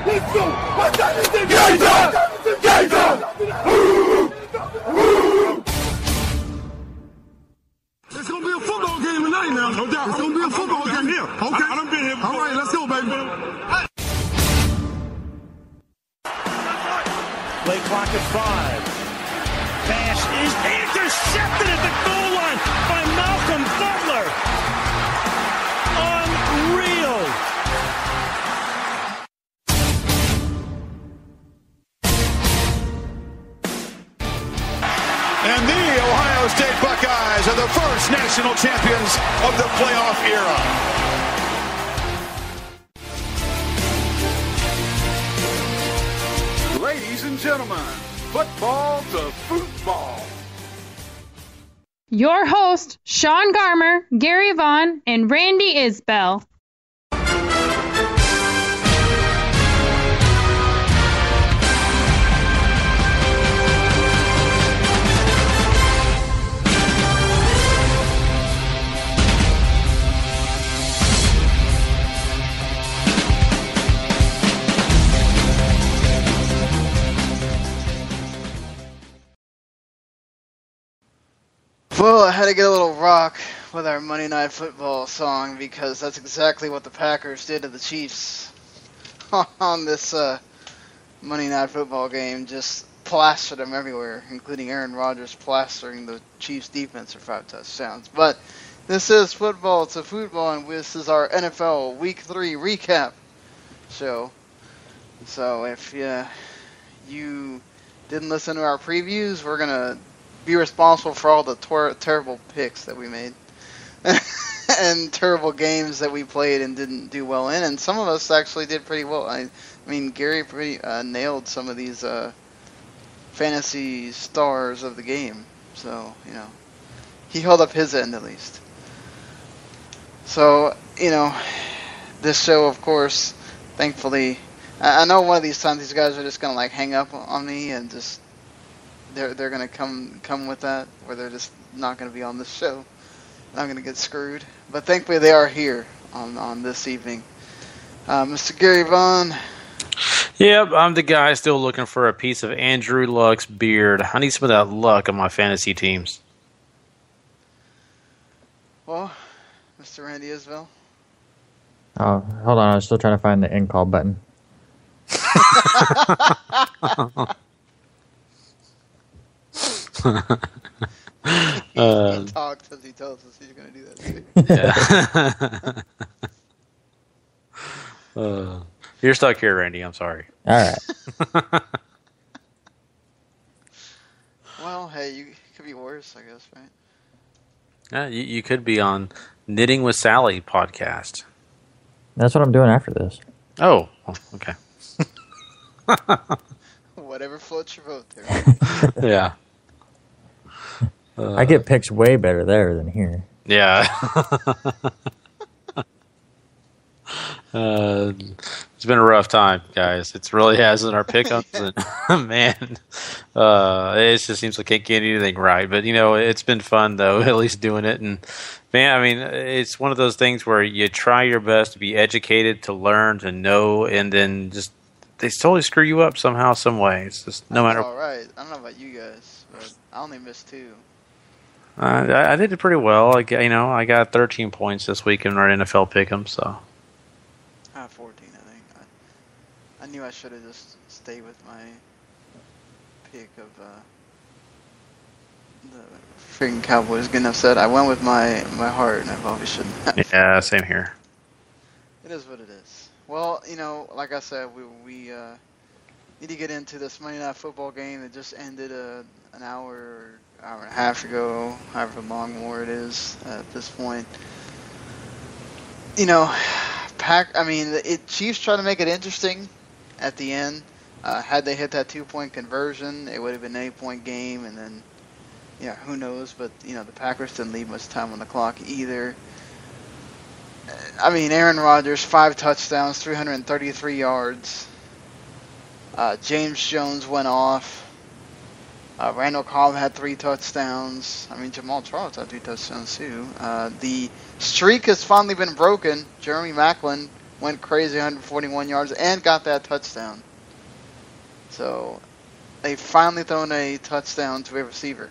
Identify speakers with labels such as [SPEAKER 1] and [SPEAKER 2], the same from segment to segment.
[SPEAKER 1] Let's go! It's gonna be a football game tonight now. No doubt. It's gonna be a football game here. Okay. I done been here before. All right, let's go, baby. Hey.
[SPEAKER 2] Play clock at 5. Pass is intercepted at the goal line by Malcolm Butler. Unreal.
[SPEAKER 3] And the Ohio State Buckeyes are the first national champions of the playoff era.
[SPEAKER 1] Ladies and gentlemen, football to football.
[SPEAKER 4] Your host, Sean Garmer, Gary Vaughn, and Randy Isbell.
[SPEAKER 5] Well, I had to get a little rock with our Monday Night Football song because that's exactly what the Packers did to the Chiefs on this Monday Night Football game. Just plastered them everywhere, including Aaron Rodgers plastering the Chiefs defense for 5 touchdowns. But this is Football to Football, and this is our NFL Week 3 recap show. So if you didn't listen to our previews, we're going to be responsible for all the terrible picks that we made and terrible games that we played and didn't do well in, and some of us actually did pretty well. I mean, Gary nailed some of these fantasy stars of the game, so he held up his end at least. So this show, of course, thankfully, I know one of these times these guys are just gonna hang up on me and just. They're gonna come with that, where they're just not gonna be on this show. I'm gonna get screwed, but thankfully they are here on this evening. Mr. Gary Vaughn.
[SPEAKER 6] Yep, I'm the guy still looking for a piece of Andrew Luck's beard. I need some of that luck on my fantasy teams.
[SPEAKER 5] Well, Mr. Randy Isbell.
[SPEAKER 7] Oh, hold on, I'm still trying to find the end call button.
[SPEAKER 5] He talks as he tells us he's going to do that too.
[SPEAKER 6] Yeah. You're stuck here, Randy. I'm sorry.
[SPEAKER 7] All right.
[SPEAKER 5] Well, hey, you could be worse, I guess, right?
[SPEAKER 6] Yeah, you could be on Knitting with Sally podcast.
[SPEAKER 7] That's what I'm doing after this.
[SPEAKER 6] Oh, okay.
[SPEAKER 5] Whatever floats your boat there.
[SPEAKER 6] Yeah.
[SPEAKER 7] I get picks way better there than here.
[SPEAKER 6] Yeah. It's been a rough time, guys. It really has in our pickups, and man, it just seems like I can't get anything right. But it's been fun though, at least doing it. And man, I mean, it's one of those things where you try your best to be educated, to learn, to know, and then just they totally screw you up somehow, some way. It's just no matter.
[SPEAKER 5] All right, I don't know about you guys, but I only missed 2.
[SPEAKER 6] I did it pretty well. I got 13 points this week in our NFL pick'em. So.
[SPEAKER 5] 14, I think. I knew I should have just stayed with my pick of the freaking Cowboys getting upset. I went with my heart, and I probably shouldn't have.
[SPEAKER 6] Yeah, same here.
[SPEAKER 5] It is what it is. Well, like I said, we need to get into this Monday Night Football game that just ended an hour and a half ago, however long more it is at this point. Chiefs trying to make it interesting at the end. Had they hit that 2-point conversion, it would have been an 8-point game, and then, who knows? But the Packers didn't leave much time on the clock either. I mean, Aaron Rodgers, 5 touchdowns, 333 yards. James Jones went off. Randall Cobb had 3 touchdowns. I mean, Jamal Charles had 3 touchdowns too. The streak has finally been broken. Jeremy Maclin went crazy, 141 yards, and got that touchdown. So they finally thrown a touchdown to a receiver.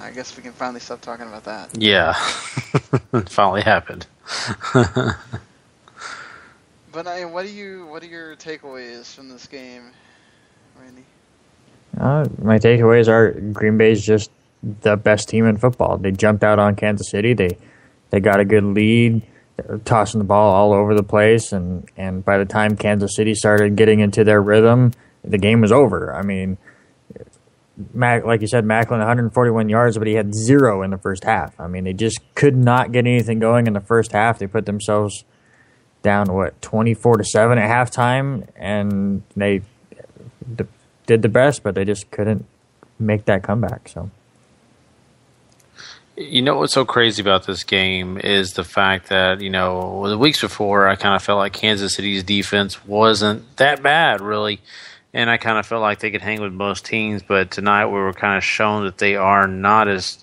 [SPEAKER 5] I guess we can finally stop talking about that.
[SPEAKER 6] Yeah, it finally happened.
[SPEAKER 5] But what are your takeaways from this game, Randy?
[SPEAKER 7] My takeaways are Green Bay's just the best team in football. They jumped out on Kansas City. They got a good lead. They were tossing the ball all over the place, and by the time Kansas City started getting into their rhythm, the game was over. I mean, like you said, Macklin 141 yards, but he had 0 in the first half. I mean, they just could not get anything going in the first half. They put themselves down 24-7 at halftime, and they did the best, but they just couldn't make that comeback. So,
[SPEAKER 6] you know what's so crazy about this game is the fact that the weeks before I kind of felt like Kansas City's defense wasn't that bad, really. And I kind of felt like they could hang with most teams, but tonight we were kind of shown that they are not as,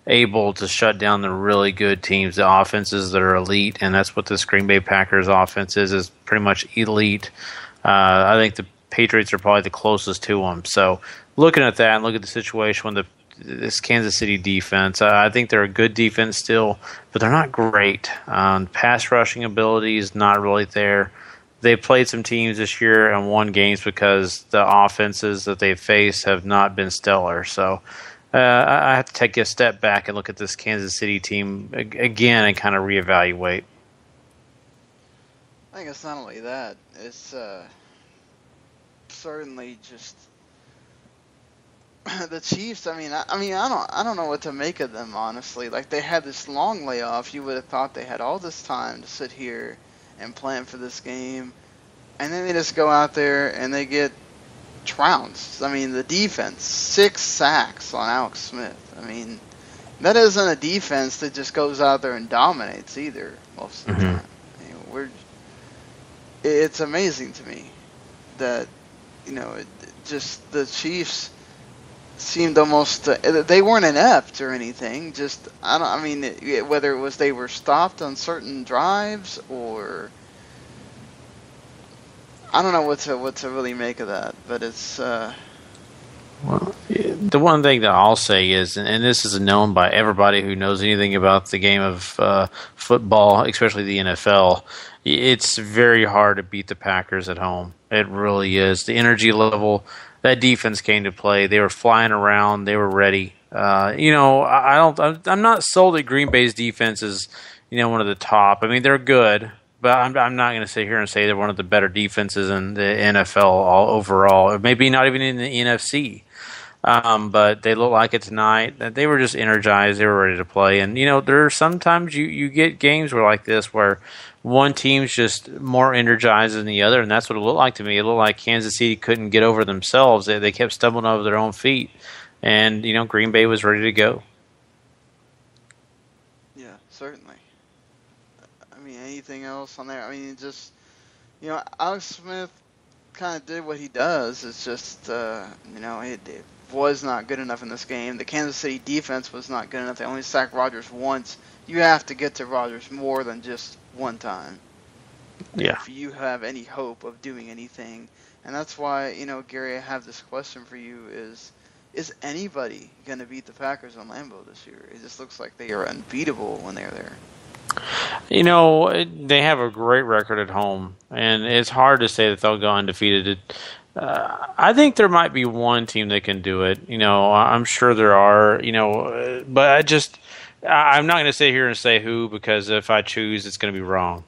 [SPEAKER 6] able to shut down the really good teams, the offenses that are elite, and that's what this Green Bay Packers offense is pretty much elite. I think the Patriots are probably the closest to them. So looking at that and look at the situation with this Kansas City defense, I think they're a good defense still, but they're not great. Pass rushing ability is not really there. They played some teams this year and won games because the offenses that they face have not been stellar. So I have to take a step back and look at this Kansas City team again and kind of reevaluate.
[SPEAKER 5] I think it's not only that; it's certainly just the Chiefs. I don't know what to make of them, honestly. Like, they had this long layoff. You would have thought they had all this time to sit here and plan for this game, and then they just go out there and they get trounced. I mean, the defense, 6 sacks on Alex Smith. I mean, that isn't a defense that just goes out there and dominates either most of the time. I mean, it's amazing to me that just the Chiefs seemed almost they weren't inept or anything. Just whether it was they were stopped on certain drives or I don't know what to really make of that, but it's.
[SPEAKER 6] Well, the one thing that I'll say is, and this is known by everybody who knows anything about the game of football, especially the NFL, it's very hard to beat the Packers at home. It really is. The energy level, that defense came to play. They were flying around. They were ready. I'm not sold that Green Bay's defense is, one of the top. I mean, they're good. But I'm not going to sit here and say they're one of the better defenses in the NFL overall, or maybe not even in the NFC. But they look like it tonight. They were just energized. They were ready to play. And, there are sometimes you get games like this where one team's just more energized than the other, and that's what it looked like to me. It looked like Kansas City couldn't get over themselves. They kept stumbling over their own feet. And, Green Bay was ready to go.
[SPEAKER 5] Yeah, certainly. Anything else on there? I mean, just, Alex Smith kind of did what he does. It's just, it was not good enough in this game. The Kansas City defense was not good enough. They only sacked Rodgers once. You have to get to Rodgers more than just one time.
[SPEAKER 6] Yeah.
[SPEAKER 5] If you have any hope of doing anything. And that's why, Gary, I have this question for you is anybody going to beat the Packers on Lambeau this year? It just looks like they are unbeatable when they're there.
[SPEAKER 6] They have a great record at home, and it's hard to say that they'll go undefeated. I think there might be one team that can do it. I'm sure there are, but I'm not going to sit here and say who, because if I choose, it's going to be wrong.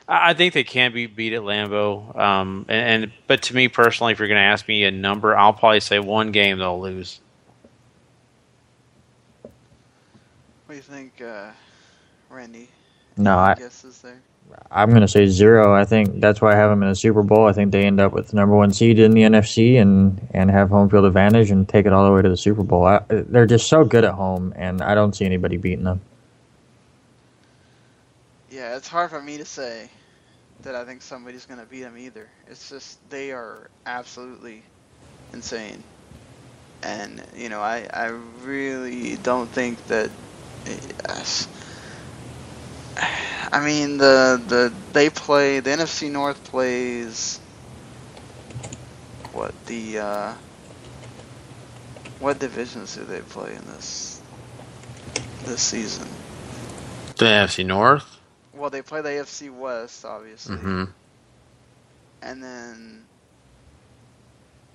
[SPEAKER 6] I think they can be beat at Lambeau. But to me personally, if you're going to ask me a number, I'll probably say one game they'll lose.
[SPEAKER 5] What do you think, Randy?
[SPEAKER 7] No,
[SPEAKER 5] guesses there?
[SPEAKER 7] I'm going to say 0. I think that's why I have them in the Super Bowl. I think they end up with the number 1 seed in the NFC and have home field advantage and take it all the way to the Super Bowl. They're just so good at home, and I don't see anybody beating them.
[SPEAKER 5] Yeah, it's hard for me to say that I think somebody's going to beat them either. It's just they are absolutely insane. And, I really don't think that... I mean, the NFC North plays what divisions do they play in this season?
[SPEAKER 6] The NFC North?
[SPEAKER 5] Well, they play the AFC West, obviously.
[SPEAKER 6] Mm-hmm.
[SPEAKER 5] And then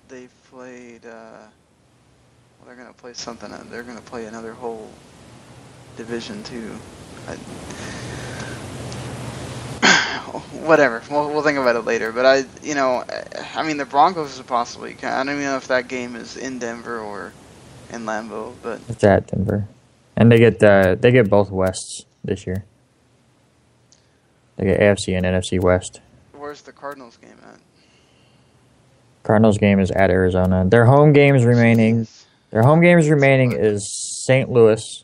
[SPEAKER 5] they played, well, they're going to play something. They're going to play another whole division, too. Whatever. We'll think about it later. But I mean, the Broncos is possibly. I don't even know if that game is in Denver or in Lambeau, but
[SPEAKER 7] it's at Denver, and they get both Wests this year. They get AFC and NFC West.
[SPEAKER 5] Where's the Cardinals game at?
[SPEAKER 7] Cardinals game is at Arizona. Their home games remaining. Their home games remaining is St. Louis,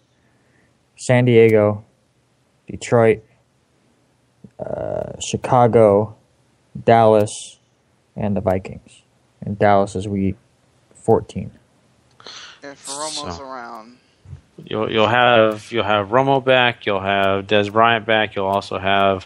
[SPEAKER 7] San Diego, Detroit, Chicago, Dallas, and the Vikings. And Dallas is week 14.
[SPEAKER 5] If Romo's around,
[SPEAKER 6] you'll have Romo back. You'll have Des Bryant back. You'll also have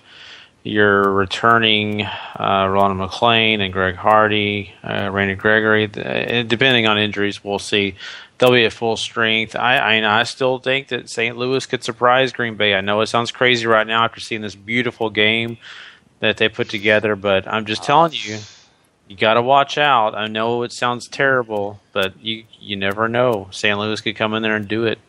[SPEAKER 6] your returning Ronald McClain and Greg Hardy, Randy Gregory. Depending on injuries, we'll see. They'll be at full strength. I still think that St. Louis could surprise Green Bay. I know it sounds crazy right now after seeing this beautiful game that they put together, but I'm just telling you, you got to watch out. I know it sounds terrible, but you never know. St. Louis could come in there and do it.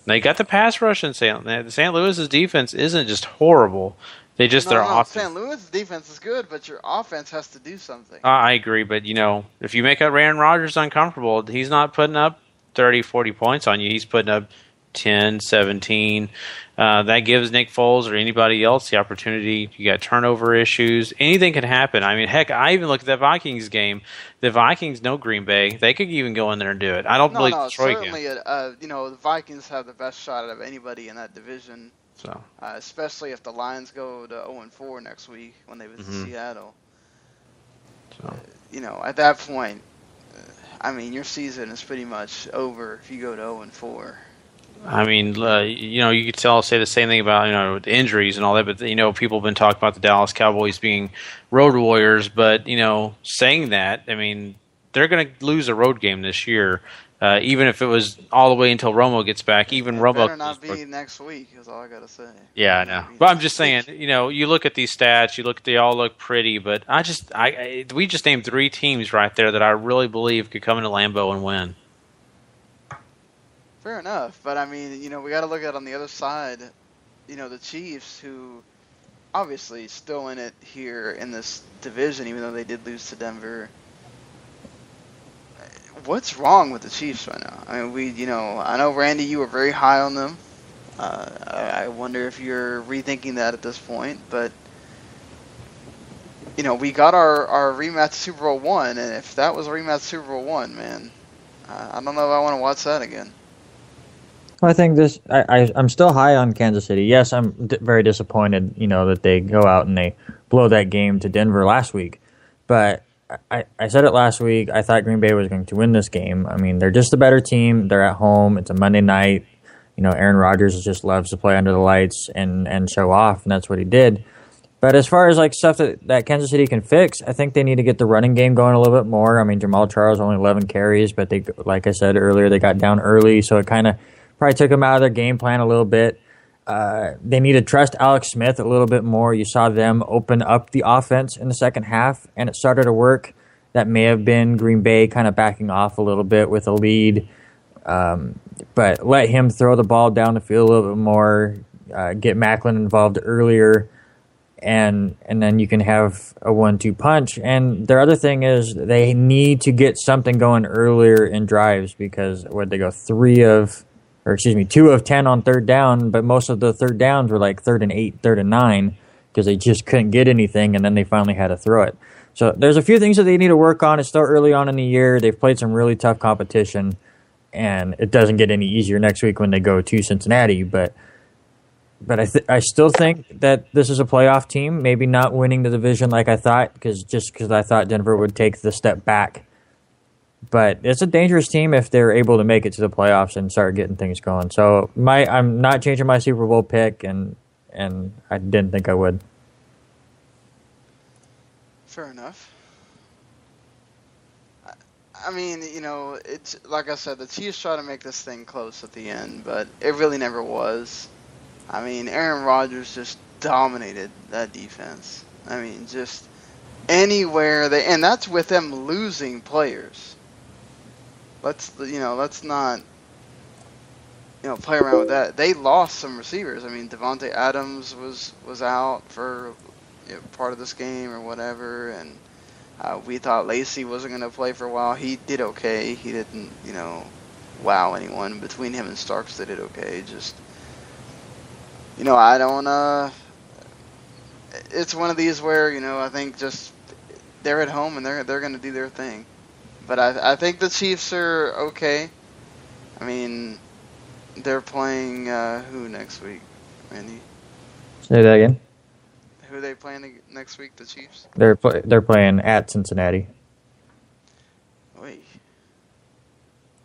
[SPEAKER 6] They got the pass rush in St. Louis's defense isn't just horrible. They just their offense.
[SPEAKER 5] St. Louis' defense is good, but your offense has to do something.
[SPEAKER 6] I agree, but if you make Aaron Rodgers uncomfortable, he's not putting up 30, 40 points on you. He's putting up 10, 17. That gives Nick Foles or anybody else the opportunity. You got turnover issues. Anything can happen. I mean, heck, I even looked at that Vikings game. The Vikings know Green Bay. They could even go in there and do it. I don't believe Detroit
[SPEAKER 5] certainly, the Vikings have the best shot out of anybody in that division.
[SPEAKER 6] So,
[SPEAKER 5] especially if the Lions go to 0-4 next week when they visit Seattle.
[SPEAKER 6] So.
[SPEAKER 5] At that point, I mean, your season is pretty much over if you go to 0-4.
[SPEAKER 6] I mean, you could say the same thing about, the injuries and all that, but, people have been talking about the Dallas Cowboys being road warriors, but, saying that, I mean, they're going to lose a road game this year, even if it was all the way until Romo gets back. Even Romo
[SPEAKER 5] better not be next week, is all I got to say.
[SPEAKER 6] Yeah, I know. But I'm just saying, you look at these stats, they all look pretty, but we just named 3 teams right there that I really believe could come into Lambeau and win.
[SPEAKER 5] Fair enough, but I mean, we got to look at on the other side, the Chiefs, who obviously still in it here in this division, even though they did lose to Denver. What's wrong with the Chiefs right now? I mean, I know Randy, you were very high on them. I wonder if you're rethinking that at this point, but we got our rematch Super Bowl 1, and if that was a rematch Super Bowl 1, man, I don't know if I want to watch that again.
[SPEAKER 7] I think I'm still high on Kansas City. Yes, I'm very disappointed, that they go out and they blow that game to Denver last week. But I said it last week. I thought Green Bay was going to win this game. I mean, they're just a better team. They're at home. It's a Monday night. Aaron Rodgers just loves to play under the lights and show off, and that's what he did. But as far as stuff that Kansas City can fix, I think they need to get the running game going a little bit more. I mean, Jamal Charles only 11 carries, but they, like I said earlier, they got down early, so it kind of probably took them out of their game plan a little bit. They need to trust Alex Smith a little bit more. You saw them open up the offense in the second half, and it started to work. That may have been Green Bay kind of backing off a little bit with a lead. But let him throw the ball down the field a little bit more, get Macklin involved earlier, and then you can have a 1-2 punch. And their other thing is they need to get something going earlier in drives because they go 2 of 10 on third down, but most of the third downs were 3rd and 8, 3rd and 9 because they just couldn't get anything, and then they finally had to throw it. So there's a few things that they need to work on. It's still early on in the year. They've played some really tough competition, and it doesn't get any easier next week when they go to Cincinnati. But I still think that this is a playoff team, maybe not winning the division like I thought, because I thought Denver would take the step back But it's a dangerous team if they're able to make it to the playoffs and start getting things going. So I'm not changing my Super Bowl pick, and I didn't think I would.
[SPEAKER 5] Fair enough. I mean, it's like I said, the Chiefs try to make this thing close at the end, but it really never was. I mean, Aaron Rodgers just dominated that defense. I mean, just anywhere and that's with them losing players. Let's not play around with that. They lost some receivers. I mean, Devontae Adams was out for part of this game or whatever, and we thought Lacy wasn't going to play for a while. He did okay. He didn't, wow anyone. Between him and Starks, they did okay. Just, I don't. It's one of these where I think just they're at home and they're going to do their thing. But I think the Chiefs are okay. I mean, they're playing who next week, Randy?
[SPEAKER 7] Say that again.
[SPEAKER 5] Who are they playing next week? The Chiefs.
[SPEAKER 7] They're playing at Cincinnati.
[SPEAKER 5] Wait,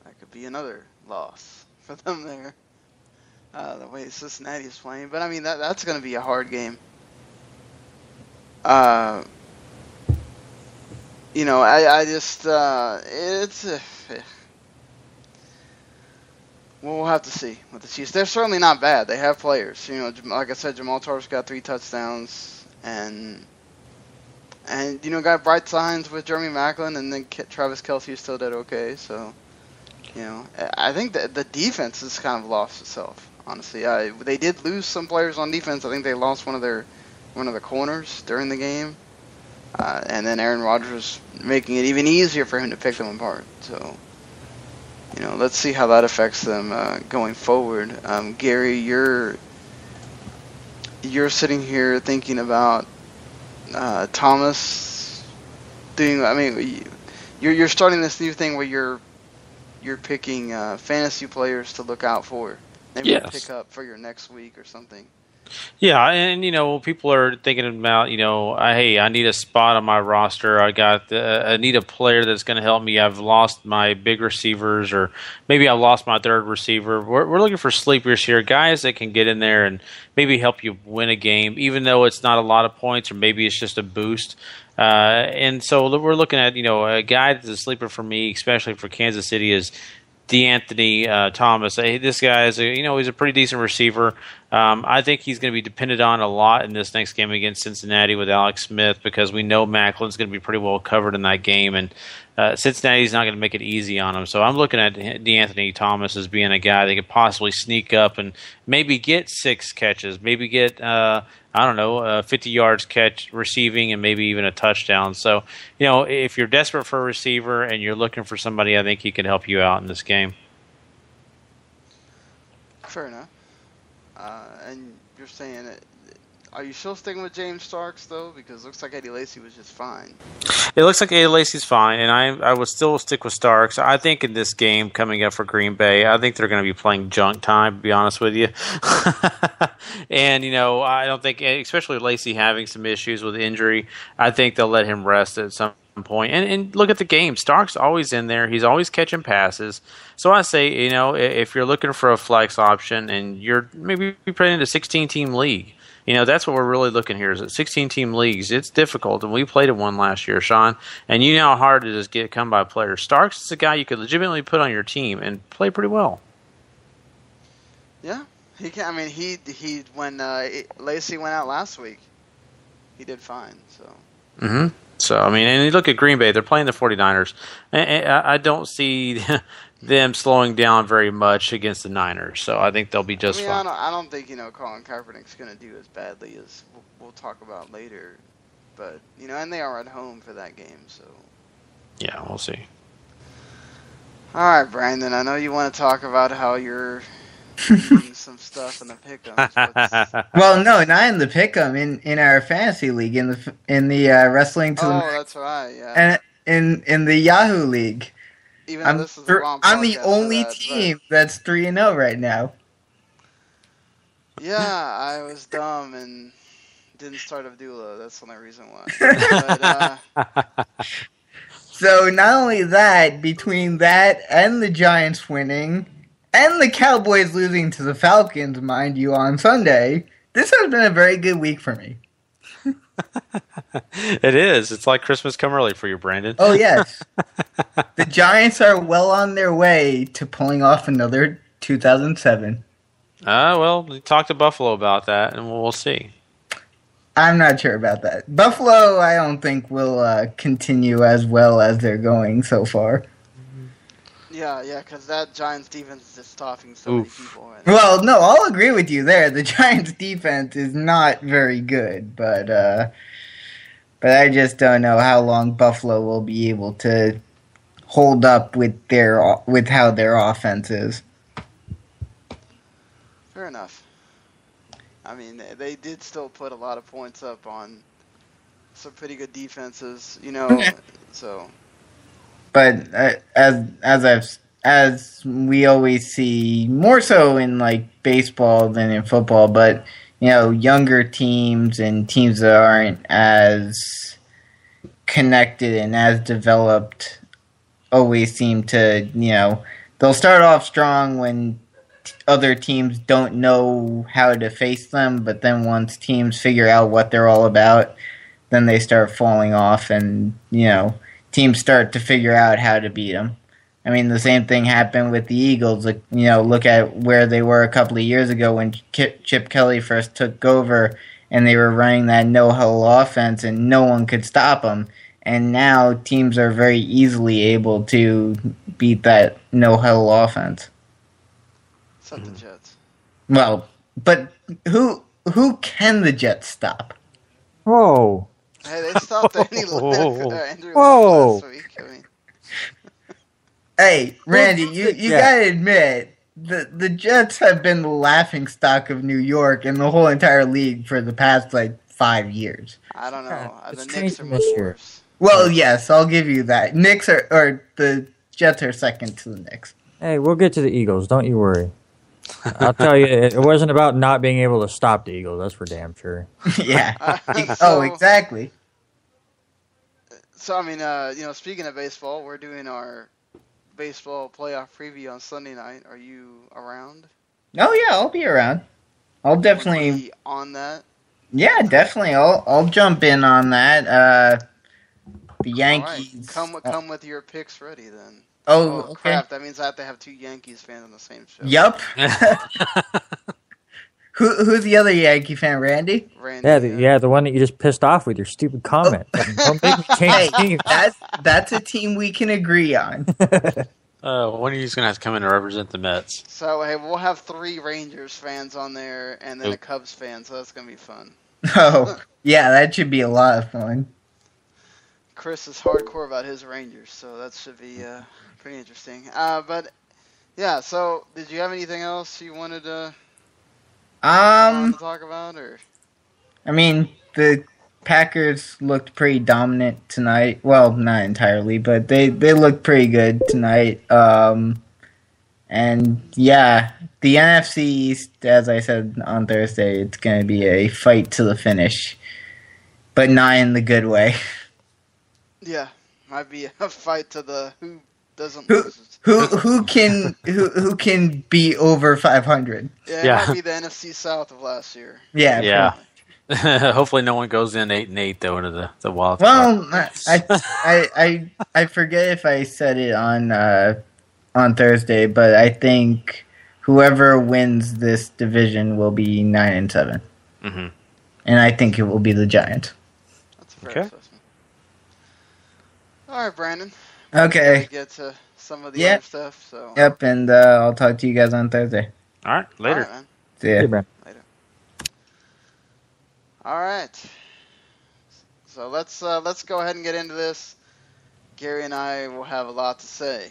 [SPEAKER 5] that could be another loss for them there. The way Cincinnati is playing, but I mean that's going to be a hard game. I just it's. We'll have to see with the Chiefs. They're certainly not bad. They have players. Like I said, Jamal Charles got 3 touchdowns, and got bright signs with Jeremy Maclin, and then Travis Kelce still did okay. So, I think that the defense has kind of lost itself. Honestly, they did lose some players on defense. I think they lost one of the corners during the game, and then Aaron Rodgers was making it even easier for him to pick them apart. So. Let's see how that affects them going forward. Gary, you're sitting here thinking about Thomas doing. I mean, you're starting this new thing where you're picking fantasy players to look out for. Maybe pick up for your next week or something.
[SPEAKER 6] Yeah, and people are thinking about hey, I need a spot on my roster. I need a player that's going to help me. I've lost my big receivers, or maybe I lost my third receiver. We're looking for sleepers here, guys that can get in there and maybe help you win a game, even though it's not a lot of points, or maybe it's just a boost. And so we're looking at a guy that's a sleeper for me, especially for Kansas City, is D'Anthony Thomas. This guy is he's a pretty decent receiver. I think he's going to be depended on a lot in this next game against Cincinnati with Alex Smith, because we know Macklin's going to be pretty well covered in that game, and Cincinnati's not going to make it easy on him. So I'm looking at D'Anthony Thomas as being a guy that could possibly sneak up and maybe get 6 catches, maybe get 50 yards catch receiving, and maybe even a touchdown. So, if you're desperate for a receiver and you're looking for somebody, I think he can help you out in this game.
[SPEAKER 5] Fair enough. And you're saying, are you still sticking with James Starks, though? Because it looks like Eddie Lacy was just fine.
[SPEAKER 6] It looks like Eddie Lacy's fine, and I would still stick with Starks. I think in this game coming up for Green Bay, I think they're going to be playing junk time, to be honest with you. And, I don't think, especially Lacy having some issues with injury, I think they'll let him rest at some point. And look at the game. Stark's always in there. He's always catching passes. So I say, if you're looking for a flex option and you're maybe playing in a 16-team league, that's what we're really looking here, is at 16-team leagues. It's difficult, and we played in one last year, Sean, and you know how hard it is to get come by players. Starks is a guy you could legitimately put on your team and play pretty well.
[SPEAKER 5] Yeah, he can. I mean, he when Lacy went out last week, he did fine. So.
[SPEAKER 6] So, I mean, and you look at Green Bay, they're playing the 49ers. And I don't see them slowing down very much against the Niners, so I think they'll be just fine.
[SPEAKER 5] I don't think Colin Kaepernick's going to do as badly as we'll talk about later, but and they are at home for that game, so
[SPEAKER 6] yeah, we'll see.
[SPEAKER 5] All right, Brandon, I know you want to talk about how you're doing some stuff in the pick'ems.
[SPEAKER 8] Well, no, not in the pick'em, in our fantasy league, in the wrestling to the max.
[SPEAKER 5] That's right, yeah.
[SPEAKER 8] And in the Yahoo league.
[SPEAKER 5] Even though this is the wrong
[SPEAKER 8] I'm the
[SPEAKER 5] podcast
[SPEAKER 8] only
[SPEAKER 5] for that,
[SPEAKER 8] team that's 3-0 right now.
[SPEAKER 5] Yeah, I was dumb and didn't start Abdullah. That's the only reason why. But,
[SPEAKER 8] So not only that, between that and the Giants winning, and the Cowboys losing to the Falcons, mind you, on Sunday, this has been a very good week for me.
[SPEAKER 6] It is. It's like Christmas come early for you, Brandon.
[SPEAKER 8] Oh, yes. The Giants are well on their way to pulling off another 2007.
[SPEAKER 6] Well, we talked to Buffalo about that, and we'll see.
[SPEAKER 8] I'm not sure about that. Buffalo, I don't think will continue as well as they're going so far.
[SPEAKER 5] Yeah, because that Giants defense is just stopping so many people.
[SPEAKER 8] Well, no, I'll agree with you there. The Giants defense is not very good, but I just don't know how long Buffalo will be able to hold up with how their offense is.
[SPEAKER 5] Fair enough. I mean, they did still put a lot of points up on some pretty good defenses, so. But
[SPEAKER 8] as we always see, more so in like baseball than in football, but younger teams and teams that aren't as connected and as developed always seem to, they'll start off strong when other teams don't know how to face them, but then once teams figure out what they're all about, then they start falling off and, teams start to figure out how to beat them. I mean, the same thing happened with the Eagles. Like, look at where they were a couple of years ago when Chip Kelly first took over and they were running that no-huddle offense and no one could stop them. And now teams are very easily able to beat that no-huddle offense.
[SPEAKER 5] Except the Jets.
[SPEAKER 8] Well, but who can the Jets stop?
[SPEAKER 7] Whoa.
[SPEAKER 5] Hey, they stopped Andrew
[SPEAKER 7] Whoa.
[SPEAKER 5] last week. I mean.
[SPEAKER 8] Hey, Randy, you gotta admit, the Jets have been the laughingstock of New York and the whole entire league for the past, 5 years.
[SPEAKER 5] I don't know.
[SPEAKER 7] It's
[SPEAKER 5] The Knicks are much
[SPEAKER 7] this year.
[SPEAKER 5] worse.
[SPEAKER 8] Well, yes, I'll give you that. Knicks or the Jets are second to the Knicks.
[SPEAKER 7] Hey, we'll get to the Eagles. Don't you worry. I'll tell you, it wasn't about not being able to stop the Eagles. That's for damn sure.
[SPEAKER 8] Yeah. Exactly.
[SPEAKER 5] So, I mean, speaking of baseball, we're doing our baseball playoff preview on Sunday night. Are you around?
[SPEAKER 8] Oh, yeah, I'll be around. I'll definitely...
[SPEAKER 5] Will you be on that?
[SPEAKER 8] Yeah, definitely. I'll jump in on that. The Yankees...
[SPEAKER 5] All right. Come with your picks ready, then.
[SPEAKER 8] Oh, okay.
[SPEAKER 5] Crap, that means I have to have two Yankees fans on the same show.
[SPEAKER 8] Yup. Who's the other Yankee fan, Randy?
[SPEAKER 5] Randy.
[SPEAKER 7] Yeah, the one that you just pissed off with your stupid comment. Don't make me change teams.
[SPEAKER 8] That's a team we can agree on.
[SPEAKER 6] When are you just going to have to come in and represent the Mets?
[SPEAKER 5] So, hey, we'll have 3 Rangers fans on there and then a Cubs fan, so that's going to be fun.
[SPEAKER 8] Oh, yeah, that should be a lot of fun.
[SPEAKER 5] Chris is hardcore about his Rangers, so that should be pretty interesting. But, yeah, so did you have anything else you wanted to talk about? Or?
[SPEAKER 8] I mean, the Packers looked pretty dominant tonight. Well, not entirely, but they looked pretty good tonight. And, yeah, the NFC East, as I said on Thursday, it's going to be a fight to the finish, but not in the good way.
[SPEAKER 5] Yeah, might be a fight to the who doesn't lose.
[SPEAKER 8] Who can be over 500?
[SPEAKER 5] Yeah, it might be the NFC South of last year.
[SPEAKER 8] Yeah.
[SPEAKER 6] Hopefully, no one goes in 8-8 though into the wild
[SPEAKER 8] card.
[SPEAKER 6] Well,
[SPEAKER 8] I forget if I said it on Thursday, but I think whoever wins this division will be 9-7, and I think it will be the Giants.
[SPEAKER 5] That's a fair assessment. All right, Brandon.
[SPEAKER 8] Okay.
[SPEAKER 5] Get to some of the other stuff. So.
[SPEAKER 8] Yep, and I'll talk to you guys on Thursday.
[SPEAKER 6] All right, later.
[SPEAKER 5] All right, man.
[SPEAKER 8] See ya.
[SPEAKER 5] Later. All right. So let's go ahead and get into this. Gary and I will have a lot to say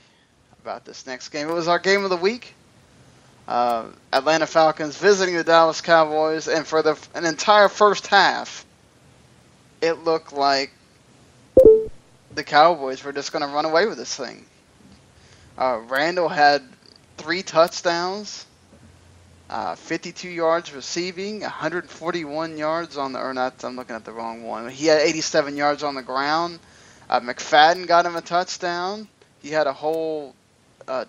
[SPEAKER 5] about this next game. It was our game of the week. Atlanta Falcons visiting the Dallas Cowboys, and for an entire first half, it looked like the Cowboys were just going to run away with this thing. Randall had 3 touchdowns, 52 yards receiving, 141 yards on the, or not, I'm looking at the wrong one. He had 87 yards on the ground. McFadden got him a touchdown. He had a whole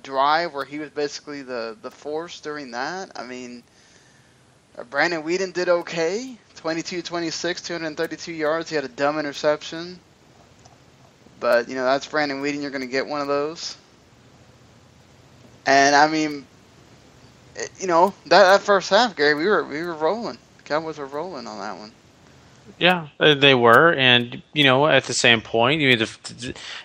[SPEAKER 5] drive where he was basically the force during that. I mean, Brandon Weeden did okay. 22-26, 232 yards. He had a dumb interception. But, that's Brandon Weeden. You're going to get one of those. And, I mean, that first half, Gary, we were rolling. Cowboys were rolling on that one.
[SPEAKER 6] Yeah, they were, and at the same point,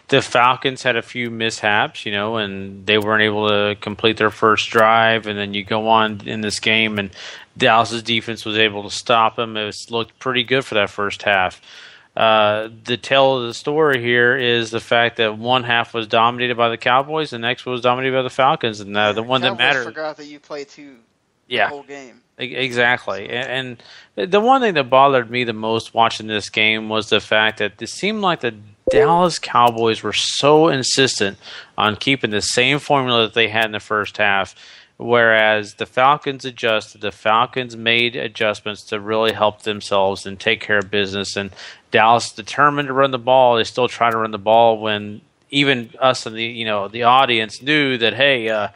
[SPEAKER 6] the Falcons had a few mishaps, and they weren't able to complete their first drive, and then you go on in this game, and Dallas's defense was able to stop them. It looked pretty good for that first half. The tale of the story here is the fact that one half was dominated by the Cowboys, the next was dominated by the Falcons, and the one that mattered.
[SPEAKER 5] Forgot that you played the whole game.
[SPEAKER 6] Exactly. And the one thing that bothered me the most watching this game was the fact that it seemed like the Dallas Cowboys were so insistent on keeping the same formula that they had in the first half, whereas the Falcons adjusted. The Falcons made adjustments to really help themselves and take care of business. And Dallas determined to run the ball. They still try to run the ball when even us and the audience knew that, hey,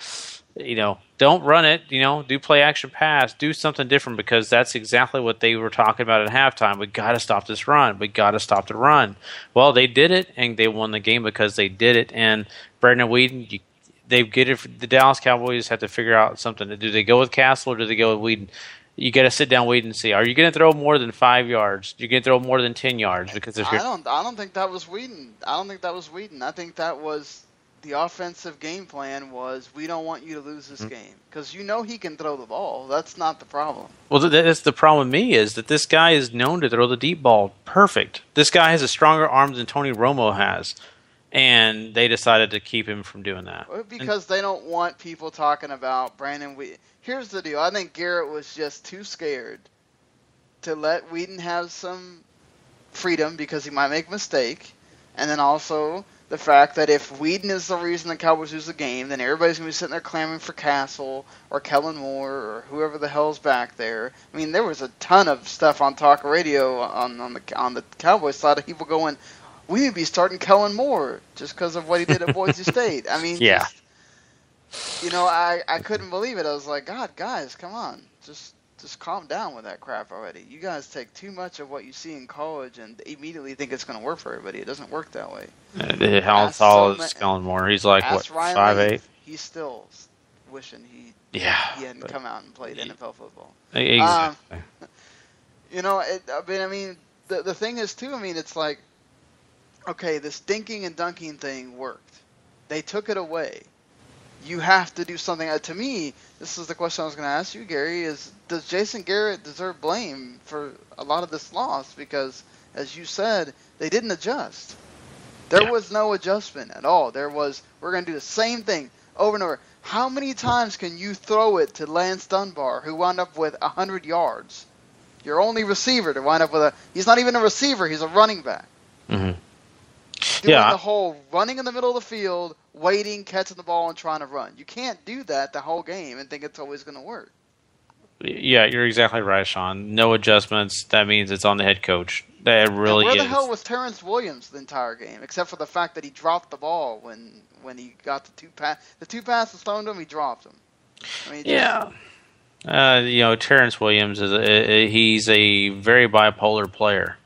[SPEAKER 6] don't run it, do play action pass, do something different, because that's exactly what they were talking about at halftime. We got to stop this run. We got to stop the run. Well, they did it, and they won the game because they did it. And Brandon Weeden, they get it. The Dallas Cowboys have to figure out something. Do they go with Castle or do they go with Weeden? You got to sit down, Weeden, and see. Are you going to throw more than 5 yards? You're going to throw more than 10 yards? Because if
[SPEAKER 5] I don't think that was Weeden. I think that was the offensive game plan was, we don't want you to lose this game. Because he can throw the ball. That's not the problem.
[SPEAKER 6] Well, that's the problem with me, is that this guy is known to throw the deep ball perfect. This guy has a stronger arm than Tony Romo has. And they decided to keep him from doing that.
[SPEAKER 5] Because they don't want people talking about Brandon Weeden. Here's the deal. I think Garrett was just too scared to let Weeden have some freedom because he might make a mistake. And then also the fact that if Weeden is the reason the Cowboys lose the game, then everybody's going to be sitting there clamoring for Castle or Kellen Moore or whoever the hell's back there. I mean, there was a ton of stuff on talk radio on the Cowboys side of people going, we need to be starting Kellen Moore just because of what he did at Boise State. I mean,
[SPEAKER 6] yeah.
[SPEAKER 5] I couldn't believe it. I was like, God, guys, come on. Just calm down with that crap already. You guys take too much of what you see in college and immediately think it's going to work for everybody. It doesn't work that way.
[SPEAKER 6] How tall is Kellen Moore? He's like, what, 5'8"?
[SPEAKER 5] He's still wishing he hadn't come out and played NFL football.
[SPEAKER 6] Exactly.
[SPEAKER 5] The thing is, too, it's like, okay, this dinking and dunking thing worked. They took it away. You have to do something. To me, this is the question I was going to ask you, Gary, is does Jason Garrett deserve blame for a lot of this loss? Because, as you said, they didn't adjust. There was no adjustment at all. There was, we're going to do the same thing over and over. How many times can you throw it to Lance Dunbar, who wound up with 100 yards? Your only receiver to wind up with he's not even a receiver, he's a running back.
[SPEAKER 6] Mm-hmm.
[SPEAKER 5] Doing the whole running in the middle of the field, waiting, catching the ball, and trying to run. You can't do that the whole game and think it's always going to work.
[SPEAKER 6] Yeah, you're exactly right, Sean. No adjustments. That means it's on the head coach. That really is.
[SPEAKER 5] Where the hell was Terrence Williams the entire game, except for the fact that he dropped the ball when he got the two passes thrown to him, he dropped them.
[SPEAKER 6] Terrence Williams he's a very bipolar player.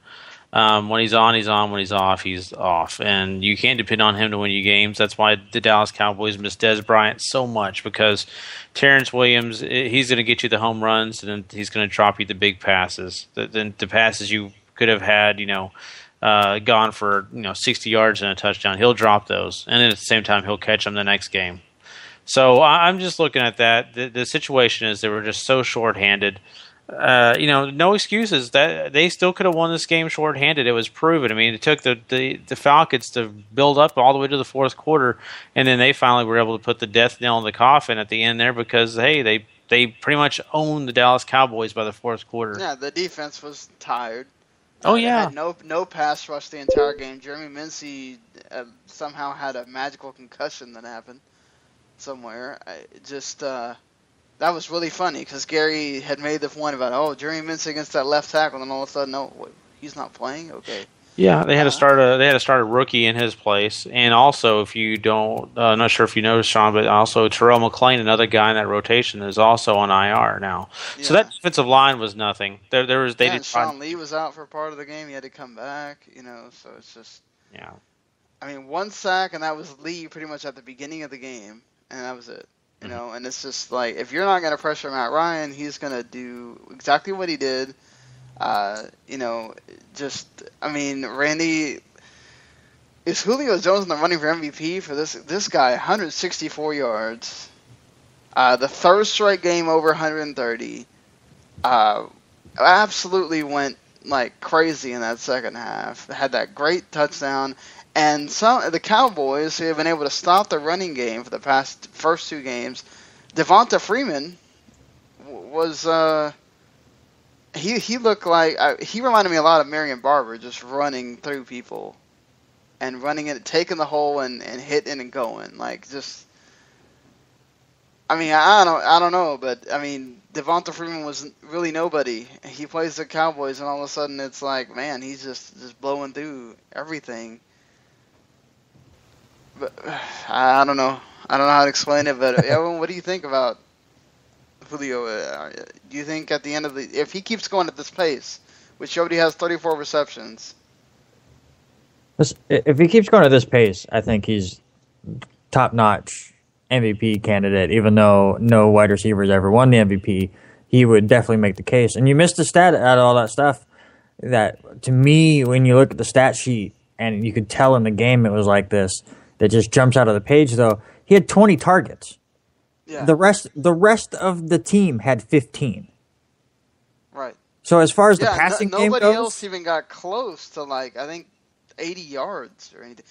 [SPEAKER 6] When he's on, he's on. When he's off, he's off. And you can't depend on him to win you games. That's why the Dallas Cowboys miss Dez Bryant so much, because Terrence Williams, he's going to get you the home runs, and then he's going to drop you the big passes. The passes you could have had, gone for 60 yards and a touchdown. He'll drop those, and then at the same time, he'll catch them the next game. So I'm just looking at that. The situation is they were just so shorthanded. No excuses. That they still could have won this game shorthanded. It was proven. I mean, it took the Falcons to build up all the way to the fourth quarter, and then they finally were able to put the death nail in the coffin at the end there because, hey, they pretty much owned the Dallas Cowboys by the fourth quarter.
[SPEAKER 5] Yeah, the defense was tired.
[SPEAKER 6] Oh, yeah.
[SPEAKER 5] Had no pass rush the entire game. Jeremy Mincey somehow had a magical concussion that happened somewhere. That was really funny because Gary had made the point about, Jeremy Mincey against that left tackle, and all of a sudden, no, he's not playing? Okay.
[SPEAKER 6] Yeah, they had to start a rookie in his place, and also if you don't, I'm not sure if you noticed, Sean, but also Terrell McClain, another guy in that rotation, is also on IR now. Yeah. So that defensive line was nothing.
[SPEAKER 5] And Sean Lee was out for part of the game. He had to come back, So it's just I mean, 1 sack, and that was Lee pretty much at the beginning of the game, and that was it. And it's just like, if you're not going to pressure Matt Ryan, he's going to do exactly what he did. Randy, is Julio Jones in the running for MVP for this guy? 164 yards, the third straight game over 130. Absolutely went like crazy in that second half. Had that great touchdown. And the Cowboys, who have been able to stop the running game for the first 2 games, Devonta Freeman was he looked like he reminded me a lot of Marion Barber, just running through people and running it, taking the hole and hitting and going like just. I mean, I don't know, but I mean, Devonta Freeman was really nobody. He plays the Cowboys, and all of a sudden it's like, man, he's just blowing through everything. But I don't know. I don't know how to explain it, but Evan, what do you think about Julio? Do you think at the end of if he keeps going at this pace, which already has 34 receptions?
[SPEAKER 7] If he keeps going at this pace, I think he's top-notch MVP candidate, even though no wide receivers ever won the MVP. He would definitely make the case. And you missed the stat out of all that stuff that, to me, when you look at the stat sheet, and you could tell in the game it was like this, that just jumps out of the page, though. He had 20 targets. Yeah. The rest of the team had 15.
[SPEAKER 5] Right.
[SPEAKER 7] So as far as the passing game goes,
[SPEAKER 5] nobody else even got close to I think 80 yards or anything.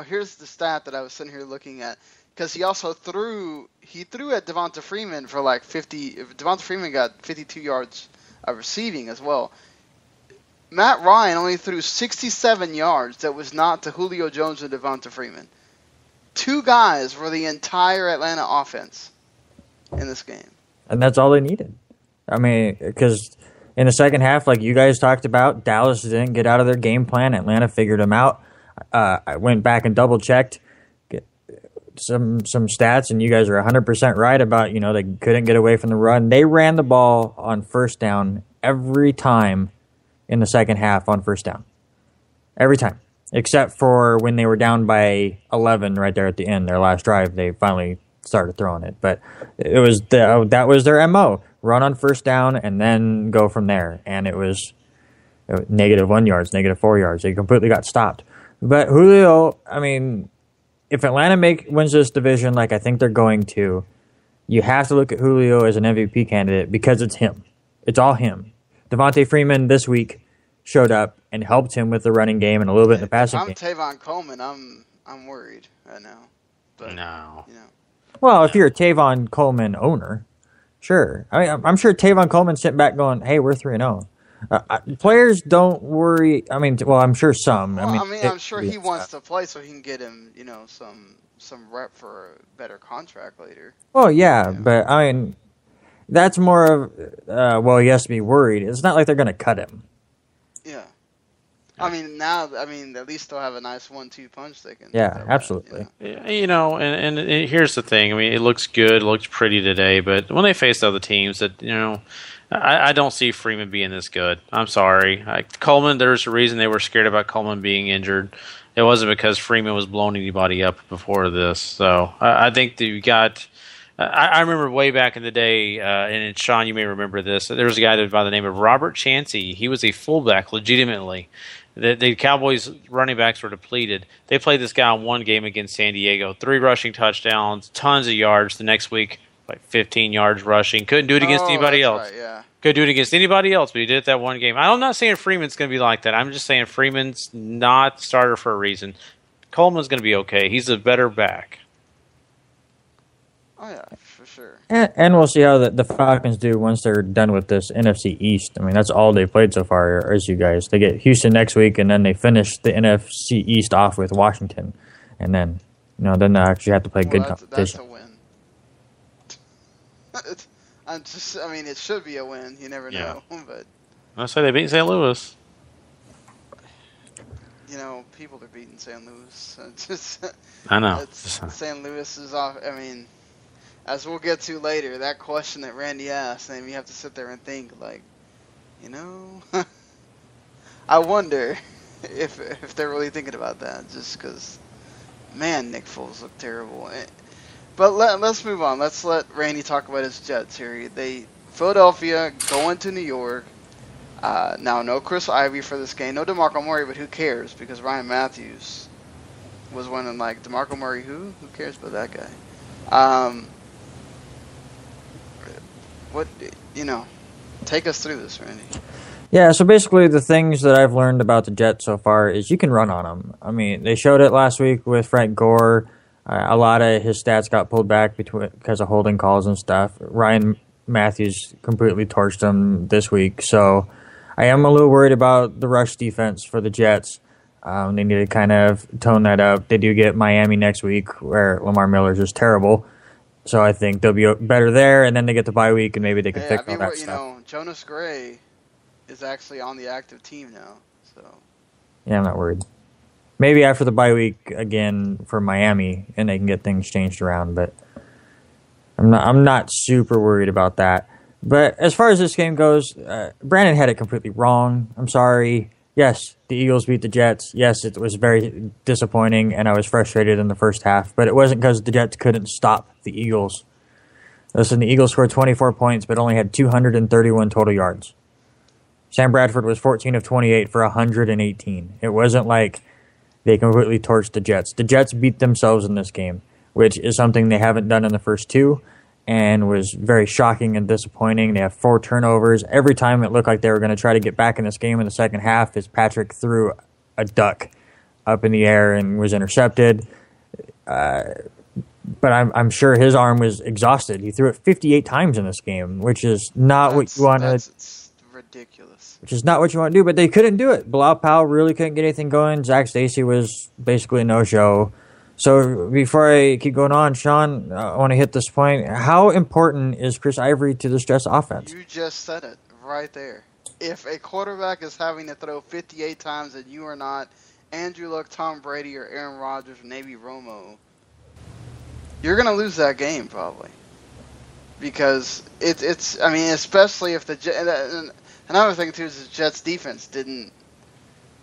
[SPEAKER 5] Here's the stat that I was sitting here looking at, because he also threw at Devonta Freeman for 50. Devonta Freeman got 52 yards of receiving as well. Matt Ryan only threw 67 yards. That was not to Julio Jones and Devonta Freeman. 2 guys for the entire Atlanta offense in this game. And
[SPEAKER 7] that's all they needed. I mean, because in the second half, like you guys talked about, Dallas didn't get out of their game plan. Atlanta figured them out. I went back and double-checked some stats, and you guys are 100% right about, they couldn't get away from the run. They ran the ball on first down every time in the second half on first down. Every time. Except for when they were down by 11 right there at the end, their last drive, they finally started throwing it. But that was their MO. Run on first down and then go from there. And it was -1 yards, -4 yards. They completely got stopped. But Julio, I mean, if Atlanta wins this division like I think they're going to, you have to look at Julio as an MVP candidate because it's him. It's all him. Devonta Freeman this week showed up and helped him with the running game and a little bit in the passing game.
[SPEAKER 5] If I'm Tavon Coleman, I'm worried right now. But,
[SPEAKER 6] no.
[SPEAKER 7] Well, if you're a Tavon Coleman owner, sure. I mean, I'm sure Tavon Coleman sitting back going, "Hey, we're 3-0." Players don't worry. I mean, well, I'm sure some.
[SPEAKER 5] Well, I'm sure he wants to play so he can get him, some rep for a better contract later.
[SPEAKER 7] Well, yeah, but I mean, that's more of he has to be worried. It's not like they're going to cut him.
[SPEAKER 5] Yeah. At least they'll have a nice 1-2 punch they can.
[SPEAKER 7] Yeah, absolutely.
[SPEAKER 6] And here's the thing. I mean, it looks good, it looks pretty today, but when they face other teams that, I don't see Freeman being this good. I'm sorry. Coleman, there's a reason they were scared about Coleman being injured. It wasn't because Freeman was blowing anybody up before this. So I think that you got... I remember way back in the day, and Sean, you may remember this, there was a guy by the name of Robert Chansey. He was a fullback, legitimately. The Cowboys' running backs were depleted. They played this guy in one game against San Diego. 3 rushing touchdowns, tons of yards. The next week, 15 yards rushing. Couldn't do it against anybody else.
[SPEAKER 5] Right, yeah.
[SPEAKER 6] Couldn't do it against anybody else, but he did it that one game. I'm not saying Freeman's going to be like that. I'm just saying Freeman's not starter for a reason. Coleman's going to be okay. He's a better back.
[SPEAKER 5] Oh, yeah, for sure.
[SPEAKER 7] And we'll see how the Falcons do once they're done with this NFC East. I mean, that's all they played so far, as you guys. They get Houston next week, and then they finish the NFC East off with Washington. And then, then they actually have to play good competition.
[SPEAKER 5] That's a win. It should be a win. You never know. But
[SPEAKER 6] I say they beat St. Louis.
[SPEAKER 5] people are beating St. Louis.
[SPEAKER 6] I know.
[SPEAKER 5] St. Louis is off. I mean, as we'll get to later, that question that Randy asked, and you have to sit there and think, like, I wonder if they're really thinking about that, just because, man, Nick Foles looked terrible. But let's move on. Let's let Randy talk about his Jets here. Philadelphia going to New York. Now, no Chris Ivory for this game. No DeMarco Murray, but who cares? Because Ryan Matthews was winning, like, DeMarco Murray who? Who cares about that guy? Take us through this, Randy.
[SPEAKER 7] Yeah, so basically the things that I've learned about the Jets so far is you can run on them. I mean, they showed it last week with Frank Gore. A lot of his stats got pulled back because of holding calls and stuff. Ryan Matthews completely torched him this week. So I am a little worried about the rush defense for the Jets. They need to kind of tone that up. They do get Miami next week where Lamar Miller's just terrible. So I think they'll be better there, and then they get the bye week, and maybe they can fix all that stuff.
[SPEAKER 5] Jonas Gray is actually on the active team now. So
[SPEAKER 7] yeah, I'm not worried. Maybe after the bye week again for Miami, and they can get things changed around. But I'm not super worried about that. But as far as this game goes, Brandon had it completely wrong. I'm sorry. Yes, the Eagles beat the Jets. Yes, it was very disappointing, and I was frustrated in the first half. But it wasn't because the Jets couldn't stop the Eagles. Listen, the Eagles scored 24 points, but only had 231 total yards. Sam Bradford was 14 of 28 for 118. It wasn't like they completely torched the Jets. The Jets beat themselves in this game, which is something they haven't done in the first two, and was very shocking and disappointing. They have 4 turnovers. Every time it looked like they were going to try to get back in this game in the second half, Fitzpatrick threw a duck up in the air and was intercepted. But I'm sure his arm was exhausted. He threw it 58 times in this game, which is not what you want to.
[SPEAKER 5] It's ridiculous.
[SPEAKER 7] Which is not what you want to do, but they couldn't do it. Bilal Powell really couldn't get anything going. Zach Stacy was basically a no-show. So before I keep going on, Sean, I want to hit this point. How important is Chris Ivory to this Jets offense?
[SPEAKER 5] You just said it right there. If a quarterback is having to throw 58 times and you are not Andrew Luck, Tom Brady, or Aaron Rodgers, or maybe Romo, you're going to lose that game probably. Because it's I mean, especially if another thing too is the Jets defense didn't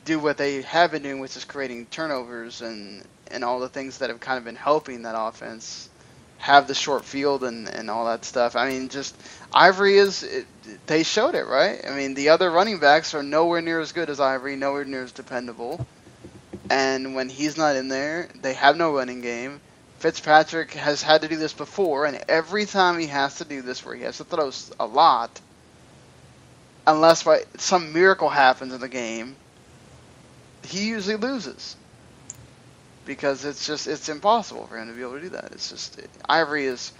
[SPEAKER 5] do what they have been doing, which is creating turnovers and all the things that have kind of been helping that offense have the short field and all that stuff. I mean, just Ivory they showed it, right? I mean, the other running backs are nowhere near as good as Ivory, nowhere near as dependable. And when he's not in there, they have no running game. Fitzpatrick has had to do this before, and every time he has to do this where he has to throw a lot, unless some miracle happens in the game, he usually loses. Because it's impossible for him to be able to do that. It's just, Ivory is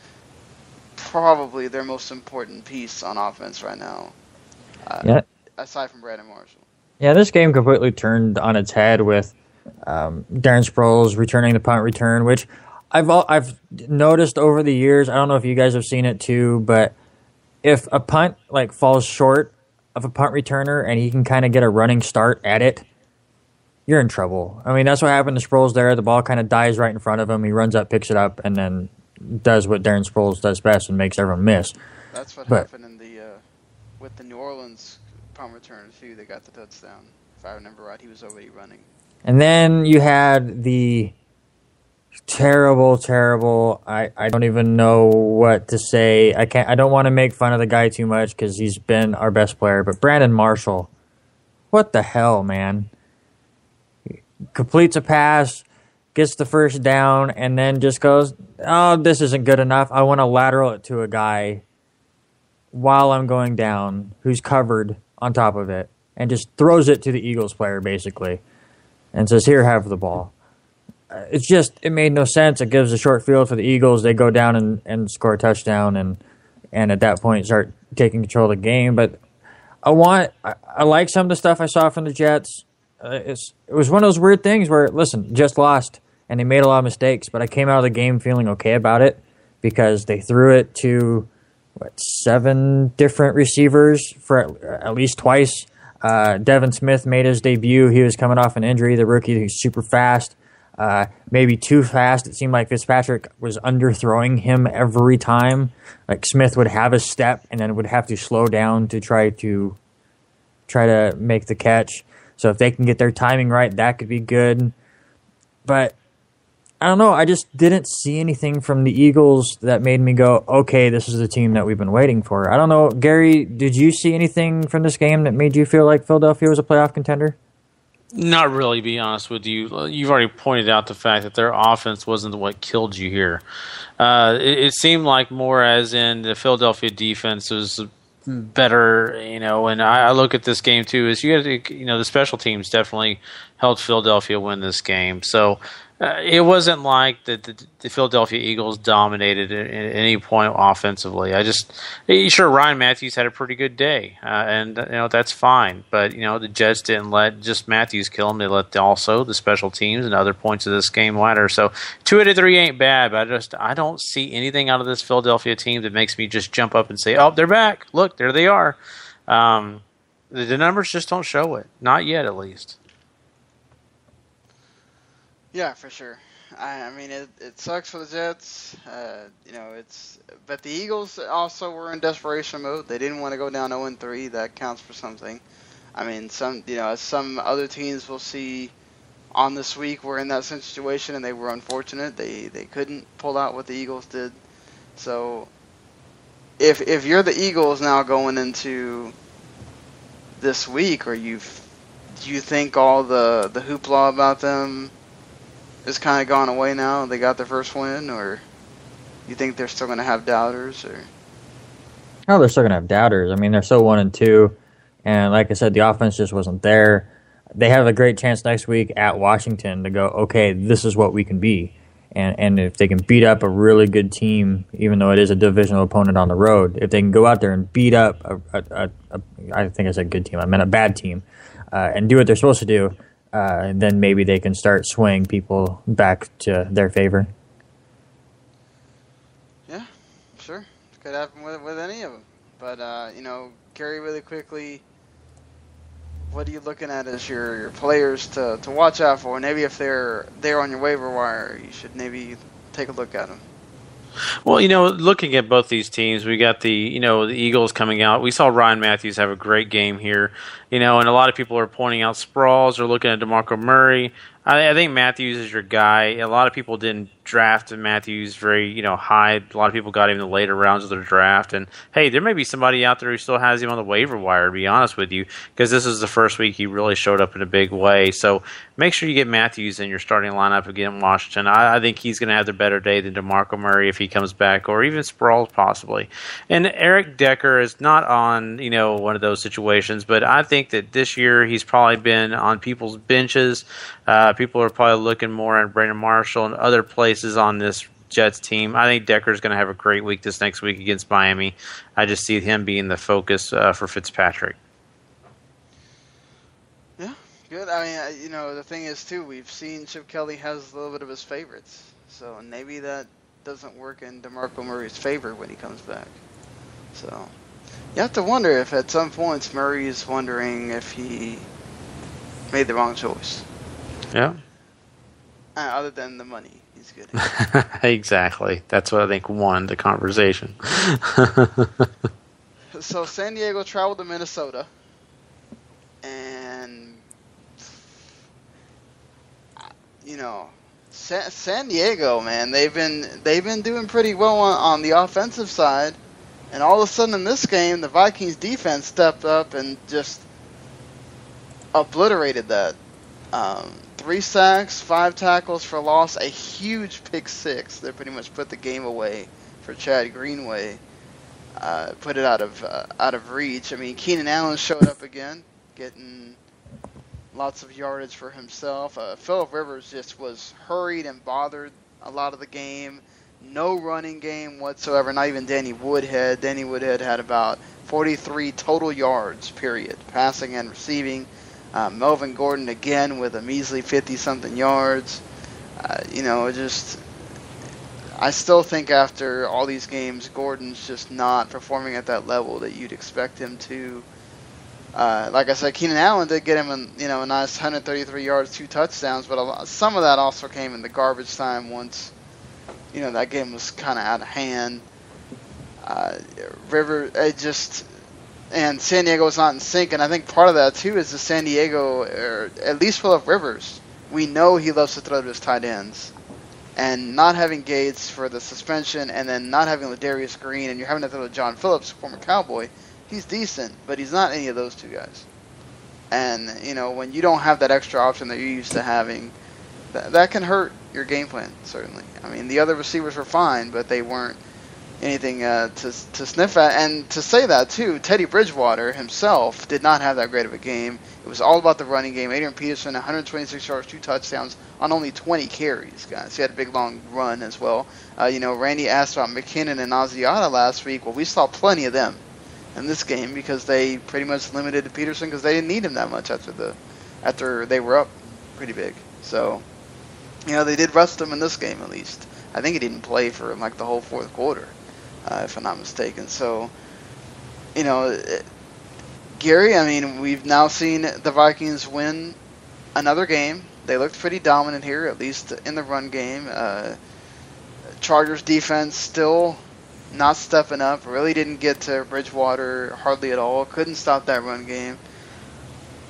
[SPEAKER 5] probably their most important piece on offense right now. Aside from Brandon Marshall.
[SPEAKER 7] Yeah, this game completely turned on its head with Darren Sproles returning the punt return, which I've noticed over the years. I don't know if you guys have seen it too, but if a punt falls short of a punt returner and he can kind of get a running start at it, you're in trouble. I mean, that's what happened to Sproles there. The ball kind of dies right in front of him. He runs up, picks it up, and then does what Darren Sproles does best and makes everyone miss.
[SPEAKER 5] That's what happened with the New Orleans punt return too. They got the touchdown. If I remember right, he was already running.
[SPEAKER 7] And then you had the terrible. I don't even know what to say. I don't want to make fun of the guy too much because he's been our best player. But Brandon Marshall, what the hell, man? Completes a pass, gets the first down, and then just goes, oh, this isn't good enough. I want to lateral it to a guy while I'm going down who's covered on top of it, and just throws it to the Eagles player, basically, and says, here, have the ball. It made no sense. It gives a short field for the Eagles. They go down and score a touchdown, and at that point start taking control of the game. But I like some of the stuff I saw from the Jets. It was one of those weird things where, listen, just lost, and they made a lot of mistakes, but I came out of the game feeling okay about it because they threw it to, 7 different receivers for at least twice. Devin Smith made his debut. He was coming off an injury. The rookie, he's super fast, maybe too fast. It seemed like Fitzpatrick was underthrowing him every time. Like Smith would have a step and then would have to slow down to try to make the catch. So if they can get their timing right, that could be good. But I don't know. I just didn't see anything from the Eagles that made me go, okay, this is the team that we've been waiting for. I don't know. Gary, did you see anything from this game that made you feel like Philadelphia was a playoff contender?
[SPEAKER 6] Not really, to be honest with you. You've already pointed out the fact that their offense wasn't what killed you here. It seemed like more as in the Philadelphia defense was better, and I look at this game too, is the special teams definitely helped Philadelphia win this game. So it wasn't like the Philadelphia Eagles dominated at any point offensively. Sure, Ryan Matthews had a pretty good day, and that's fine. But the Jets didn't let just Matthews kill him; they let also the special teams and other points of this game matter. So 2 out of 3 ain't bad. But I don't see anything out of this Philadelphia team that makes me just jump up and say, "Oh, they're back! Look, there they are." The numbers just don't show it, not yet, at least.
[SPEAKER 5] Yeah, for sure. I mean, it sucks for the Jets. But the Eagles also were in desperation mode. They didn't want to go down 0-3. That counts for something. I mean, some other teams we'll see on this week were in that situation and they were unfortunate. They couldn't pull out what the Eagles did. So if you're the Eagles now going into this week, do you think all the hoopla about them is kind of gone away now? They got their first win, or you think they're still going to have doubters? Or
[SPEAKER 7] No, they're still going to have doubters. I mean, they're so 1-2, and like I said, the offense just wasn't there. They have a great chance next week at Washington to go, okay, this is what we can be. And if they can beat up a really good team, even though it is a divisional opponent on the road, if they can go out there and beat up I think I said good team, I meant a bad team, and do what they're supposed to do, then maybe they can start swaying people back to their favor.
[SPEAKER 5] Yeah, sure. It could happen with any of them. But, Gary, really quickly, what are you looking at as your players to watch out for? Maybe if they're on your waiver wire, you should maybe take a look at them.
[SPEAKER 6] Well, looking at both these teams, we got the Eagles coming out. We saw Ryan Matthews have a great game here, and a lot of people are pointing out Sproles or looking at DeMarco Murray. I think Matthews is your guy. A lot of people didn't draft Matthews very, high. A lot of people got him in the later rounds of their draft. And, hey, there may be somebody out there who still has him on the waiver wire, to be honest with you, because this is the first week he really showed up in a big way. So make sure you get Matthews in your starting lineup again, Washington. I think he's going to have a better day than DeMarco Murray if he comes back, or even Sproles possibly. And Eric Decker is not on, one of those situations, but I think that this year he's probably been on people's benches. People are probably looking more at Brandon Marshall and other places on this Jets team. I think Decker's going to have a great week this next week against Miami. I just see him being the focus for Fitzpatrick.
[SPEAKER 5] Yeah, good. I mean, the thing is, too, we've seen Chip Kelly has a little bit of his favorites. So maybe that doesn't work in DeMarco Murray's favor when he comes back. So you have to wonder if at some points Murray is wondering if he made the wrong choice.
[SPEAKER 6] Yeah.
[SPEAKER 5] Other than the money he's getting.
[SPEAKER 6] Exactly. That's what I think won the conversation.
[SPEAKER 5] So San Diego traveled to Minnesota, and San Diego, man, they've been doing pretty well on the offensive side, and all of a sudden in this game, the Vikings defense stepped up and just obliterated that. 3 sacks, 5 tackles for loss, a huge pick 6 that pretty much put the game away for Chad Greenway. Put it out of reach. I mean, Keenan Allen showed up again, getting lots of yardage for himself. Phillip Rivers just was hurried and bothered a lot of the game. No running game whatsoever, not even Danny Woodhead. Danny Woodhead had about 43 total yards, period, passing and receiving. Melvin Gordon again with a measly 50-something yards. I still think after all these games, Gordon's just not performing at that level that you'd expect him to. Like I said, Keenan Allen did get him a nice 133 yards, 2 touchdowns, but some of that also came in the garbage time once, that game was kind of out of hand. And San Diego was not in sync, and I think part of that too is the San Diego, or at least Phillip Rivers. We know he loves to throw to his tight ends, and not having Gates for the suspension, and then not having Ladarius Green, and you're having to throw to John Phillips, former Cowboy. He's decent, but he's not any of those two guys. And when you don't have that extra option that you're used to having, that can hurt your game plan certainly. I mean, the other receivers were fine, but they weren't anything to sniff at. And to say that too, Teddy Bridgewater himself did not have that great of a game. It was all about the running game. Adrian Peterson, 126 yards, 2 touchdowns on only 20 carries, guys. He had a big long run as well. Randy asked about McKinnon and Asiata last week. Well, we saw plenty of them in this game because they pretty much limited to Peterson because they didn't need him that much after they were up pretty big. So, they did rest him in this game at least. I think he didn't play for the whole fourth quarter, if I'm not mistaken. So, Gary, I mean, we've now seen the Vikings win another game. They looked pretty dominant here, at least in the run game. Chargers defense still not stepping up. Really didn't get to Bridgewater hardly at all. Couldn't stop that run game.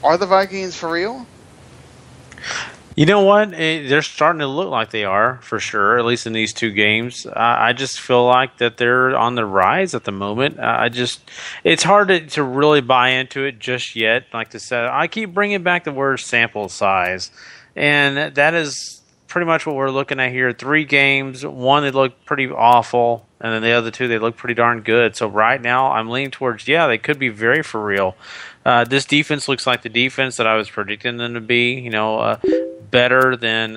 [SPEAKER 5] Are the Vikings for real?
[SPEAKER 6] You know what? They're starting to look like they are, for sure, at least in these 2 games. I just feel like that they're on the rise at the moment. It's hard to really buy into it just yet. Like I said, I keep bringing back the word sample size, and that is pretty much what we're looking at here. 3 games, 1 they look pretty awful, and then the other 2 they look pretty darn good. So right now I'm leaning towards, they could be very for real. This defense looks like the defense that I was predicting them to be, better than,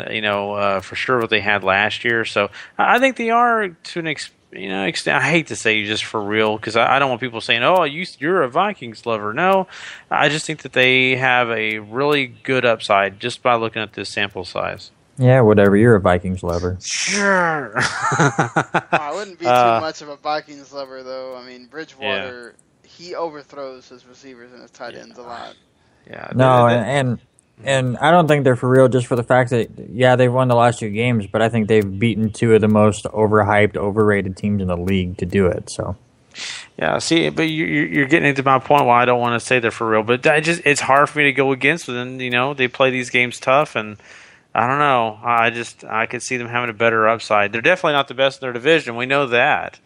[SPEAKER 6] for sure what they had last year. So I think they are to an extent. I hate to say just for real because I don't want people saying, oh, you're a Vikings lover. No, I just think that they have a really good upside just by looking at this sample size.
[SPEAKER 7] Yeah, whatever. You're a Vikings lover.
[SPEAKER 6] Sure.
[SPEAKER 5] I wouldn't be too much of a Vikings lover, though. I mean, Bridgewater, he overthrows his receivers and his tight ends a lot.
[SPEAKER 6] Yeah.
[SPEAKER 7] No, and I don't think they're for real just for the fact that, they've won the last 2 games, but I think they've beaten 2 of the most overhyped, overrated teams in the league to do it. So.
[SPEAKER 6] Yeah, see, but you're getting into my point why I don't want to say they're for real. But it's hard for me to go against them. They play these games tough, and I don't know. I could see them having a better upside. They're definitely not the best in their division. We know that.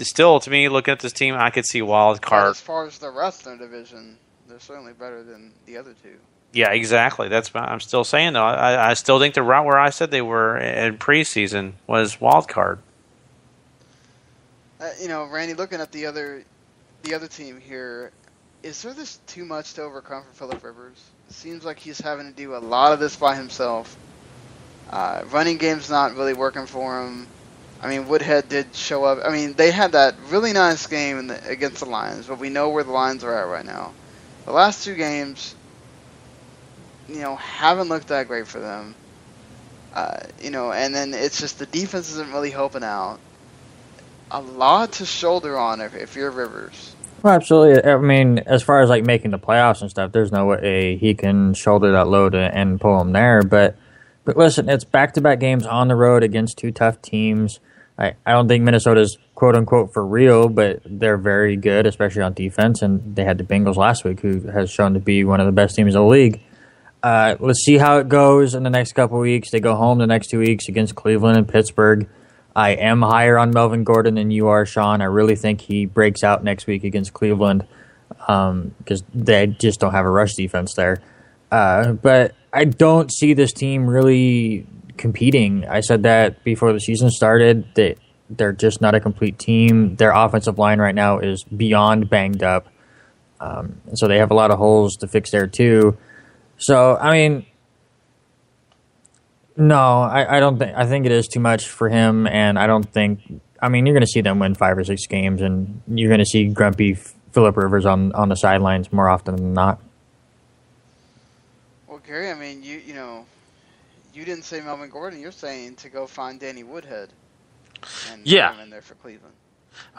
[SPEAKER 6] Still, to me, looking at this team, I could see wild card.
[SPEAKER 5] But as far as the rest of the division, they're certainly better than the other 2.
[SPEAKER 6] Yeah, exactly. That's what I'm still saying, though. I still think they're right where I said they were in preseason was wild card.
[SPEAKER 5] Randy, looking at the other team here, is there this too much to overcome for Phillip Rivers? It seems like he's having to do a lot of this by himself. Running game's not really working for him. I mean, Woodhead did show up. I mean, they had that really nice game against the Lions, but we know where the Lions are at right now. The last 2 games, haven't looked that great for them. And then it's just the defense isn't really helping out. A lot to shoulder on if you're Rivers.
[SPEAKER 7] Well, absolutely. I mean, as far as making the playoffs and stuff, there's no way he can shoulder that load and pull them there. But listen, it's back-to-back games on the road against 2 tough teams. I don't think Minnesota's quote-unquote for real, but they're very good, especially on defense. And they had the Bengals last week, who has shown to be one of the best teams in the league. Let's see how it goes in the next couple weeks. They go home the next 2 weeks against Cleveland and Pittsburgh. I am higher on Melvin Gordon than you are, Sean. I really think he breaks out next week against Cleveland because they just don't have a rush defense there. But I don't see this team really competing. I said that before the season started. They're just not a complete team. Their offensive line right now is beyond banged up. So they have a lot of holes to fix there too. So, I mean, no, I don't think. I think it is too much for him, and I don't think. I mean, you're going to see them win 5 or 6 games, and you're going to see grumpy Phillip Rivers on the sidelines more often than not.
[SPEAKER 5] Well, Gary, I mean, you didn't say Melvin Gordon. You're saying to go find Danny Woodhead and put him in there for Cleveland.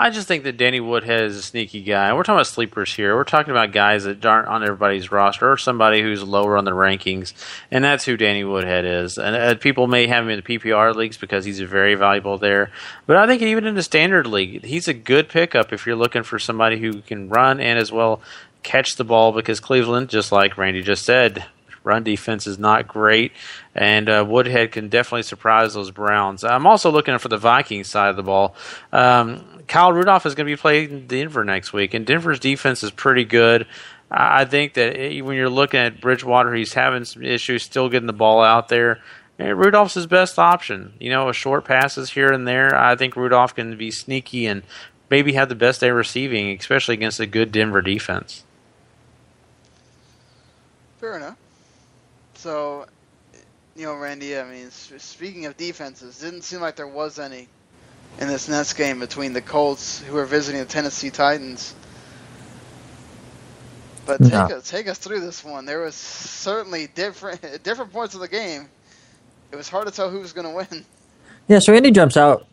[SPEAKER 6] I just think that Danny Woodhead is a sneaky guy. We're talking about sleepers here. We're talking about guys that aren't on everybody's roster or somebody who's lower on the rankings, and that's who Danny Woodhead is. And people may have him in the PPR leagues because he's very valuable there. But I think even in the standard league, he's a good pickup if you're looking for somebody who can run and as well catch the ball, because Cleveland, just like Randy just said, run defense is not great, and Woodhead can definitely surprise those Browns. I'm also looking for the Vikings side of the ball. Kyle Rudolph is going to be playing Denver next week, and Denver's defense is pretty good. I think that when you're looking at Bridgewater, he's having some issues still getting the ball out there. And Rudolph's his best option. A short passes here and there. I think Rudolph can be sneaky and maybe have the best day receiving, especially against a good Denver defense.
[SPEAKER 5] Fair enough. So, Randy, I mean, speaking of defenses, didn't seem like there was any in this next game between the Colts, who are visiting the Tennessee Titans. But take us through this one. There was certainly different points of the game. It was hard to tell who was going to win.
[SPEAKER 7] Yeah, so Indy jumps out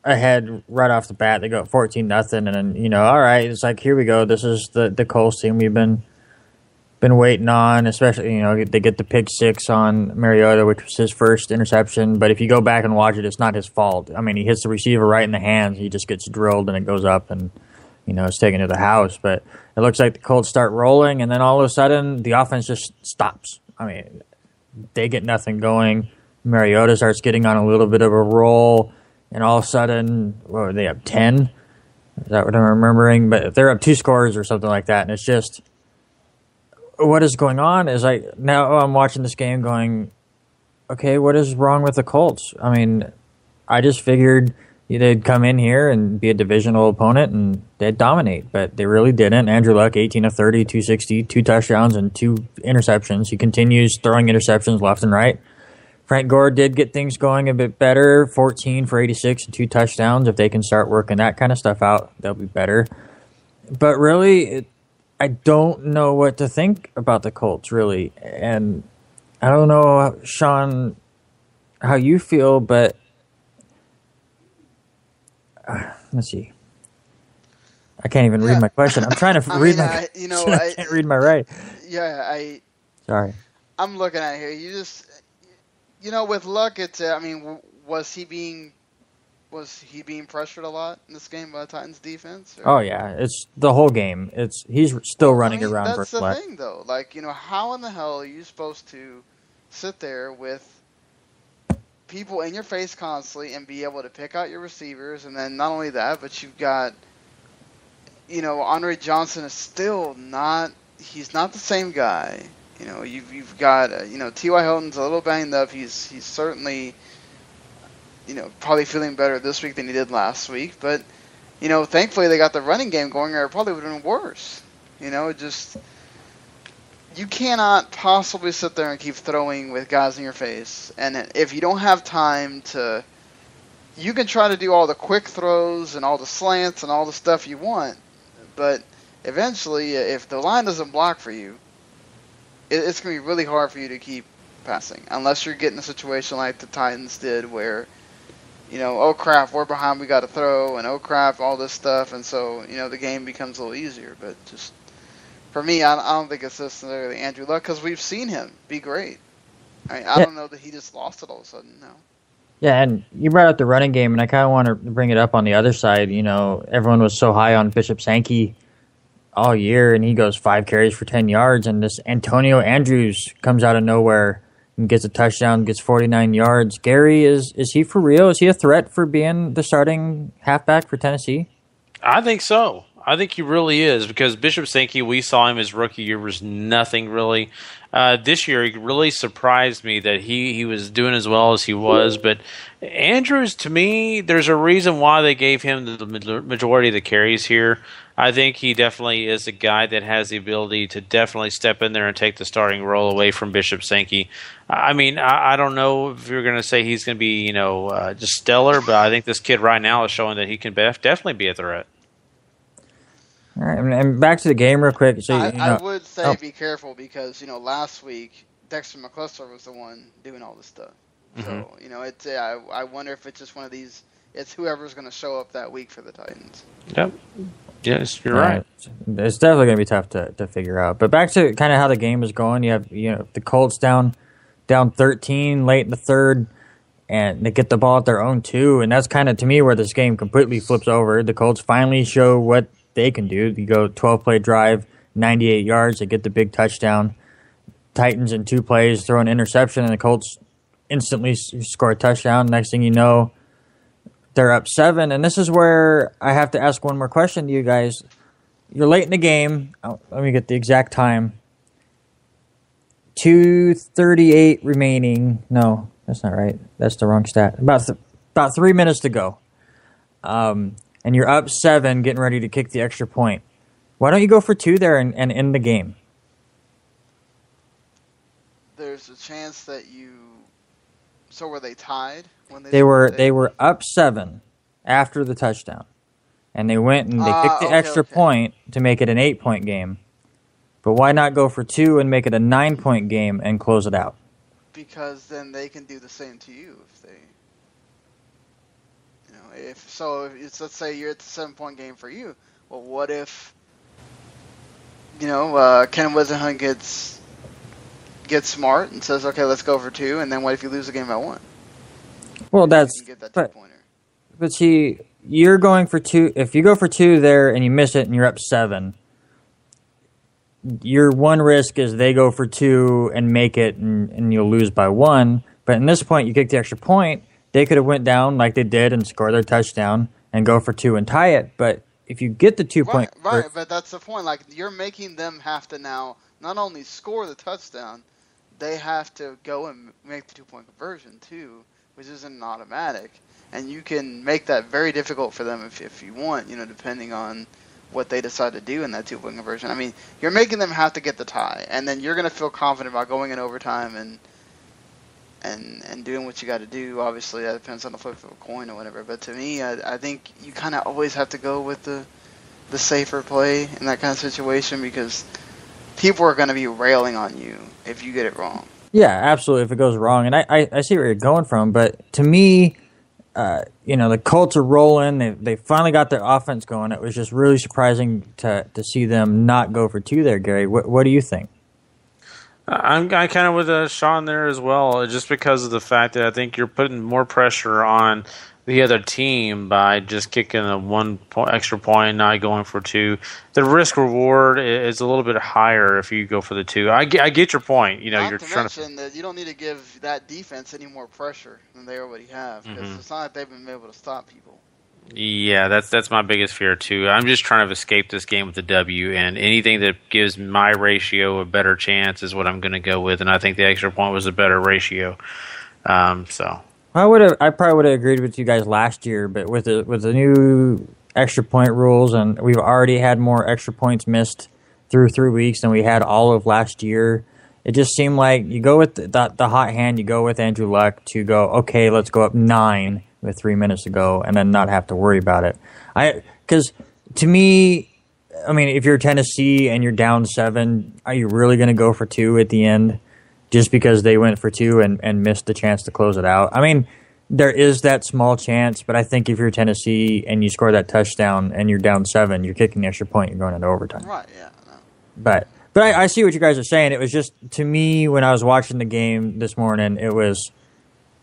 [SPEAKER 7] ahead right off the bat. They go 14-0, and then, all right, it's like, here we go. This is the Colts team we've been waiting on, especially, they get the pick six on Mariota, which was his first interception. But if you go back and watch it, it's not his fault. I mean, he hits the receiver right in the hands. He just gets drilled, and it goes up, and, it's taken to the house. But it looks like the Colts start rolling, and then all of a sudden, the offense just stops. I mean, they get nothing going. Mariota starts getting on a little bit of a roll, and all of a sudden, they up 10? Is that what I'm remembering? But they're up 2 scores or something like that, and it's just... What is going on is now I'm watching this game going, okay, what is wrong with the Colts? I mean, I just figured they'd come in here and be a divisional opponent and they'd dominate, but they really didn't. Andrew Luck, 18 of 30, 260, 2 touchdowns and 2 interceptions. He continues throwing interceptions left and right. Frank Gore did get things going a bit better, 14 for 86 and 2 touchdowns. If they can start working that kind of stuff out, they'll be better. But really, I don't know what to think about the Colts, really. And I don't know, Sean, how you feel, but let's see. I can't even read my question. I'm trying to read my question. I can't read my right.
[SPEAKER 5] Yeah,
[SPEAKER 7] Sorry.
[SPEAKER 5] I'm looking at it here. You just, with Luck, it's, was he being pressured a lot in this game by the Titans defense?
[SPEAKER 7] Or? Oh yeah, it's the whole game. He's still running around.
[SPEAKER 5] That's the thing, though. Like, how in the hell are you supposed to sit there with people in your face constantly and be able to pick out your receivers? And then not only that, but you've got, Andre Johnson is still not. He's not the same guy. You've got T.Y. Hilton's a little banged up. He's certainly. Probably feeling better this week than he did last week. But, thankfully they got the running game going, or it probably would have been worse. You cannot possibly sit there and keep throwing with guys in your face. And if you don't have time to, you can try to do all the quick throws and all the slants and all the stuff you want. But eventually, if the line doesn't block for you, it's going to be really hard for you to keep passing. Unless you're getting a situation like the Titans did where, oh crap, we're behind, we got to throw, and oh crap, all this stuff, and so, the game becomes a little easier. But just, for me, I don't think it's necessarily Andrew Luck, because we've seen him be great. I don't know that he just lost it all of a sudden, no.
[SPEAKER 7] Yeah, and you brought up the running game, and I kind of want to bring it up on the other side. Everyone was so high on Bishop Sankey all year, and he goes 5 carries for 10 yards, and this Antonio Andrews comes out of nowhere and gets a touchdown, gets 49 yards. Gary, is he for real? Is he a threat for being the starting halfback for Tennessee?
[SPEAKER 6] I think so. I think he really is, because Bishop Sankey, we saw him his rookie year, was nothing really. This year, he really surprised me that he was doing as well as he was. But Andrews, to me, there's a reason why they gave him the majority of the carries here. I think he definitely is a guy that has the ability to definitely step in there and take the starting role away from Bishop Sankey. I mean, I don't know if you're going to say he's going to be, just stellar, but I think this kid right now is showing that he can definitely be a threat.
[SPEAKER 7] All right, and back to the game real quick. So,
[SPEAKER 5] I would say be careful because, last week Dexter McCluster was the one doing all this stuff. Mm-hmm. So, I wonder if it's just one of these It's whoever's going to show up that week for the Titans.
[SPEAKER 6] Yep. Yes, you're right.
[SPEAKER 7] It's definitely going to be tough to figure out. But back to kind of how the game is going, you have the Colts down 13 late in the third, and they get the ball at their own 2, and that's kind of, to me, where this game completely flips over. The Colts finally show what they can do. You go 12-play drive, 98 yards, they get the big touchdown. Titans in 2 plays throw an interception, and the Colts instantly score a touchdown. Next thing you know, they're up 7, and this is where I have to ask one more question to you guys. You're late in the game. Let me get the exact time. 2:38 remaining. No, that's not right. That's the wrong stat. About 3 minutes to go. And you're up 7, getting ready to kick the extra point. Why don't you go for 2 there and end the game?
[SPEAKER 5] There's a chance that you... So were they tied?
[SPEAKER 7] They were up 7 after the touchdown, and they went and they kicked the extra point to make it an 8-point game. But why not go for 2 and make it a 9-point game and close it out?
[SPEAKER 5] Because then they can do the same to you if they, let's say you're at the 7-point game for you. Well, what if Ken Wisenhunt gets smart and says, okay, let's go for 2, and then what if you lose the game by 1?
[SPEAKER 7] Well, that's...
[SPEAKER 5] You get that 2-pointer.
[SPEAKER 7] But see, you're going for 2... If you go for 2 there and you miss it and you're up 7, your one risk is they go for 2 and make it and you'll lose by 1. But in this point, you kick the extra point, they could have went down like they did and score their touchdown and go for 2 and tie it. But if you get the 2-point...
[SPEAKER 5] Right, but that's the point. Like, you're making them have to now not only score the touchdown, they have to go and make the 2-point conversion too, which isn't automatic. And you can make that very difficult for them if you want, depending on what they decide to do in that 2-point conversion. I mean, you're making them have to get the tie, and then you're going to feel confident about going in overtime and doing what you got to do. Obviously, that depends on the flip of a coin or whatever. But to me, I think you kind of always have to go with the safer play in that kind of situation, because people are going to be railing on you if you get it wrong.
[SPEAKER 7] Yeah, absolutely, if it goes wrong. And I see where you're going from, but to me, the Colts are rolling. They finally got their offense going. It was just really surprising to see them not go for 2 there, Gary. What do you think?
[SPEAKER 6] I'm kind of with Sean there as well, just because of the fact that I think you're putting more pressure on the other team by just kicking a 1 extra point, not going for 2. The risk reward is a little bit higher if you go for the 2. I get your point. You're trying to mention
[SPEAKER 5] that you don't need to give that defense any more pressure than they already have, because it's not like they've been able to stop people.
[SPEAKER 6] Yeah, that's my biggest fear too. I'm just trying to escape this game with the W, and anything that gives my ratio a better chance is what I'm going to go with. And I think the extra point was a better ratio. So.
[SPEAKER 7] I probably would have agreed with you guys last year, but with the new extra point rules, and we've already had more extra points missed through 3 weeks than we had all of last year. It just seemed like you go with the hot hand, you go with Andrew Luck to go, okay, let's go up 9 with 3 minutes to go, and then not have to worry about it. Because to me, I mean, if you're Tennessee and you're down 7, are you really going to go for 2 at the end? Just because they went for 2 and missed the chance to close it out. I mean, there is that small chance, but I think if you're Tennessee and you score that touchdown and you're down 7, you're kicking the extra point, you're going into overtime.
[SPEAKER 5] Right, yeah. No.
[SPEAKER 7] But I see what you guys are saying. It was just, to me, when I was watching the game this morning, it was,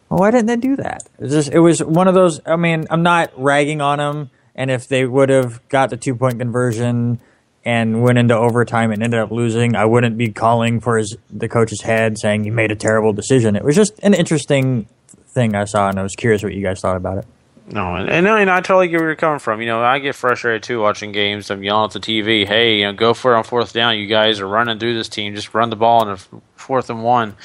[SPEAKER 7] well, why didn't they do that? It was one of those, I mean, I'm not ragging on them, and if they would have got the 2-point conversion and went into overtime and ended up losing, I wouldn't be calling for the coach's head saying he made a terrible decision. It was just an interesting thing I saw, and I was curious what you guys thought about it.
[SPEAKER 6] No, and I totally get where you're coming from. I get frustrated too watching games. I'm yelling at the TV, hey, go for it on 4th down. You guys are running through this team. Just run the ball in a 4th and 1.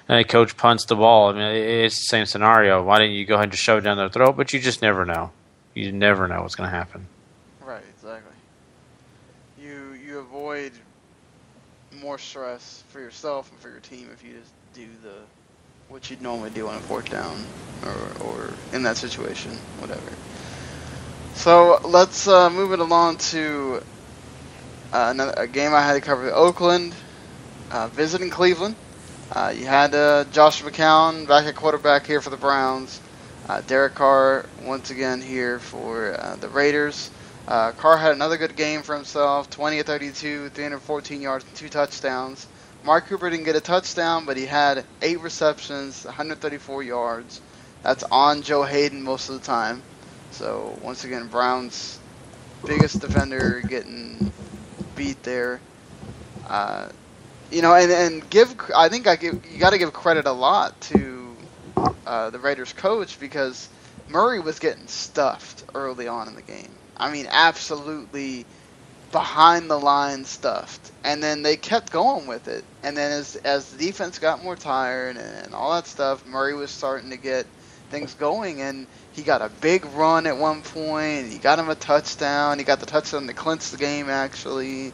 [SPEAKER 6] And the coach punts the ball. I mean, it's the same scenario. Why didn't you go ahead and just shove it down their throat? But you just never know. You never know what's going to happen.
[SPEAKER 5] Right, exactly. You avoid more stress for yourself and for your team if you just do what you'd normally do on a 4th down or in that situation, whatever. So let's move it along to a game I had to cover. Oakland visiting Cleveland. You had Josh McCown back at quarterback here for the Browns. Derek Carr, once again here for the Raiders. Carr had another good game for himself, 20 of 32, 314 yards, and 2 touchdowns. Mark Cooper didn't get a touchdown, but he had 8 receptions, 134 yards. That's on Joe Hayden most of the time. So, once again, Browns' biggest defender getting beat there. You know, and you got to give credit a lot to the Raiders coach, because Murray was getting stuffed early on in the game. I mean, absolutely behind the line stuffed. And then they kept going with it. And then as the defense got more tired and all that stuff, Murray was starting to get things going, and he got a big run at one point. He got him a touchdown. He got the touchdown to clinch the game, actually.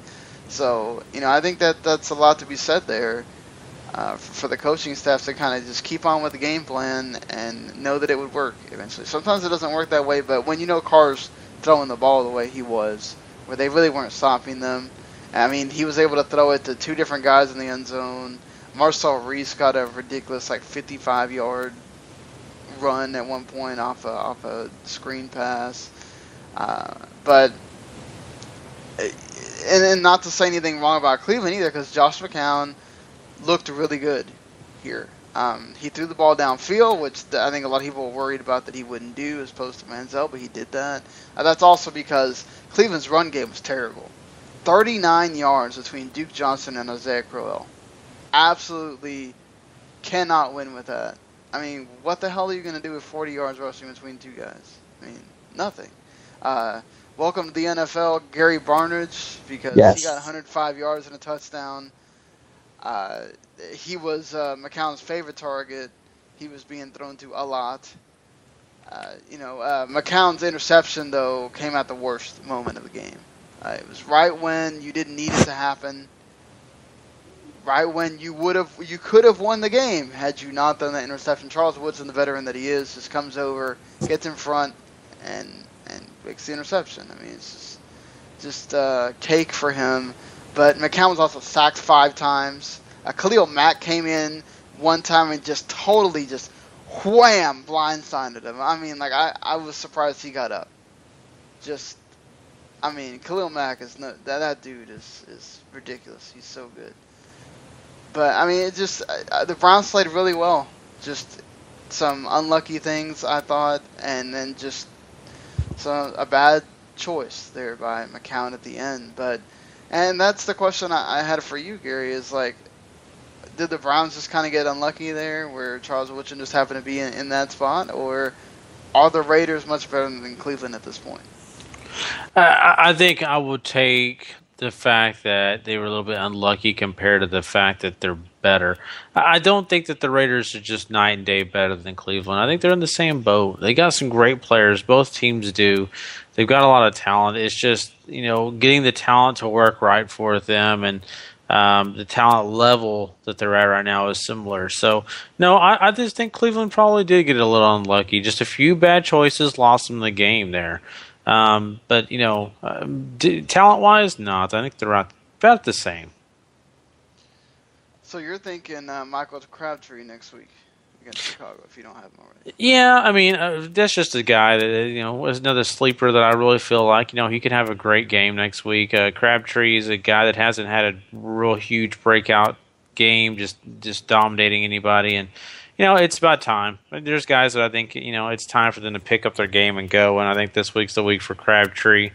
[SPEAKER 5] So, you know, I think that's a lot to be said there for the coaching staff to kind of just keep on with the game plan and know that it would work eventually. Sometimes it doesn't work that way, but when you know Carr's throwing the ball the way he was, where they really weren't stopping them. I mean, he was able to throw it to 2 different guys in the end zone. Marcel Reese got a ridiculous, 55-yard run at one point off a screen pass. But and not to say anything wrong about Cleveland either, because Josh McCown looked really good here. He threw the ball downfield, which I think a lot of people were worried about that he wouldn't do as opposed to Manziel, but he did that. That's also because Cleveland's run game was terrible. 39 yards between Duke Johnson and Isaiah Crowell. Absolutely cannot win with that. I mean, what the hell are you going to do with 40 yards rushing between 2 guys? I mean, nothing. Welcome to the NFL, Gary Barnidge, because he got 105 yards and a touchdown. He was McCown's favorite target. He was being thrown to a lot. McCown's interception, though, came at the worst moment of the game. It was right when you didn't need it to happen. Right when you could have won the game had you not done that interception. Charles Woodson, the veteran that he is, just comes over, gets in front, and makes the interception. I mean, it's just cake for him. But McCown was also sacked 5 times. Khalil Mack came in one time and just totally just wham blindsided him. I mean, I was surprised he got up. Khalil Mack is that dude is ridiculous. He's so good. But I mean, the Browns played really well. Just some unlucky things, I thought, and then just a bad choice there by McCown at the end. And that's the question I had for you, Gary, is did the Browns just kind of get unlucky there where Charles Woodson just happened to be in that spot, or are the Raiders much better than Cleveland at this point?
[SPEAKER 6] I think I would take the fact that they were a little bit unlucky compared to the fact that they're better. I don't think that the Raiders are just night and day better than Cleveland. I think they're in the same boat. They got some great players. Both teams do. They've got a lot of talent. It's just, getting the talent to work right for them, and the talent level that they're at right now is similar. So, no, I just think Cleveland probably did get a little unlucky. Just a few bad choices lost them the game there. But, talent-wise, not. I think they're about the same.
[SPEAKER 5] So you're thinking Michael Crabtree next week against Chicago if you don't have him already?
[SPEAKER 6] Yeah, I mean, that's just a guy that, was another sleeper that I really feel like, he can have a great game next week. Crabtree is a guy that hasn't had a real huge breakout game, just dominating anybody. And, it's about time. There's guys that I think, it's time for them to pick up their game and go. And I think this week's the week for Crabtree,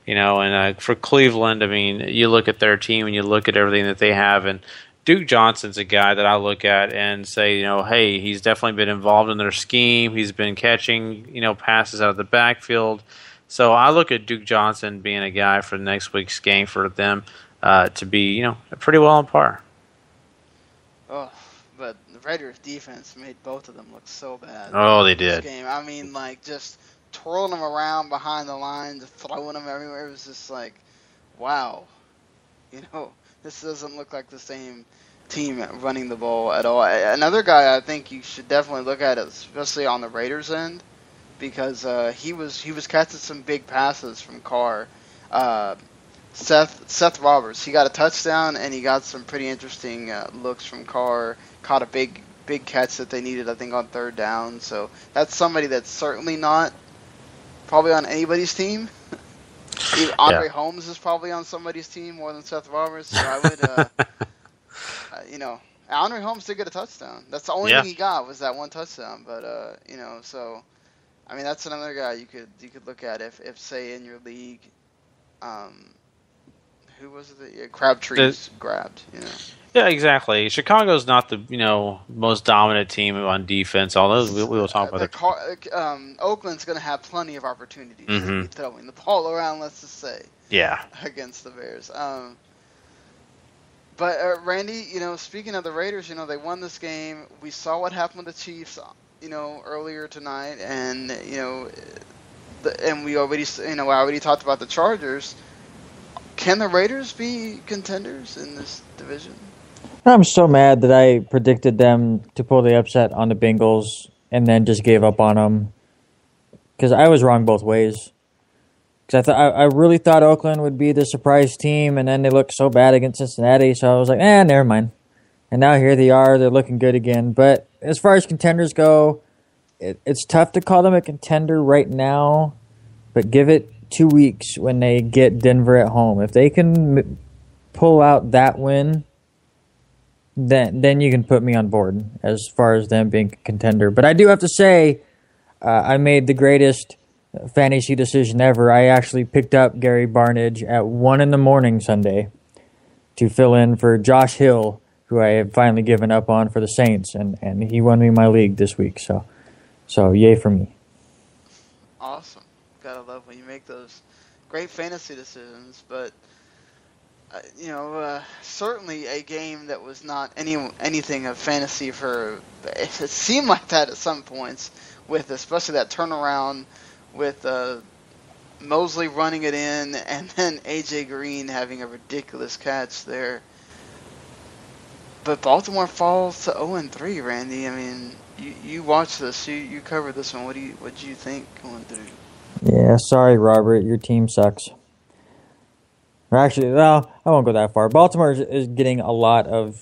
[SPEAKER 6] and for Cleveland, I mean, you look at their team and you look at everything that they have, and Duke Johnson's a guy that I look at and say, hey, he's definitely been involved in their scheme. He's been catching, passes out of the backfield. So I look at Duke Johnson being a guy for next week's game for them to be, pretty well on par.
[SPEAKER 5] Oh, but the Raiders' defense made both of them look so bad.
[SPEAKER 6] Oh, they did.
[SPEAKER 5] This game. I mean, just twirling them around behind the line, just throwing them everywhere. It was just wow. This doesn't look like the same team running the ball at all. Another guy I think you should definitely look at, especially on the Raiders' end, because he was catching some big passes from Carr. Seth Roberts, he got a touchdown and he got some pretty interesting looks from Carr. Caught a big big catch that they needed, I think, on third down. So that's somebody that's certainly not probably on anybody's team. Andre Holmes is probably on somebody's team more than Seth Roberts. So I would, Andre Holmes did get a touchdown. That's the only thing he got was that one touchdown. But so I mean that's another guy you could look at if say in your league, who was it? Yeah, Crabtree's grabbed.
[SPEAKER 6] Yeah, exactly. Chicago's not the most dominant team on defense, although we will talk about it.
[SPEAKER 5] Oakland's going to have plenty of opportunities to be throwing the ball around, let's just say.
[SPEAKER 6] Yeah.
[SPEAKER 5] Against the Bears. But Randy, speaking of the Raiders, they won this game. We saw what happened with the Chiefs, earlier tonight, and and we already, I already talked about the Chargers. Can the Raiders be contenders in this division?
[SPEAKER 7] I'm so mad that I predicted them to pull the upset on the Bengals and then just gave up on them because I was wrong both ways. Because I really thought Oakland would be the surprise team, and then they looked so bad against Cincinnati, so I was like, never mind. And now here they are, they're looking good again. But as far as contenders go, it's tough to call them a contender right now, but give it 2 weeks when they get Denver at home. If they can pull out that win, then you can put me on board as far as them being a contender. But I do have to say, I made the greatest fantasy decision ever. I actually picked up Gary Barnidge at 1 a.m. Sunday to fill in for Josh Hill, who I have finally given up on for the Saints, and he won me my league this week. So yay for me.
[SPEAKER 5] Awesome. Gotta love when you make those great fantasy decisions, but certainly a game that was not anything of fantasy for. It seemed like that at some points, with especially that turnaround with Mosley running it in, and then AJ Green having a ridiculous catch there. But Baltimore falls to 0-3, Randy. I mean, you watched this, you covered this one. What do you think going through?
[SPEAKER 7] Yeah, sorry, Robert. Your team sucks. Or actually, no, I won't go that far. Baltimore is getting a lot of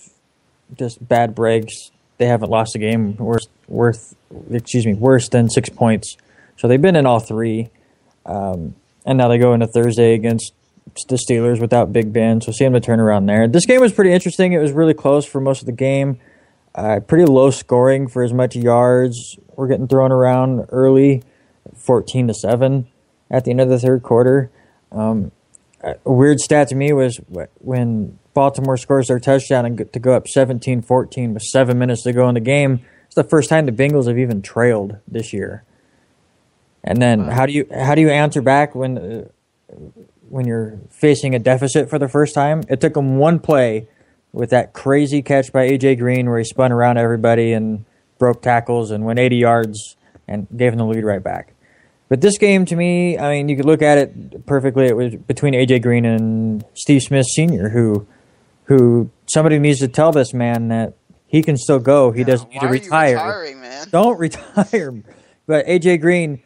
[SPEAKER 7] just bad breaks. They haven't lost a game worse than 6 points. So they've been in all three. And now they go into Thursday against the Steelers without Big Ben. So see them to turn around there. This game was pretty interesting. It was really close for most of the game. Pretty low scoring for as much yards. We're getting thrown around early. 14-7 at the end of the third quarter. A weird stat to me was when Baltimore scores their touchdown and to go up 17-14 with 7 minutes to go in the game. It's the first time the Bengals have even trailed this year. And then how do you answer back when you're facing a deficit for the first time? It took them one play with that crazy catch by AJ Green where he spun around everybody and broke tackles and went 80 yards and gave them the lead right back. But this game, to me, I mean, you could look at it perfectly. It was between A.J. Green and Steve Smith Sr., who somebody needs to tell this man that he can still go. He doesn't need to retire.
[SPEAKER 5] Why are you retiring, man?
[SPEAKER 7] Don't retire. But A.J. Green,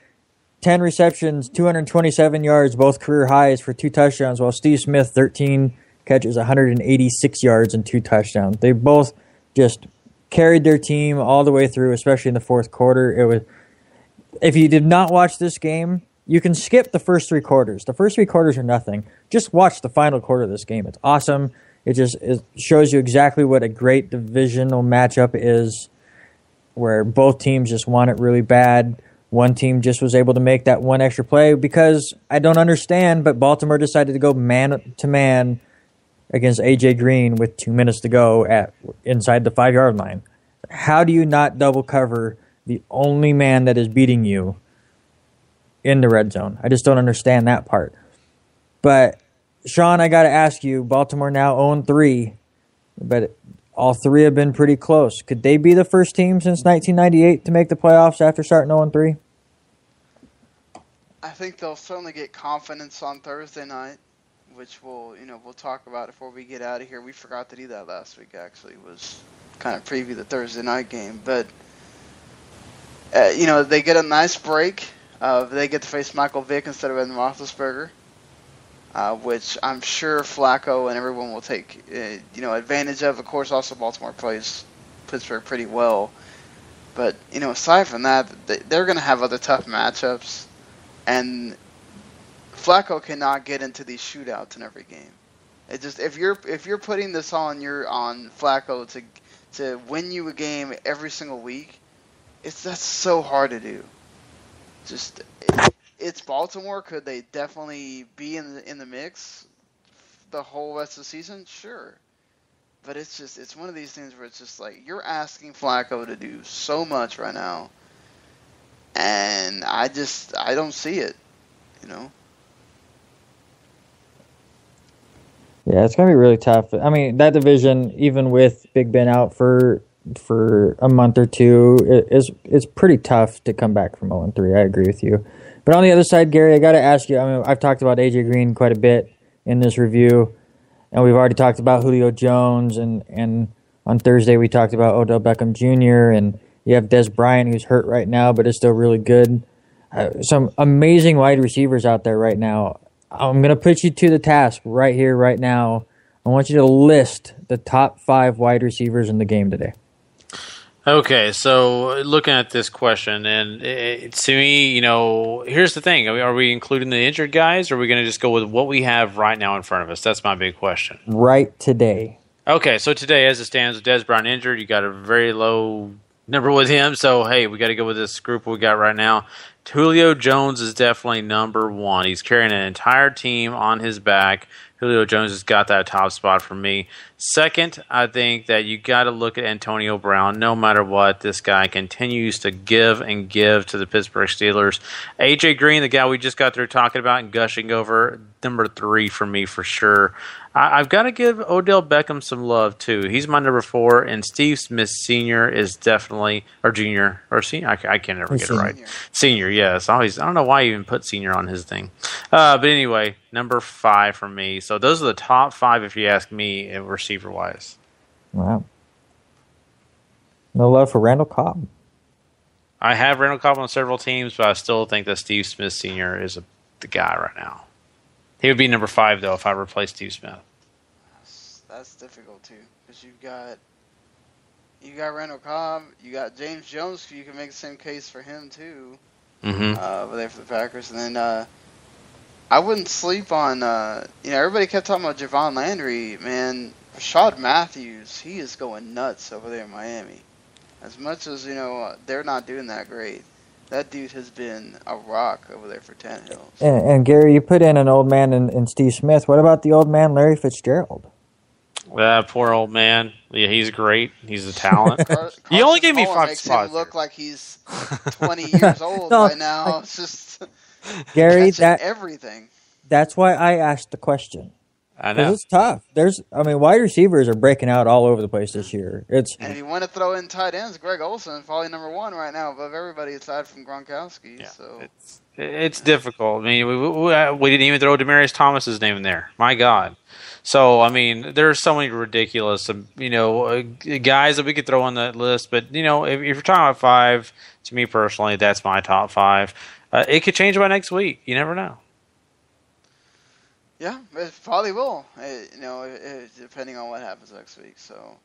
[SPEAKER 7] 10 receptions, 227 yards, both career highs for 2 touchdowns, while Steve Smith, 13 catches, 186 yards and 2 touchdowns. They both just carried their team all the way through, especially in the fourth quarter. It was. If you did not watch this game, you can skip the first 3 quarters. The first 3 quarters are nothing. Just watch the final quarter of this game. It's awesome. It shows you exactly what a great divisional matchup is, where both teams just want it really bad. One team just was able to make that one extra play because I don't understand, but Baltimore decided to go man-to-man against A.J. Green with 2 minutes to go inside the 5-yard line. How do you not double cover the only man that is beating you in the red zone? I just don't understand that part. But, Sean, I got to ask you, Baltimore now 0-3, but all 3 have been pretty close. Could they be the first team since 1998 to make the playoffs after starting 0-3?
[SPEAKER 5] I think they'll certainly get confidence on Thursday night, which we'll talk about before we get out of here. We forgot to do that last week, actually, was kind of preview the Thursday night game. But they get a nice break. They get to face Michael Vick instead of Ben Roethlisberger, which I'm sure Flacco and everyone will take advantage of. Of course, also Baltimore plays Pittsburgh pretty well. But, aside from that, they're going to have other tough matchups. And Flacco cannot get into these shootouts in every game. It just if you're putting this on Flacco to win you a game every single week, that's so hard to do. Just it's Baltimore. Could they definitely be in the mix the whole rest of the season? Sure. But it's one of these things where it's just like you're asking Flacco to do so much right now, and I don't see it,
[SPEAKER 7] Yeah, it's gonna be really tough. I mean, that division, even with Big Ben out for a month or two, it's pretty tough to come back from 0-3. I agree with you. But on the other side, Gary, I got to ask you. I mean, I've talked about AJ Green quite a bit in this review. And we've already talked about Julio Jones, and on Thursday we talked about Odell Beckham Jr., and you have Des Bryant, who's hurt right now but is still really good. Some amazing wide receivers out there right now. I'm going to put you to the task right here, right now. I want you to list the top 5 wide receivers in the game today.
[SPEAKER 6] Okay, so looking at this question, and to me, here's the thing. Are we including the injured guys, or are we going to just go with what we have right now in front of us? That's my big question.
[SPEAKER 7] Right today.
[SPEAKER 6] Okay, so today, as it stands, with Des Bryant injured, you got a very low number with him, so, hey, we got to go with this group we got right now. Julio Jones is definitely number 1. He's carrying an entire team on his back. Julio Jones has got that top spot for me. Second, I think that you got to look at Antonio Brown. No matter what, this guy continues to give and give to the Pittsburgh Steelers. AJ Green, the guy we just got through talking about and gushing over, number 3 for me for sure. I've got to give Odell Beckham some love too. He's my number 4, and Steve Smith Sr. is definitely, or Junior, or Senior. I can never get it right. Senior, yes. I don't know why I even put Senior on his thing. But anyway, number 5 for me. So those are the top 5 if you ask me, receiver-wise.
[SPEAKER 7] Wow. No love for Randall Cobb.
[SPEAKER 6] I have Randall Cobb on several teams, but I still think that Steve Smith Sr. is the guy right now. He would be number 5, though, if I replaced Steve Smith.
[SPEAKER 5] That's difficult, too, because you got Randall Cobb, you got James Jones, you can make the same case for him, too, over there for the Packers. And then I wouldn't sleep on, everybody kept talking about Javon Landry. Man, Rashad Matthews, he is going nuts over there in Miami. As much as, they're not doing that great. That dude has been a rock over there for Tannehill.
[SPEAKER 7] And Gary, you put in an old man in Steve Smith. What about the old man, Larry Fitzgerald?
[SPEAKER 6] That poor old man. Yeah, he's great. He's a talent. You only gave me 5
[SPEAKER 5] makes
[SPEAKER 6] spots.
[SPEAKER 5] Him look like he's 20 years old right now. It's just
[SPEAKER 7] Gary,
[SPEAKER 5] everything.
[SPEAKER 7] That's why I asked the question.
[SPEAKER 6] I know.
[SPEAKER 7] It's tough. Wide receivers are breaking out all over the place this year.
[SPEAKER 5] And if you want to throw in tight ends, Greg Olsen probably number 1 right now above everybody aside from Gronkowski.
[SPEAKER 6] Yeah,
[SPEAKER 5] so
[SPEAKER 6] it's difficult. I mean, we didn't even throw Demaryius Thomas's name in there. My God. So, I mean, there's so many ridiculous, guys that we could throw on that list. But, if you're talking about 5, to me personally, that's my top 5. It could change by next week. You never know.
[SPEAKER 5] Yeah, it probably will, depending on what happens next week. So,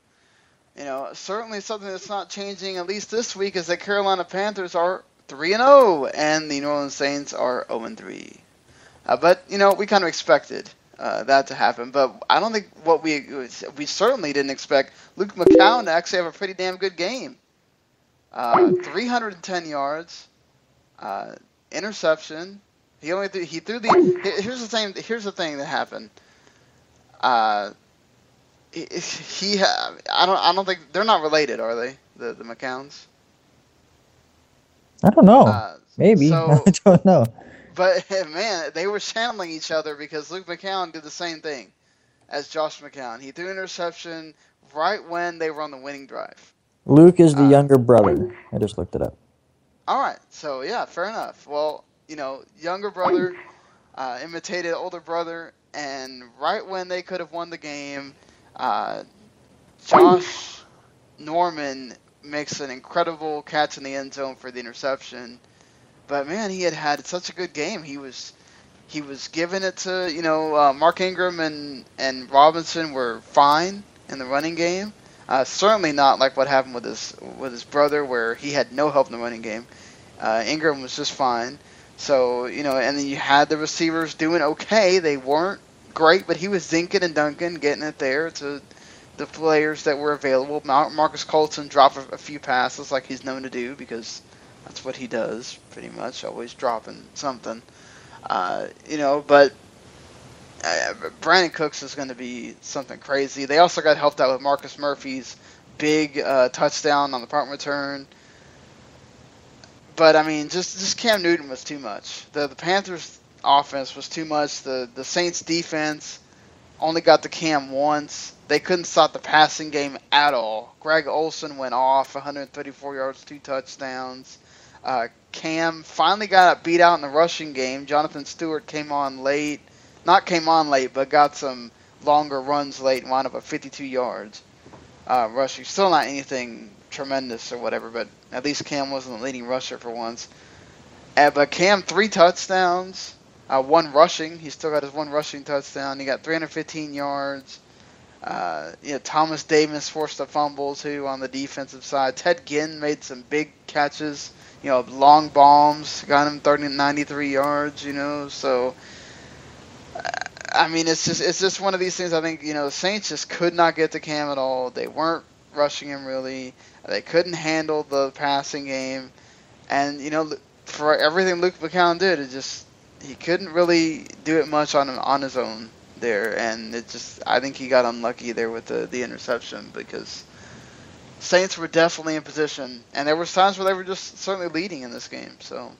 [SPEAKER 5] certainly something that's not changing, at least this week, is that Carolina Panthers are 3-0, and the New Orleans Saints are 0-3. But, we kind of expected that to happen. But I don't think we certainly didn't expect Luke McCown to actually have a pretty damn good game. 310 yards, interception. He threw the. Here's the thing that happened. I don't think they're not related, are they? The McCowns?
[SPEAKER 7] I don't know. Maybe.
[SPEAKER 5] So,
[SPEAKER 7] I don't know.
[SPEAKER 5] But man, they were channeling each other because Luke McCown did the same thing as Josh McCown. He threw an interception right when they were on the winning drive.
[SPEAKER 7] Luke is the younger brother. I just looked it up.
[SPEAKER 5] All right. So yeah, fair enough. Well, younger brother imitated older brother, and right when they could have won the game, Josh Norman makes an incredible catch in the end zone for the interception. But man, he had such a good game. He was giving it to Mark Ingram and Robinson were fine in the running game. Certainly not like what happened with his brother, where he had no help in the running game. Ingram was just fine. So, and then you had the receivers doing okay. They weren't great, but he was dinking and dunking, getting it there to the players that were available. Marcus Colson dropped a few passes like he's known to do, because that's what he does, pretty much, always dropping something. But Brandon Cooks is going to be something crazy. They also got helped out with Marcus Murphy's big touchdown on the punt return. But, I mean, just Cam Newton was too much. The Panthers' offense was too much. The Saints' defense only got to Cam once. They couldn't stop the passing game at all. Greg Olsen went off, 134 yards, 2 touchdowns. Cam finally got beat out in the rushing game. Jonathan Stewart came on late. Not came on late, but got some longer runs late and wound up at 52 yards rushing. Still not anything tremendous or whatever, but at least Cam wasn't the leading rusher for once. But Cam, 3 touchdowns, 1 rushing. He still got his 1 rushing touchdown. He got 315 yards. Thomas Davis forced a fumble, too, on the defensive side. Ted Ginn made some big catches, long bombs, got him 93 yards, so... I mean, it's just one of these things. I think, the Saints just could not get to Cam at all. They weren't rushing him, really. They couldn't handle the passing game. And, for everything Luke McCown did, he couldn't really do it much on his own there. And I think he got unlucky there with the interception, because Saints were definitely in position. And there was times where they were just certainly leading in this game. So,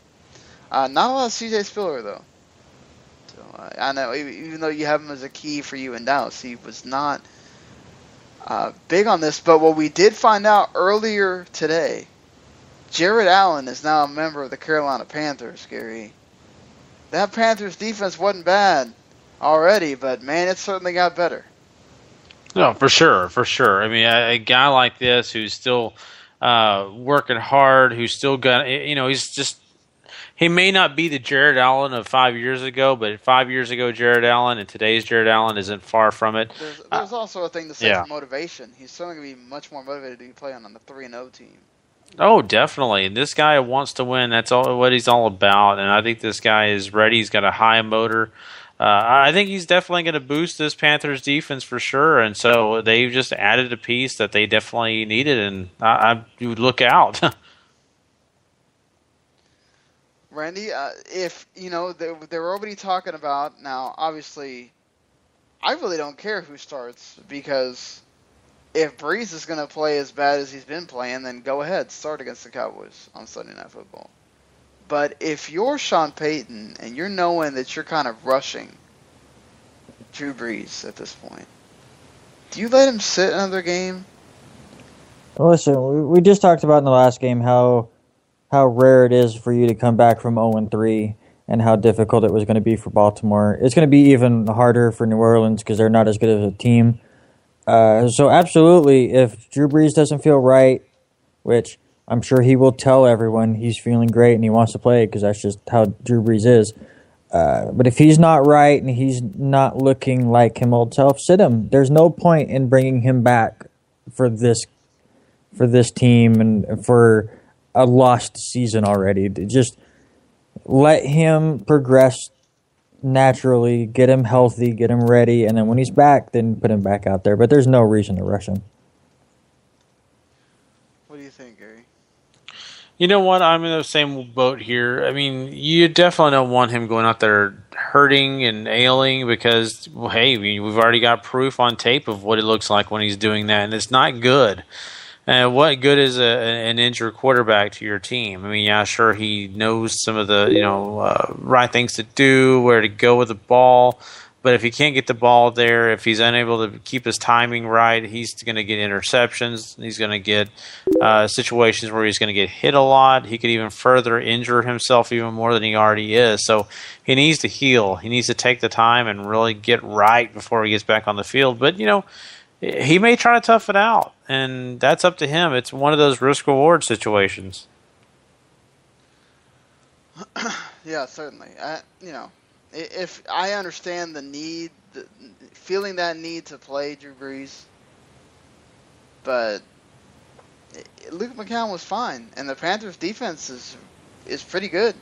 [SPEAKER 5] not a lot of C.J. Spiller, though. I know, even though you have him as a key for you in Dallas, he was not big on this. But what we did find out earlier today, Jared Allen is now a member of the Carolina Panthers, Gary. That Panthers defense wasn't bad already, but, man, it certainly got better.
[SPEAKER 6] No, for sure. I mean, a guy like this who's still working hard, who's still got, he's just... He may not be the Jared Allen of 5 years ago, but 5 years ago Jared Allen and today's Jared Allen isn't far from it.
[SPEAKER 5] There's also a thing to say for motivation. He's certainly going to be much more motivated to be playing on the 3-0 team.
[SPEAKER 6] Oh, definitely. This guy wants to win. That's all what he's all about, and I think this guy is ready. He's got a high motor. I think he's definitely going to boost this Panthers defense for sure, and so they've just added a piece that they definitely needed, and I would look out.
[SPEAKER 5] Randy, if, they're already talking about, now, obviously, I really don't care who starts, because if Breeze is going to play as bad as he's been playing, then go ahead, start against the Cowboys on Sunday Night Football. But if you're Sean Payton, and you're knowing that you're kind of rushing Drew Brees at this point, do you let him sit another game?
[SPEAKER 7] Well, listen, we just talked about in the last game how rare it is for you to come back from 0-3 and how difficult it was going to be for Baltimore. It's going to be even harder for New Orleans because they're not as good as a team. So absolutely, if Drew Brees doesn't feel right, which I'm sure he will tell everyone he's feeling great and he wants to play because that's just how Drew Brees is. But if he's not right and he's not looking like him old self, sit him. There's no point in bringing him back for this team and for a lost season already. Just let him progress naturally, get him healthy, get him ready, and then when he's back, then put him back out there. But there's no reason to rush him.
[SPEAKER 5] What do you think, Gary?
[SPEAKER 6] You know what? I'm in the same boat here. I mean, you definitely don't want him going out there hurting and ailing because, well, hey, we've already got proof on tape of what it looks like when he's doing that, and it's not good. And what good is an injured quarterback to your team? I mean, yeah, sure, he knows some of the right things to do, where to go with the ball. But if he can't get the ball there, if he's unable to keep his timing right, he's going to get interceptions. He's going to get situations where he's going to get hit a lot. He could even further injure himself even more than he already is. So he needs to heal. He needs to take the time and really get right before he gets back on the field. But, he may try to tough it out, and that's up to him. It's one of those risk-reward situations.
[SPEAKER 5] Yeah, certainly. If I understand the need, feeling that need to play Drew Brees, but Luke McCown was fine, and the Panthers' defense is pretty good.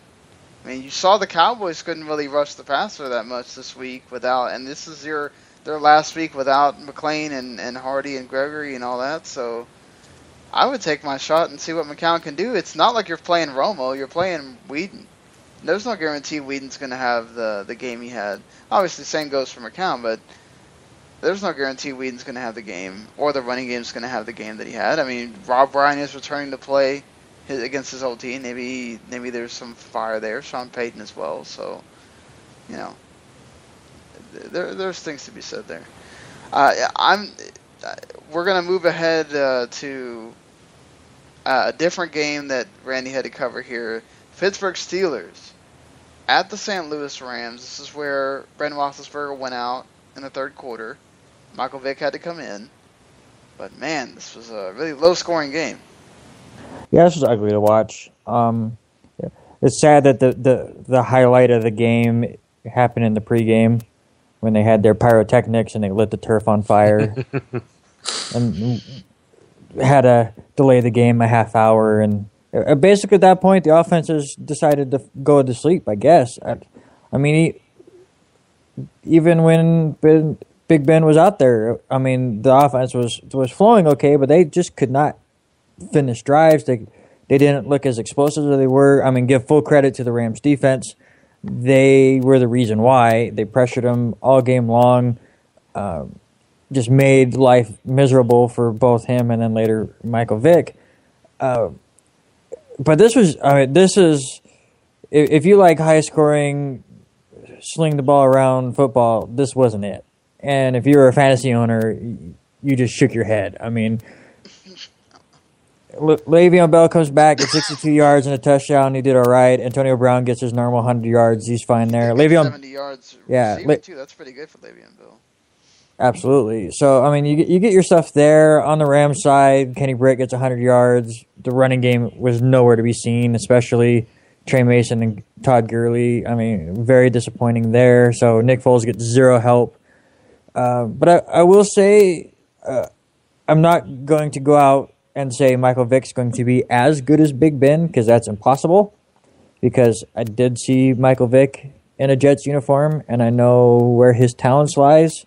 [SPEAKER 5] I mean, you saw the Cowboys couldn't really rush the passer that much this week and this is their last week without McLean and Hardy and Gregory and all that, so I would take my shot and see what McCown can do. It's not like you're playing Romo, you're playing Whedon. There's no guarantee Whedon's going to have the game he had. Obviously, the same goes for McCown, but there's no guarantee Whedon's going to have the game, or the running game's going to have the game that he had. I mean, Rob Ryan is returning to play against his old team. Maybe there's some fire there. Sean Payton as well. So, there's things to be said there. We're gonna move ahead to a different game that Randy had to cover here. Pittsburgh Steelers at the St. Louis Rams. This is where Ben Roethlisberger went out in the third quarter. Michael Vick had to come in, but man, this was a really low-scoring game.
[SPEAKER 7] Yeah, this was ugly to watch. It's sad that the highlight of the game happened in the pregame when they had their pyrotechnics and they lit the turf on fire and had to delay the game a half hour. And basically at that point, the offenses decided to go to sleep, I guess. I mean, even when Big Ben was out there, I mean, the offense was flowing okay, but they just could not finish drives. They didn't look as explosive as they were. I mean, give full credit to the Rams defense. They were the reason why. They pressured them all game long, just made life miserable for both him and then later Michael Vick. But this is, if you like high scoring, sling the ball around football, this wasn't it. And if you were a fantasy owner, you just shook your head. I mean, Le'Veon Bell comes back at 62 yards and a touchdown. He did all right. Antonio Brown gets his normal 100 yards. He's fine there. Le'Veon
[SPEAKER 5] 70 yards.
[SPEAKER 7] Yeah,
[SPEAKER 5] too. That's pretty good for Le'Veon Bell.
[SPEAKER 7] Absolutely. So I mean, you get your stuff there on the Rams side. Kenny Britt gets 100 yards. The running game was nowhere to be seen, especially Trey Mason and Todd Gurley. I mean, very disappointing there. So Nick Foles gets zero help. But I will say, I'm not going to go out and say Michael Vick's going to be as good as Big Ben, because that's impossible. Because I did see Michael Vick in a Jets uniform, and I know where his talents lies.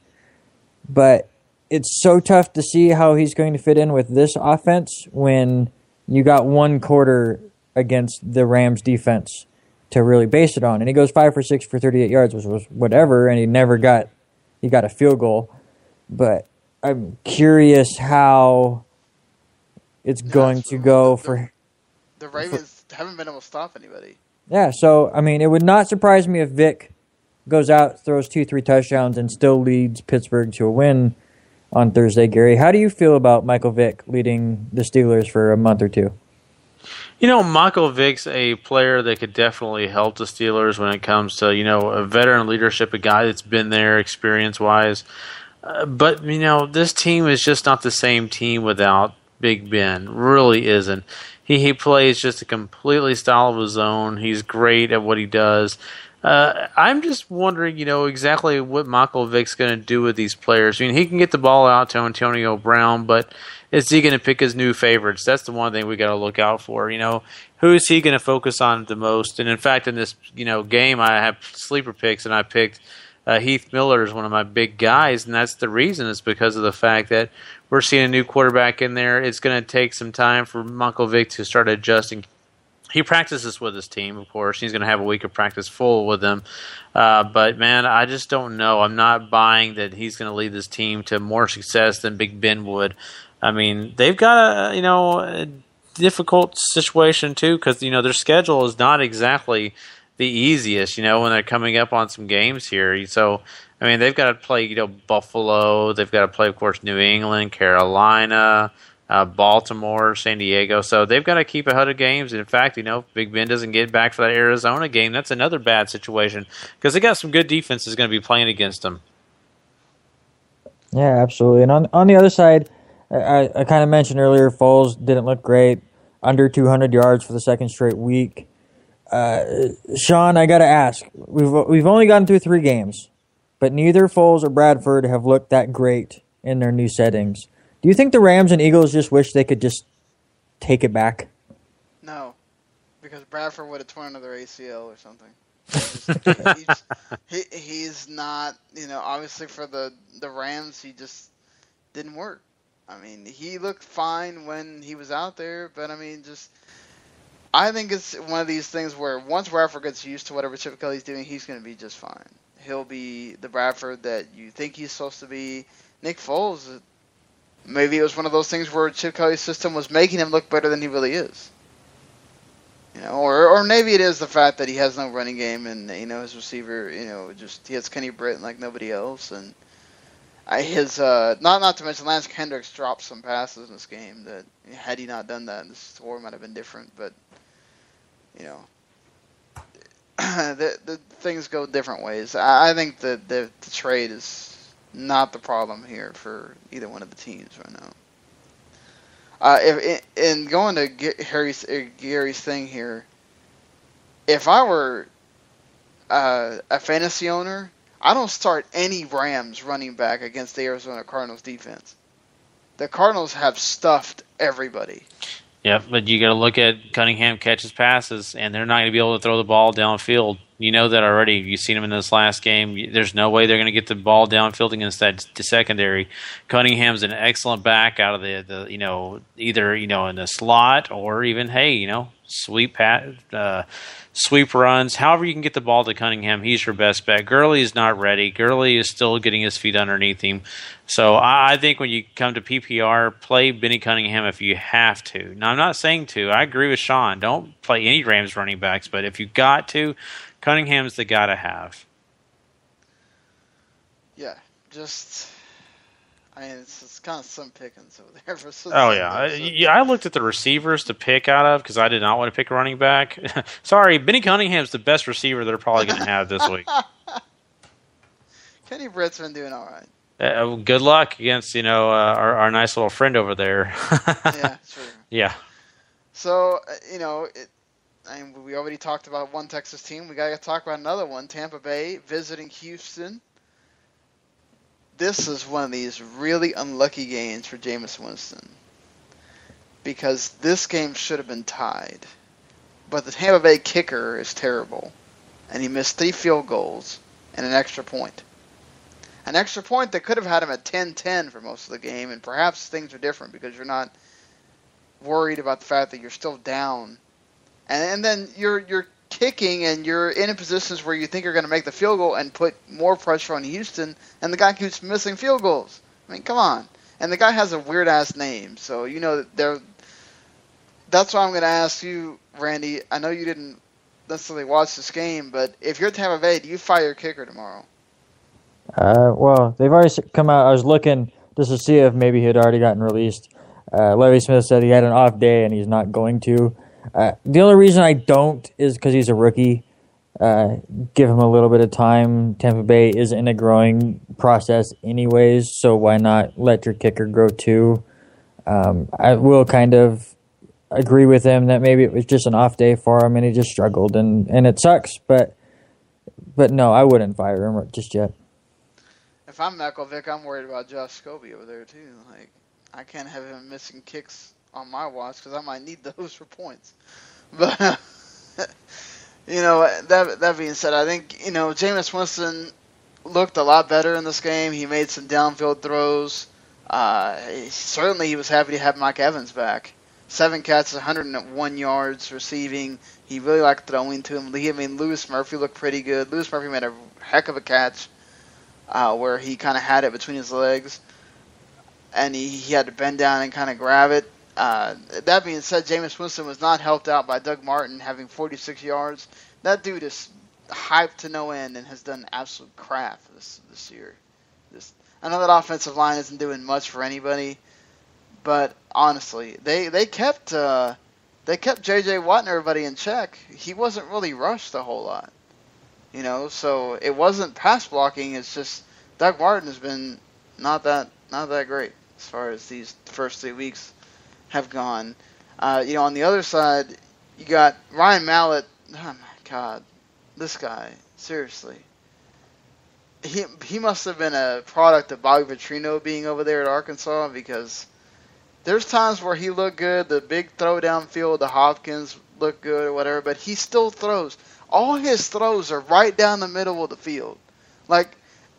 [SPEAKER 7] But it's so tough to see how he's going to fit in with this offense when you got one quarter against the Rams defense to really base it on. And he goes 5 for 6 for 38 yards, which was whatever, and he got a field goal. But I'm curious how it's going to go for...
[SPEAKER 5] The Ravens haven't been able to stop anybody.
[SPEAKER 7] Yeah, so, I mean, it would not surprise me if Vick goes out, throws 2-3 touchdowns, and still leads Pittsburgh to a win on Thursday. Gary, how do you feel about Michael Vick leading the Steelers for a month or two?
[SPEAKER 6] You know, Michael Vick's a player that could definitely help the Steelers when it comes to, a veteran leadership, a guy that's been there experience-wise. But, this team is just not the same team without Big Ben. Really isn't. He plays just a completely style of his own. He's great at what he does. I'm just wondering, exactly what Michael Vick's going to do with these players. I mean, he can get the ball out to Antonio Brown, but is he going to pick his new favorites? That's the one thing we got to look out for. Who is he going to focus on the most? And in fact, in this game, I have sleeper picks, and I picked Heath Miller as one of my big guys, and that's the reason. It's because of the fact that we're seeing a new quarterback in there. It's going to take some time for Michael Vick to start adjusting. He practices with his team, of course. He's going to have a week of practice full with them. But, man, I just don't know. I'm not buying that he's going to lead this team to more success than Big Ben would. I mean, they've got a difficult situation, too, because, their schedule is not exactly the easiest, when they're coming up on some games here. So, I mean, they've got to play, Buffalo. They've got to play, of course, New England, Carolina, Baltimore, San Diego. So they've got to keep ahead of games. And in fact, if Big Ben doesn't get back for that Arizona game, that's another bad situation because they got some good defenses going to be playing against them.
[SPEAKER 7] Yeah, absolutely. And on the other side, I kind of mentioned earlier, Foles didn't look great, under 200 yards for the second straight week. Sean, I got to ask, we've only gotten through 3 games, but neither Foles or Bradford have looked that great in their new settings. Do you think the Rams and Eagles just wish they could just take it back?
[SPEAKER 5] No, because Bradford would have torn another ACL or something. He's not, obviously for the Rams, he just didn't work. I mean, he looked fine when he was out there, but I think it's one of these things where once Bradford gets used to whatever Chip Kelly's doing, he's going to be just fine. He'll be the Bradford that you think he's supposed to be. Nick Foles, maybe it was one of those things where Chip Kelly's system was making him look better than he really is. Or maybe it is the fact that he has no running game and, his receiver, he has Kenny Britton like nobody else. And not to mention Lance Kendricks dropped some passes in this game that had he not done that, the score might have been different. But, the things go different ways. I think that the trade is not the problem here for either one of the teams right now. In going to Gary's thing here, if I were a fantasy owner, I don't start any Rams running back against the Arizona Cardinals defense. The Cardinals have stuffed everybody.
[SPEAKER 6] Yeah, but you got to look at Cunningham catches passes, and they're not going to be able to throw the ball downfield. You know that already. You've seen them in this last game. There's no way they're going to get the ball downfield against the secondary. Cunningham's an excellent back out of the either in the slot or even sweep runs. However you can get the ball to Cunningham, he's your best bet. Gurley is not ready. Gurley is still getting his feet underneath him. So I think when you come to PPR, play Benny Cunningham if you have to. Now, I'm not saying to. I agree with Sean. Don't play any Rams running backs, but if you got to, Cunningham's the guy to have.
[SPEAKER 5] Yeah, it's kind of some pickings over there.
[SPEAKER 6] I looked at the receivers to pick out of because I did not want to pick a running back. Sorry, Benny Cunningham's the best receiver they're probably going to have this week.
[SPEAKER 5] Kenny Britt's been doing all right.
[SPEAKER 6] Good luck against our nice little friend over there.
[SPEAKER 5] Yeah, sure.
[SPEAKER 6] Yeah.
[SPEAKER 5] So we already talked about one Texas team. We got to talk about another one. Tampa Bay visiting Houston. This is one of these really unlucky games for Jameis Winston because this game should have been tied. But the Tampa Bay kicker is terrible, and he missed 3 field goals and an extra point. An extra point that could have had him at 10-10 for most of the game, and perhaps things are different because you're not worried about the fact that you're still down. And then you're kicking and you're in positions where you think you're going to make the field goal and put more pressure on Houston, and the guy keeps missing field goals. I mean, come on. And the guy has a weird-ass name, so that's why I'm going to ask you, Randy. I know you didn't necessarily watch this game, but if you're Tampa Bay, do you fire your kicker tomorrow?
[SPEAKER 7] Well, they've already come out. I was looking just to see if maybe he had already gotten released. Levy Smith said he had an off day and he's not going to. The only reason I don't is because he's a rookie. Give him a little bit of time. Tampa Bay is in a growing process anyways, so why not let your kicker grow too? I will kind of agree with him that maybe it was just an off day for him and he just struggled, and it sucks, but no, I wouldn't fire him just yet.
[SPEAKER 5] If I'm Malkovic, I'm worried about Josh Scobie over there too. Like, I can't have him missing kicks on my watch because I might need those for points. But that being said, I think Jameis Winston looked a lot better in this game. He made some downfield throws. Certainly, he was happy to have Mike Evans back. 7 catches, 101 yards receiving. He really liked throwing to him. Lewis Murphy looked pretty good. Lewis Murphy made a heck of a catch. Where he kind of had it between his legs, and he had to bend down and kind of grab it. That being said, Jameis Winston was not helped out by Doug Martin having 46 yards. That dude is hyped to no end and has done absolute crap this year. I know that offensive line isn't doing much for anybody, but honestly, they kept J.J. Watt and everybody in check. He wasn't really rushed a whole lot. So it wasn't pass blocking. It's just Doug Martin has been not that great as far as these first 3 weeks have gone. On the other side, you got Ryan Mallett. Oh my God, this guy, seriously. He must have been a product of Bobby Petrino being over there at Arkansas, because there's times where he looked good, the big throw downfield, the Hopkins looked good or whatever, but he still throws. All his throws are right down the middle of the field. Like,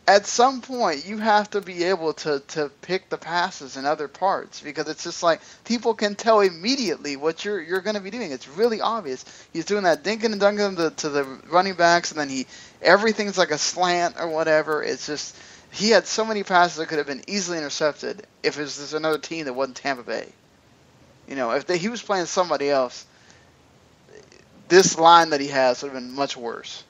[SPEAKER 5] at some point, you have to be able to pick the passes in other parts, because it's just like people can tell immediately what you're going to be doing. It's really obvious. He's doing that dinking and dunking to the running backs, and then everything's like a slant or whatever. It's just, he had so many passes that could have been easily intercepted if it was just another team that wasn't Tampa Bay. You know, if he was playing somebody else, this line that he has would have been much worse.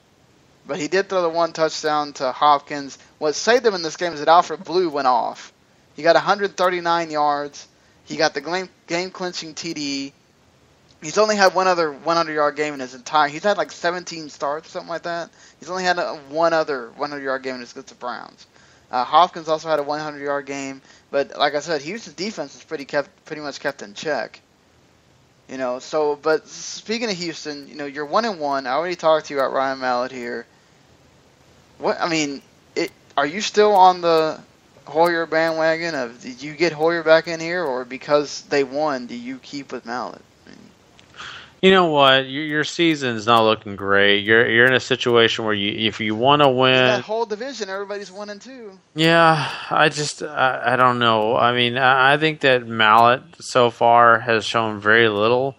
[SPEAKER 5] But he did throw the one touchdown to Hopkins. What saved them in this game is that Alfred Blue went off. He got 139 yards. He got the game-clinching TD. He's only had one other 100-yard game in his entire... He's had like 17 starts, something like that. He's only had one other 100-yard game against the Browns. Hopkins also had a 100-yard game. But like I said, Houston's defense is pretty much kept in check. You know, so, but speaking of Houston, you know, you're 1-1. I already talked to you about Ryan Mallett here. Are you still on the Hoyer bandwagon? Did you get Hoyer back in here, or because they won, do you keep with Mallett?
[SPEAKER 6] You know what? Your season's not looking great. You're in a situation where if you want to win,
[SPEAKER 5] that whole division, everybody's 1-2.
[SPEAKER 6] Yeah, I don't know. I mean, I think that Mallett so far has shown very little.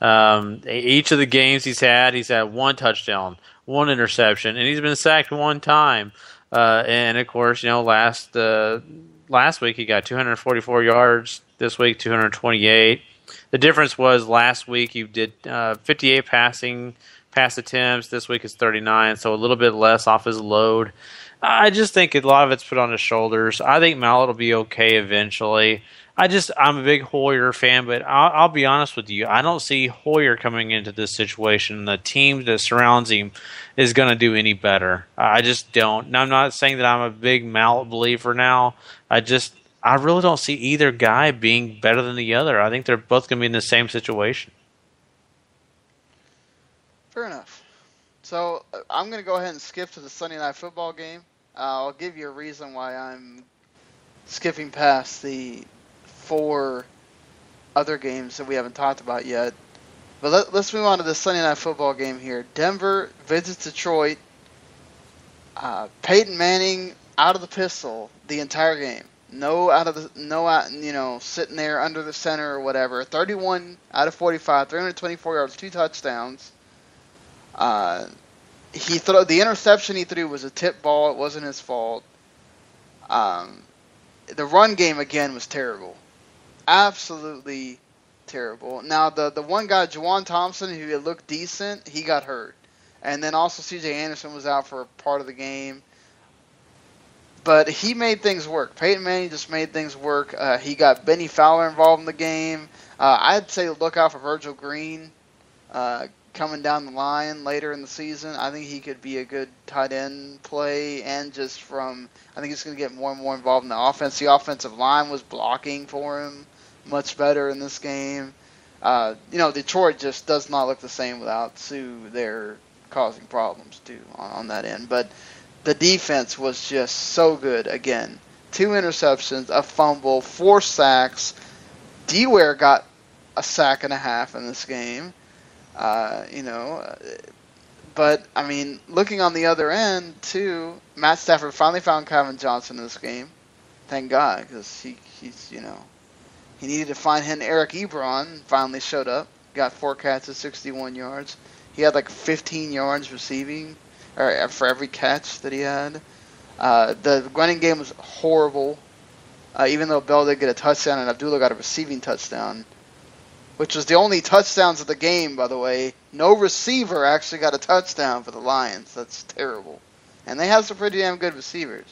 [SPEAKER 6] Each of the games he's had one touchdown, one interception, and he's been sacked one time. And of course, you know, last week he got 244 yards. This week, 228. The difference was last week you did 58 pass attempts. This week it's 39, so a little bit less off his load. I just think a lot of it's put on his shoulders. I think Mallett will be okay eventually. I'm a big Hoyer fan, but I'll be honest with you. I don't see Hoyer coming into this situation. The team that surrounds him is going to do any better. I just don't. And I'm not saying that I'm a big Mallett believer now. I really don't see either guy being better than the other. I think they're both going to be in the same situation.
[SPEAKER 5] Fair enough. So I'm going to go ahead and skip to the Sunday Night Football game. I'll give you a reason why I'm skipping past the 4 other games that we haven't talked about yet. But let's move on to the Sunday Night Football game here. Denver visits Detroit. Peyton Manning out of the pistol the entire game. Sitting there under the center or whatever. 31 out of 45, 324 yards, 2 touchdowns. The interception he threw was a tip ball. It wasn't his fault. The run game again was terrible, absolutely terrible. Now the one guy, Juwan Thompson, who had looked decent, he got hurt, and then also C.J. Anderson was out for a part of the game. But he made things work. Peyton Manning just made things work. He got Benny Fowler involved in the game. I'd say look out for Virgil Green coming down the line later in the season. I think he could be a good tight end play, and I think he's going to get more and more involved in the offense. The offensive line was blocking for him much better in this game. Detroit just does not look the same without Sue there causing problems too on that end. But the defense was just so good again. 2 interceptions, a fumble, 4 sacks. D-Ware got a sack and a half in this game. But, I mean, looking on the other end, too, Matt Stafford finally found Calvin Johnson in this game. Thank God, because he needed to find him. Eric Ebron finally showed up, got 4 catches, 61 yards. He had like 15 yards receiving for every catch that he had. The running game was horrible, even though Bell did get a touchdown and Abdullah got a receiving touchdown, which was the only touchdowns of the game, by the way. No receiver actually got a touchdown for the Lions. That's terrible. And they have some pretty damn good receivers.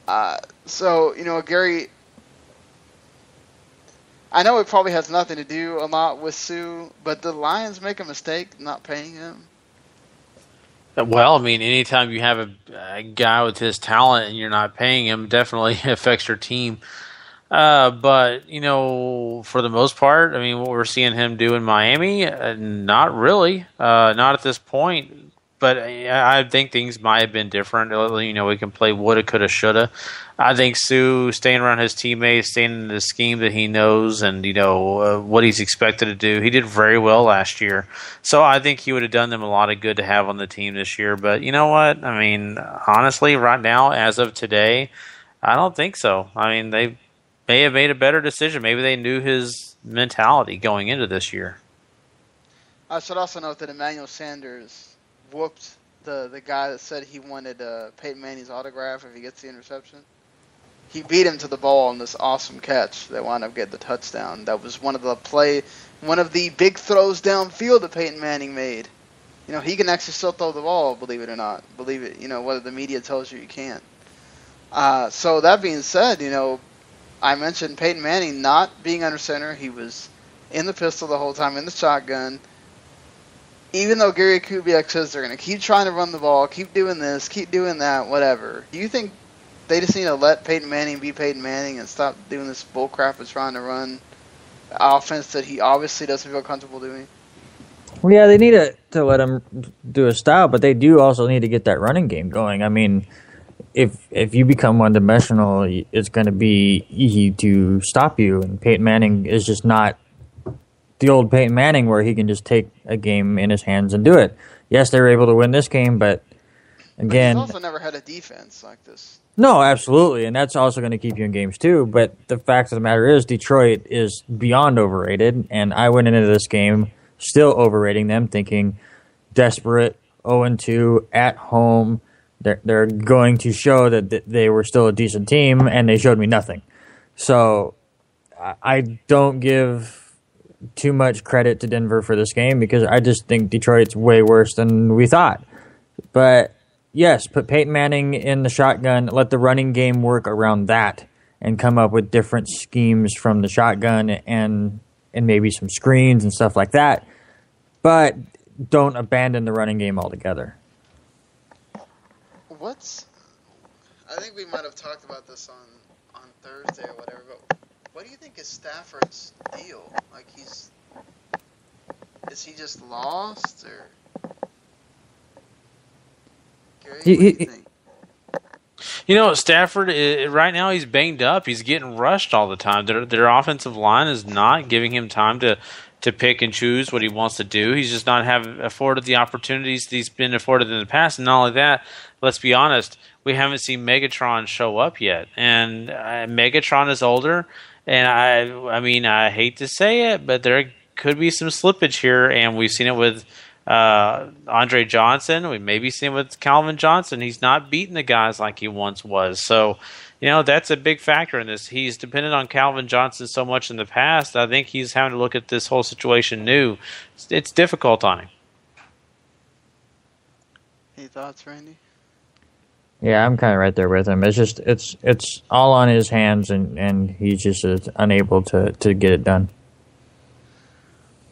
[SPEAKER 5] Gary, I know it probably has nothing to do a lot with Sue, but did the Lions make a mistake not paying him?
[SPEAKER 6] Well, I mean, anytime you have a guy with his talent and you're not paying him, definitely affects your team. But, for the most part, I mean, what we're seeing him do in Miami, not really. Not at this point. but I think things might have been different. You know, we can play woulda, coulda, shoulda. I think Sue staying around his teammates, staying in the scheme that he knows, and you know what he's expected to do. He did very well last year, so I think he would have done them a lot of good to have on the team this year. But you know what? I mean, honestly, right now, as of today, I don't think so. I mean, they may have made a better decision. Maybe they knew his mentality going into this year.
[SPEAKER 5] I should also note that Emmanuel Sanders whooped the guy that said he wanted Peyton Manning's autograph if he gets the interception. He beat him to the ball in this awesome catch that wound up getting the touchdown. That was one of the big throws downfield that Peyton Manning made. You know, he can actually still throw the ball, believe it or not. Believe it, you know, whether the media tells you can't. So that being said, you know, I mentioned Peyton Manning not being under center. He was in the pistol the whole time, in the shotgun. Even though Gary Kubiak says they're going to keep trying to run the ball, keep doing this, keep doing that, whatever. Do you think they just need to let Peyton Manning be Peyton Manning and stop doing this bullcrap of trying to run offense that he obviously doesn't feel comfortable doing?
[SPEAKER 7] Well, yeah, they need to let him do a style, but they do also need to get that running game going. I mean, if you become one-dimensional, it's going to be easy to stop you, and Peyton Manning is just not the old Peyton Manning where he can just take a game in his hands and do it. Yes, they were able to win this game, but again...
[SPEAKER 5] But he's also never had a defense like this.
[SPEAKER 7] No, absolutely, and that's also going to keep you in games too, but the fact of the matter is Detroit is beyond overrated, and I went into this game still overrating them, thinking desperate, 0-2, at home, they're going to show that they were still a decent team, and they showed me nothing. So I don't give too much credit to Denver for this game because I just think Detroit's way worse than we thought. But yes, put Peyton Manning in the shotgun, let the running game work around that, and come up with different schemes from the shotgun and maybe some screens and stuff like that. But don't abandon the running game altogether.
[SPEAKER 5] I think we might have talked about this on Thursday or whatever, but what do you think is Stafford's deal? Like, is he just lost, or? Gary, what do you think?
[SPEAKER 6] You know, Stafford, right now he's banged up. He's getting rushed all the time. Their offensive line is not giving him time to pick and choose what he wants to do. He's just not afforded the opportunities that he's been afforded in the past. And not only that, let's be honest, we haven't seen Megatron show up yet. And Megatron is older. And I mean, I hate to say it, but there could be some slippage here. And we've seen it with Andre Johnson. We maybe seen it with Calvin Johnson. He's not beating the guys like he once was. So, you know, that's a big factor in this. He's depended on Calvin Johnson so much in the past. I think he's having to look at this whole situation new. It's difficult on him.
[SPEAKER 5] Any thoughts, Randy?
[SPEAKER 7] Yeah, I'm kind of right there with him. It's just it's all on his hands, and he's just unable to get it done.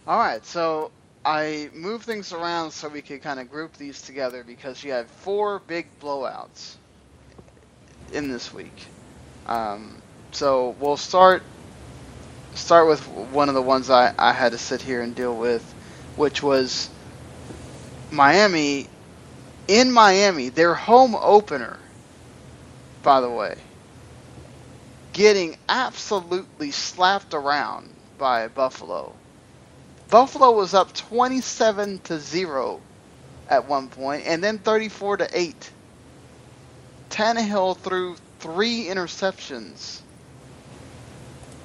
[SPEAKER 5] All right, so I moved things around so we could kind of group these together because you have 4 big blowouts in this week. So we'll start with one of the ones I had to sit here and deal with, which was Miami. In Miami, their home opener, by the way, getting absolutely slapped around by Buffalo. Buffalo was up 27-0 at one point, and then 34-8. Tannehill threw 3 interceptions.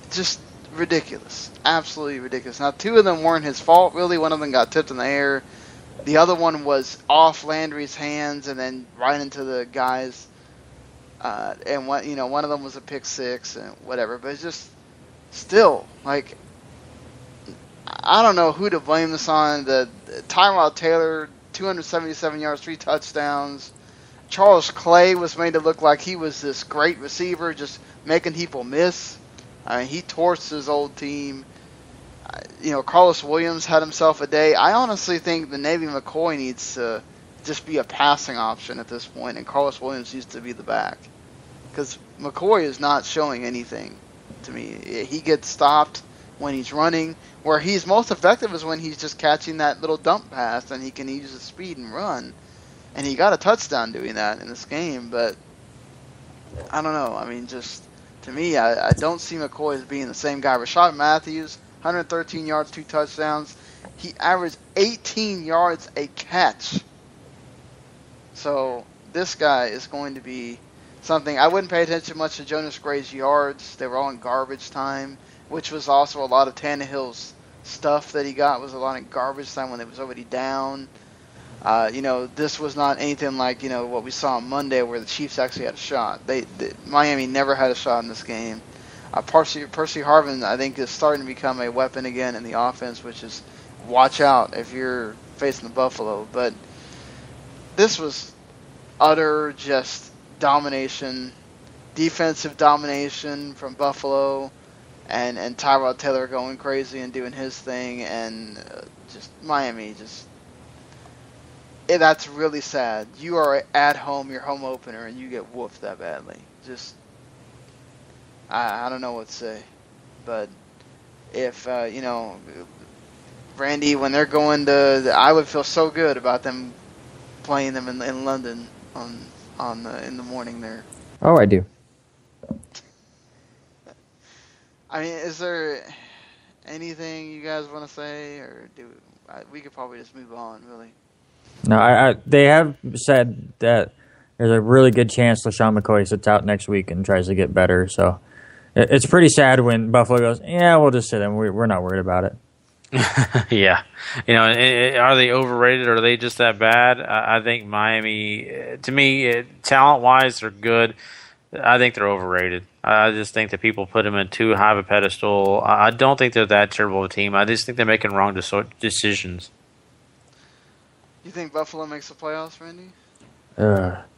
[SPEAKER 5] Just ridiculous. Absolutely ridiculous. Now, 2 of them weren't his fault, really. One of them got tipped in the air. The other one was off Landry's hands and then right into the guys. And one of them was a pick 6 and whatever. But it's just still, like, I don't know who to blame this on. The Tyrod Taylor, 277 yards, 3 touchdowns. Charles Clay was made to look like he was this great receiver, just making people miss. I mean, he torched his old team. Carlos Williams had himself a day. I honestly think the Navy McCoy needs to just be a passing option at this point, and Carlos Williams needs to be the back. Because McCoy is not showing anything to me. He gets stopped when he's running. Where he's most effective is when he's just catching that little dump pass and he can use his speed and run. And he got a touchdown doing that in this game, but I don't know. I mean, just to me, I don't see McCoy as being the same guy. Rashad Matthews, 113 yards, 2 touchdowns. He averaged 18 yards a catch. So this guy is going to be something. I wouldn't pay attention much to Jonas Gray's yards. They were all in garbage time, which was also a lot of Tannehill's stuff that he got was a lot of garbage time when it was already down. This was not anything like, what we saw on Monday where the Chiefs actually had a shot. Miami never had a shot in this game. Percy Harvin, I think, is starting to become a weapon again in the offense, which is watch out if you're facing the Buffalo. But this was utter just domination, defensive domination from Buffalo, and Tyrod Taylor going crazy and doing his thing, and just Miami just... That's really sad. You are at home, your home opener, and you get whooped that badly. Just, I don't know what to say. But if, Randy, when they're going to, I would feel so good about them playing them in London in the morning there.
[SPEAKER 7] Oh, I do.
[SPEAKER 5] I mean, is there anything you guys want to say, or we could probably just move on, really.
[SPEAKER 7] No, they have said that there's a really good chance LeSean McCoy sits out next week and tries to get better. So it's pretty sad when Buffalo goes, yeah, we'll just sit him. We're not worried about it.
[SPEAKER 6] Yeah. Are they overrated or are they just that bad? I think Miami, to me, talent-wise, they're good. I think they're overrated. I just think that people put them in too high of a pedestal. I don't think they're that terrible of a team. I just think they're making wrong decisions.
[SPEAKER 5] You think Buffalo makes the playoffs, Randy?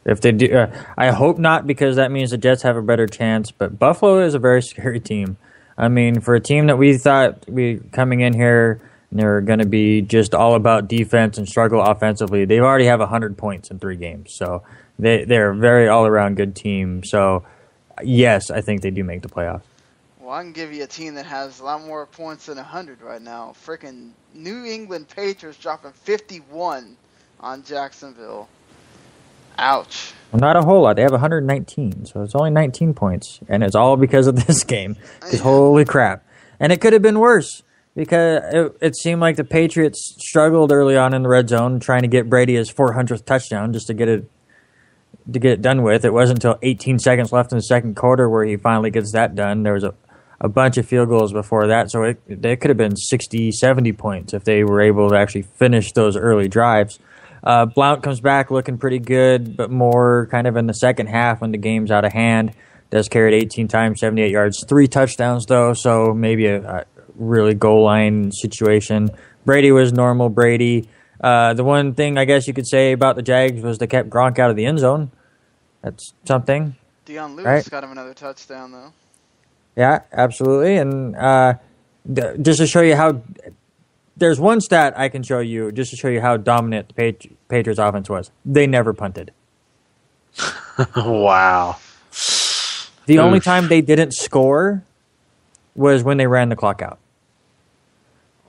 [SPEAKER 7] If they do, I hope not, because that means the Jets have a better chance. But Buffalo is a very scary team. I mean, for a team that we thought coming in here, they're going to be just all about defense and struggle offensively. They already have 100 points in 3 games, so they're a very all-around good team. So, yes, I think they do make the playoffs.
[SPEAKER 5] Well, I can give you a team that has a lot more points than 100 right now. Freaking New England Patriots dropping 51 on Jacksonville. Ouch.
[SPEAKER 7] Well, not a whole lot. They have 119, so it's only 19 points. And it's all because of this game. Because holy crap. And it could have been worse. Because it seemed like the Patriots struggled early on in the red zone trying to get Brady his 400th touchdown just to get it done with. It wasn't until 18 seconds left in the second quarter where he finally gets that done. There was a bunch of field goals before that, so they could have been 60, 70 points if they were able to actually finish those early drives. Blount comes back looking pretty good, but more kind of in the second half when the game's out of hand. Does carry it 18 times, 78 yards, 3 touchdowns though, so maybe a really goal line situation. Brady was normal Brady. The one thing I guess you could say about the Jags was they kept Gronk out of the end zone. That's something.
[SPEAKER 5] Deion Lewis
[SPEAKER 7] right?
[SPEAKER 5] got him another touchdown though.
[SPEAKER 7] Yeah, absolutely. And just to show you how, there's one stat I can show you just to show you how dominant the Patriots offense was. They never punted.
[SPEAKER 6] Wow.
[SPEAKER 7] The only time they didn't score was when they ran the clock out.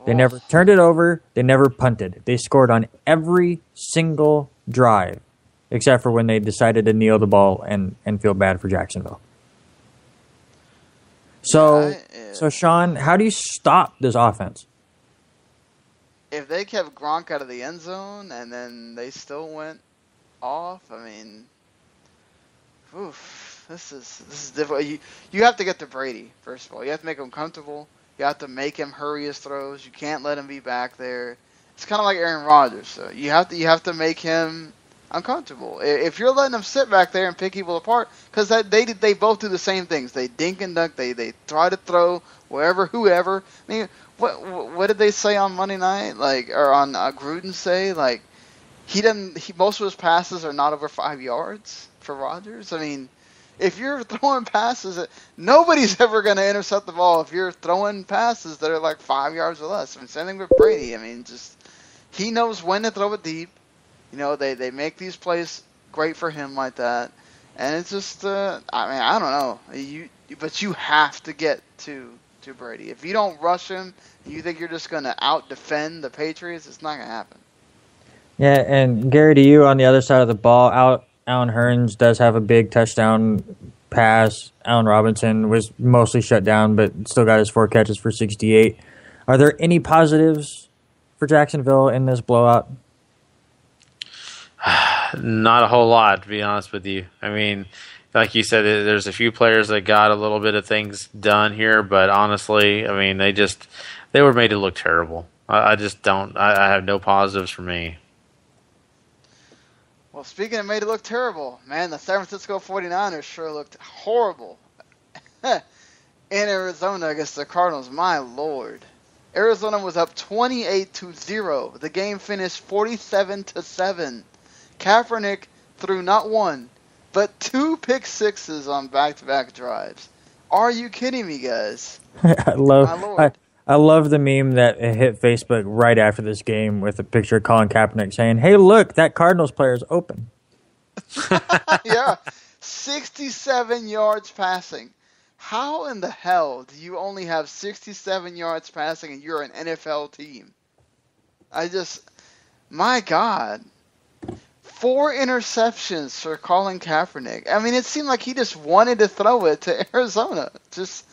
[SPEAKER 7] They never turned it over. They never punted. They scored on every single drive, except for when they decided to kneel the ball and feel bad for Jacksonville. So Sean, how do you stop this offense?
[SPEAKER 5] If they kept Gronk out of the end zone and then they still went off, I mean, this is difficult. You have to get to Brady, first of all. You have to make him comfortable. You have to make him hurry his throws. You can't let him be back there. It's kind of like Aaron Rodgers. So you have to make him uncomfortable. If you're letting them sit back there and pick people apart, because they both do the same things. They dink and dunk. They try to throw whoever. I mean, what did they say on Monday night? Or on Gruden say? Most of his passes are not over 5 yards for Rodgers. I mean, if you're throwing passes, nobody's ever going to intercept the ball if you're throwing passes that are like 5 yards or less. I mean, same thing with Brady. I mean, just he knows when to throw it deep. They make these plays great for him like that, and it's just I don't know. But you have to get to Brady. If you don't rush him, and you think you're just going to out defend the Patriots, it's not going to happen.
[SPEAKER 7] Yeah, and Gary, to you on the other side of the ball, Allen Hurns does have a big touchdown pass. Allen Robinson was mostly shut down, but still got his 4 catches for 68. Are there any positives for Jacksonville in this blowout?
[SPEAKER 6] Not a whole lot, to be honest with you. I mean, like you said, there's a few players that got a little bit of things done here, but honestly, I mean, they were made to look terrible. I just don't. I have no positives for me.
[SPEAKER 5] Well, speaking of made it look terrible, man, the San Francisco 49ers sure looked horrible in Arizona against the Cardinals. My Lord. Arizona was up 28-0. The game finished 47-7. Kaepernick threw not one, but 2 pick sixes on back-to-back drives. Are you kidding me, guys?
[SPEAKER 7] I love the meme that hit Facebook right after this game with a picture of Colin Kaepernick saying, "Hey, look, that Cardinals player is open."
[SPEAKER 5] Yeah, 67 yards passing. How in the hell do you only have 67 yards passing and you're an NFL team? My God. 4 interceptions for Colin Kaepernick. I mean, it seemed like he just wanted to throw it to Arizona. Just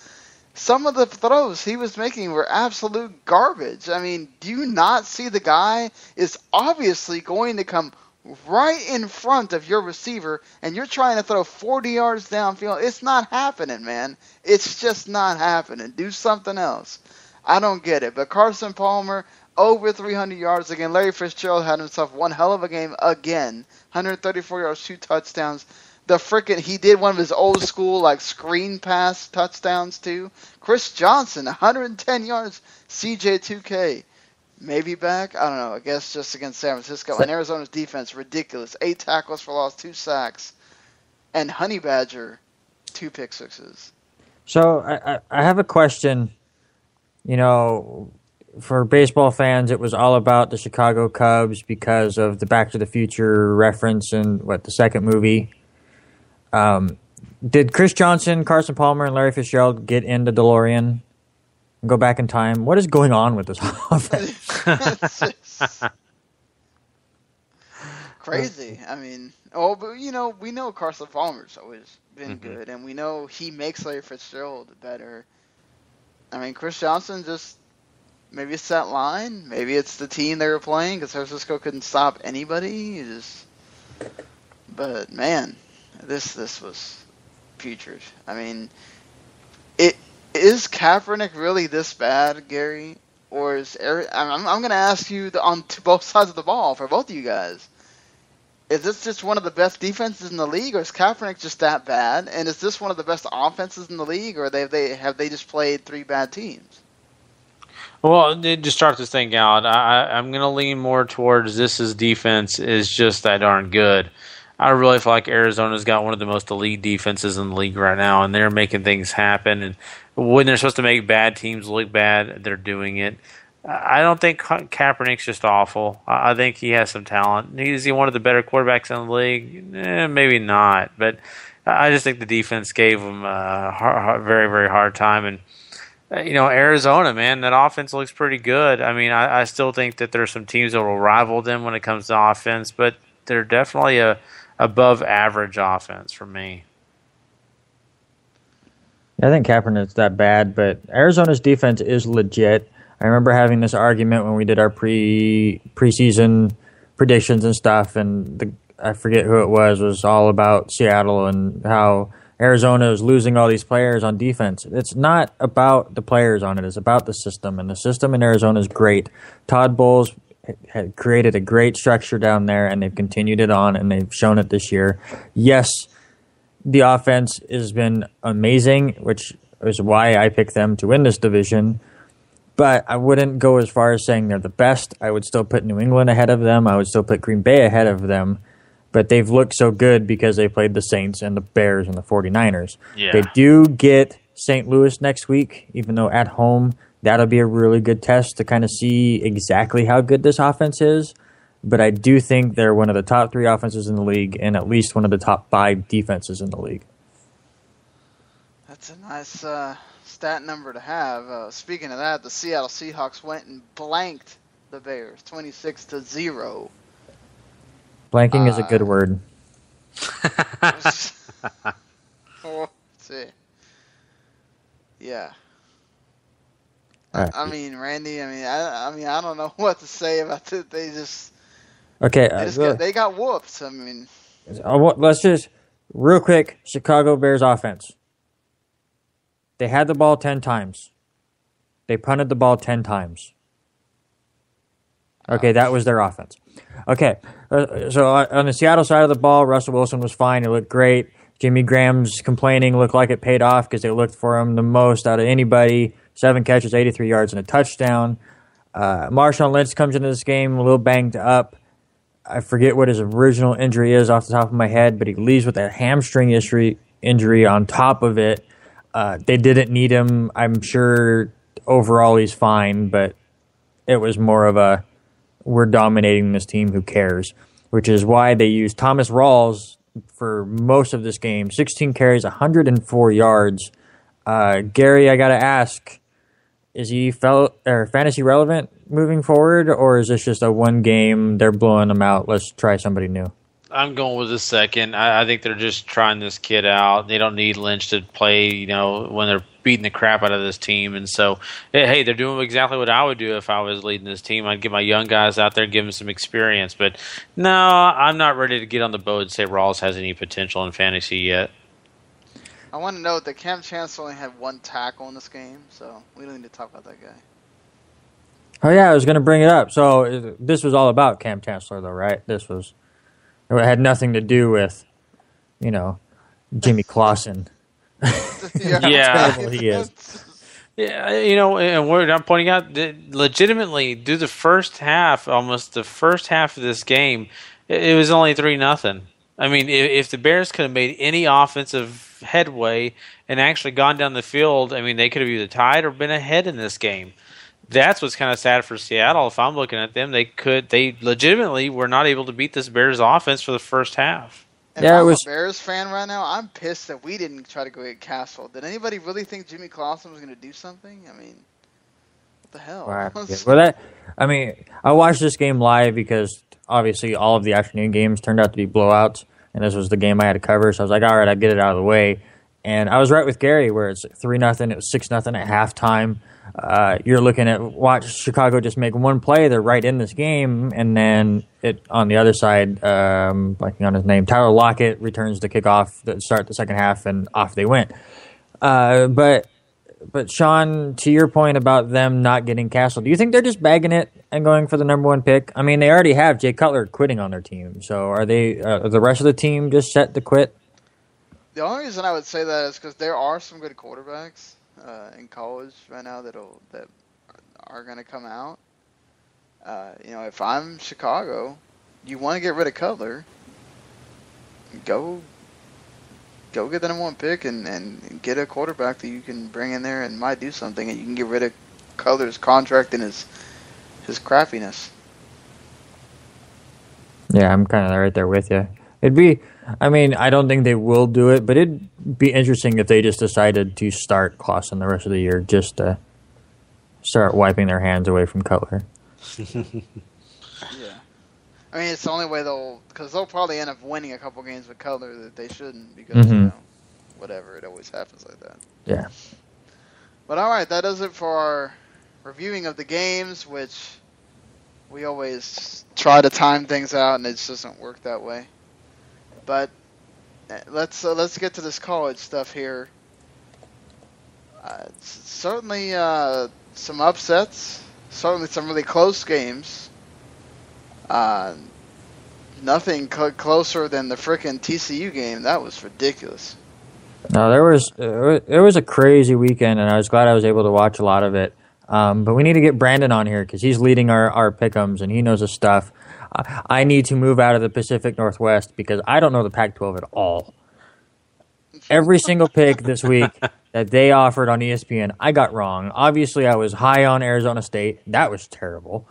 [SPEAKER 5] some of the throws he was making were absolute garbage. I mean, do you not see the guy is obviously going to come right in front of your receiver and you're trying to throw 40 yards downfield? It's not happening, man. It's just not happening. Do something else. I don't get it. But Carson Palmer, over 300 yards again. Larry Fitzgerald had himself one hell of a game again. 134 yards, 2 touchdowns. He did one of his old school like screen pass touchdowns too. Chris Johnson, 110 yards. CJ2K, maybe back. I don't know. I guess just against San Francisco. And Arizona's defense, ridiculous. 8 tackles for loss, 2 sacks. And Honey Badger, 2 pick sixes.
[SPEAKER 7] So I have a question. You know, for baseball fans, it was all about the Chicago Cubs because of the Back to the Future reference in the second movie. Did Chris Johnson, Carson Palmer, and Larry Fitzgerald get in the DeLorean and go back in time? What is going on with this offense?
[SPEAKER 5] Crazy. I mean, but we know Carson Palmer's always been good, and we know he makes Larry Fitzgerald better. I mean, Chris Johnson just. Maybe it's that line. Maybe it's the team they were playing because San Francisco couldn't stop anybody. But man, this was putrid. I mean, is Kaepernick really this bad, Gary? Or is I'm going to ask you on both sides of the ball for both of you guys. Is this just one of the best defenses in the league, or is Kaepernick just that bad? And is this one of the best offenses in the league, or have they just played 3 bad teams?
[SPEAKER 6] Well, to start this thing out, I'm going to lean more towards this defense is just that darn good. I really feel like Arizona's got one of the most elite defenses in the league right now, and they're making things happen. And when they're supposed to make bad teams look bad, they're doing it. I don't think Kaepernick's just awful. I think he has some talent. Is he one of the better quarterbacks in the league? Maybe not. But I just think the defense gave him a very, very hard time. And Arizona, man, that offense looks pretty good. I mean, I still think that there's some teams that will rival them when it comes to offense, but they're definitely a above average offense for me.
[SPEAKER 7] I think Kaepernick's that bad, but Arizona's defense is legit. I remember having this argument when we did our preseason predictions and stuff, and I forget who it was all about Seattle and how Arizona is losing all these players on defense. It's not about the players on it. It's about the system, and the system in Arizona is great. Todd Bowles had created a great structure down there, and they've continued it on, and they've shown it this year. Yes, the offense has been amazing, which is why I picked them to win this division. But I wouldn't go as far as saying they're the best. I would still put New England ahead of them. I would still put Green Bay ahead of them. But they've looked so good because they played the Saints and the Bears and the 49ers.
[SPEAKER 6] Yeah.
[SPEAKER 7] They do get St. Louis next week, even though at home, that'll be a really good test to kind of see exactly how good this offense is. But I do think they're one of the top 3 offenses in the league and at least one of the top 5 defenses in the league.
[SPEAKER 5] That's a nice stat number to have. Speaking of that, the Seattle Seahawks went and blanked the Bears 26-0.
[SPEAKER 7] Blanking is a good word.
[SPEAKER 5] Let's see. Yeah.
[SPEAKER 7] Right.
[SPEAKER 5] I mean, Randy. I don't know what to say about it. They just.
[SPEAKER 7] Okay.
[SPEAKER 5] They got whooped. I mean.
[SPEAKER 7] Let's just real quick. Chicago Bears offense. They had the ball 10 times. They punted the ball 10 times. Okay, that was their offense. Okay, so on the Seattle side of the ball, Russell Wilson was fine. It looked great. Jimmy Graham's complaining looked like it paid off because they looked for him the most out of anybody. 7 catches, 83 yards, and a touchdown. Marshawn Lynch comes into this game a little banged up. I forget what his original injury is off the top of my head, but he leaves with a hamstring injury on top of it. They didn't need him. I'm sure overall he's fine, but it was more of a we're dominating this team, who cares? Which is why they used Thomas Rawls for most of this game. 16 carries, 104 yards. Gary, I got to ask, is he fantasy relevant moving forward, or is this just a one game, they're blowing them out, let's try somebody new?
[SPEAKER 6] I'm going with the second. I think they're just trying this kid out. They don't need Lynch to play, when they're beating the crap out of this team. And so, hey, they're doing exactly what I would do if I was leading this team. I'd get my young guys out there, give them some experience. But no, I'm not ready to get on the boat and say Rawls has any potential in fantasy yet.
[SPEAKER 5] I want to note that Cam Chancellor only had 1 tackle in this game, so we don't need to talk about that guy.
[SPEAKER 7] Oh, yeah, I was going to bring it up. So this was all about Cam Chancellor, though, right? It had nothing to do with, Jimmy Clausen.
[SPEAKER 6] Yeah.
[SPEAKER 7] Terrible he is.
[SPEAKER 6] Yeah, and what I'm pointing out, legitimately, do the first half, almost the first half of this game, it was only 3-0. I mean, if the Bears could have made any offensive headway and actually gone down the field, I mean, they could have either tied or been ahead in this game. That's what's kind of sad for Seattle. If I'm looking at them, they legitimately were not able to beat this Bears offense for the first half.
[SPEAKER 5] And if I'm a Bears fan right now, I'm pissed that we didn't try to go get Castle. Did anybody really think Jimmy Clausen was going to do something? I mean, what the hell?
[SPEAKER 7] Wow. I watched this game live because obviously all of the afternoon games turned out to be blowouts, and this was the game I had to cover. So I was like, all right, I'll get it out of the way. And I was right with Gary where it's 3-0. It was 6-0 at halftime. You're looking at watch Chicago just make one play, they're right in this game, and then on the other side, blanking on his name, Tyler Lockett returns the kickoff to start the second half, and off they went. But Sean, to your point about them not getting Castle, do you think they're just bagging it and going for the number 1 pick? I mean, they already have Jay Cutler quitting on their team, so are they the rest of the team just set to quit?
[SPEAKER 5] The only reason I would say that is because there are some good quarterbacks in college right now that are going to come out. If I'm Chicago, you want to get rid of Cutler, go get the number 1 pick and get a quarterback that you can bring in there and might do something, and you can get rid of Cutler's contract and his crappiness.
[SPEAKER 7] Yeah, I'm kind of right there with you. I don't think they will do it, but it'd be interesting if they just decided to start Clausen the rest of the year, just to start wiping their hands away from Cutler.
[SPEAKER 5] Yeah. I mean, it's the only way because they'll probably end up winning a couple games with Cutler that they shouldn't, because, whatever, it always happens like that.
[SPEAKER 7] Yeah.
[SPEAKER 5] But all right, that does it for our reviewing of the games, which we always try to time things out, and it just doesn't work that way. But let's get to this college stuff here. Certainly some upsets. Certainly some really close games. Nothing closer than the frickin' TCU game. That was ridiculous.
[SPEAKER 7] No, there was a crazy weekend, and I was glad I was able to watch a lot of it. But we need to get Brandon on here because he's leading our pick'ems, and he knows his stuff. I need to move out of the Pacific Northwest because I don't know the Pac-12 at all. Every single pick this week that they offered on ESPN, I got wrong. Obviously, I was high on Arizona State. That was terrible.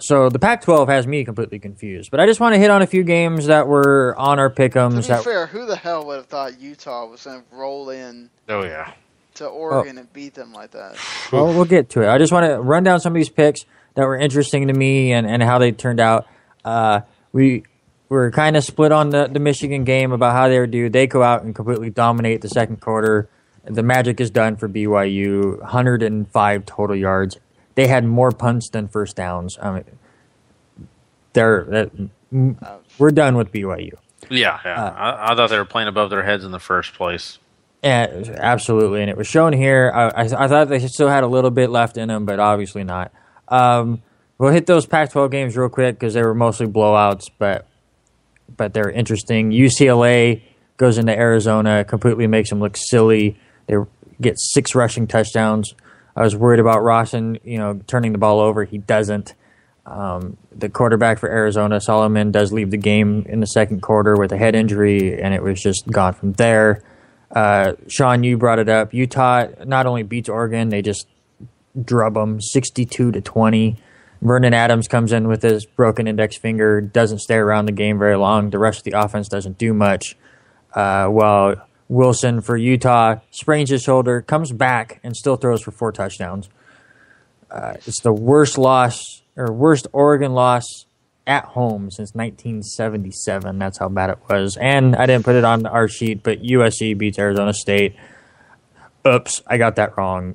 [SPEAKER 7] So the Pac-12 has me completely confused. But I just want to hit on a few games that were on our pick'ems.
[SPEAKER 5] To be fair, who the hell would have thought Utah was going to roll in to Oregon and beat them like that?
[SPEAKER 7] Well, we'll get to it. I just want to run down some of these picks that were interesting to me and how they turned out. We we're kind of split on the Michigan game about how they were due. They go out and completely dominate the second quarter. The magic is done for BYU. 105 total yards. They had more punts than first downs. I mean, we're done with BYU.
[SPEAKER 6] Yeah. I thought they were playing above their heads in the first place.
[SPEAKER 7] Yeah, absolutely, and it was shown here. I thought they still had a little bit left in them, but obviously not. We'll hit those Pac-12 games real quick because they were mostly blowouts, but they're interesting. UCLA goes into Arizona, completely makes them look silly. They get 6 rushing touchdowns. I was worried about Rawson, turning the ball over. He doesn't. The quarterback for Arizona, Solomon, does leave the game in the second quarter with a head injury, and it was just gone from there. Sean, you brought it up. Utah not only beats Oregon, they just drub them 62-20. Vernon Adams comes in with his broken index finger, doesn't stay around the game very long. The rest of the offense doesn't do much. While Wilson for Utah sprains his shoulder, comes back, and still throws for 4 touchdowns. It's the worst Oregon loss at home since 1977. That's how bad it was. And I didn't put it on our sheet, but USC beats Arizona State. Oops, I got that wrong.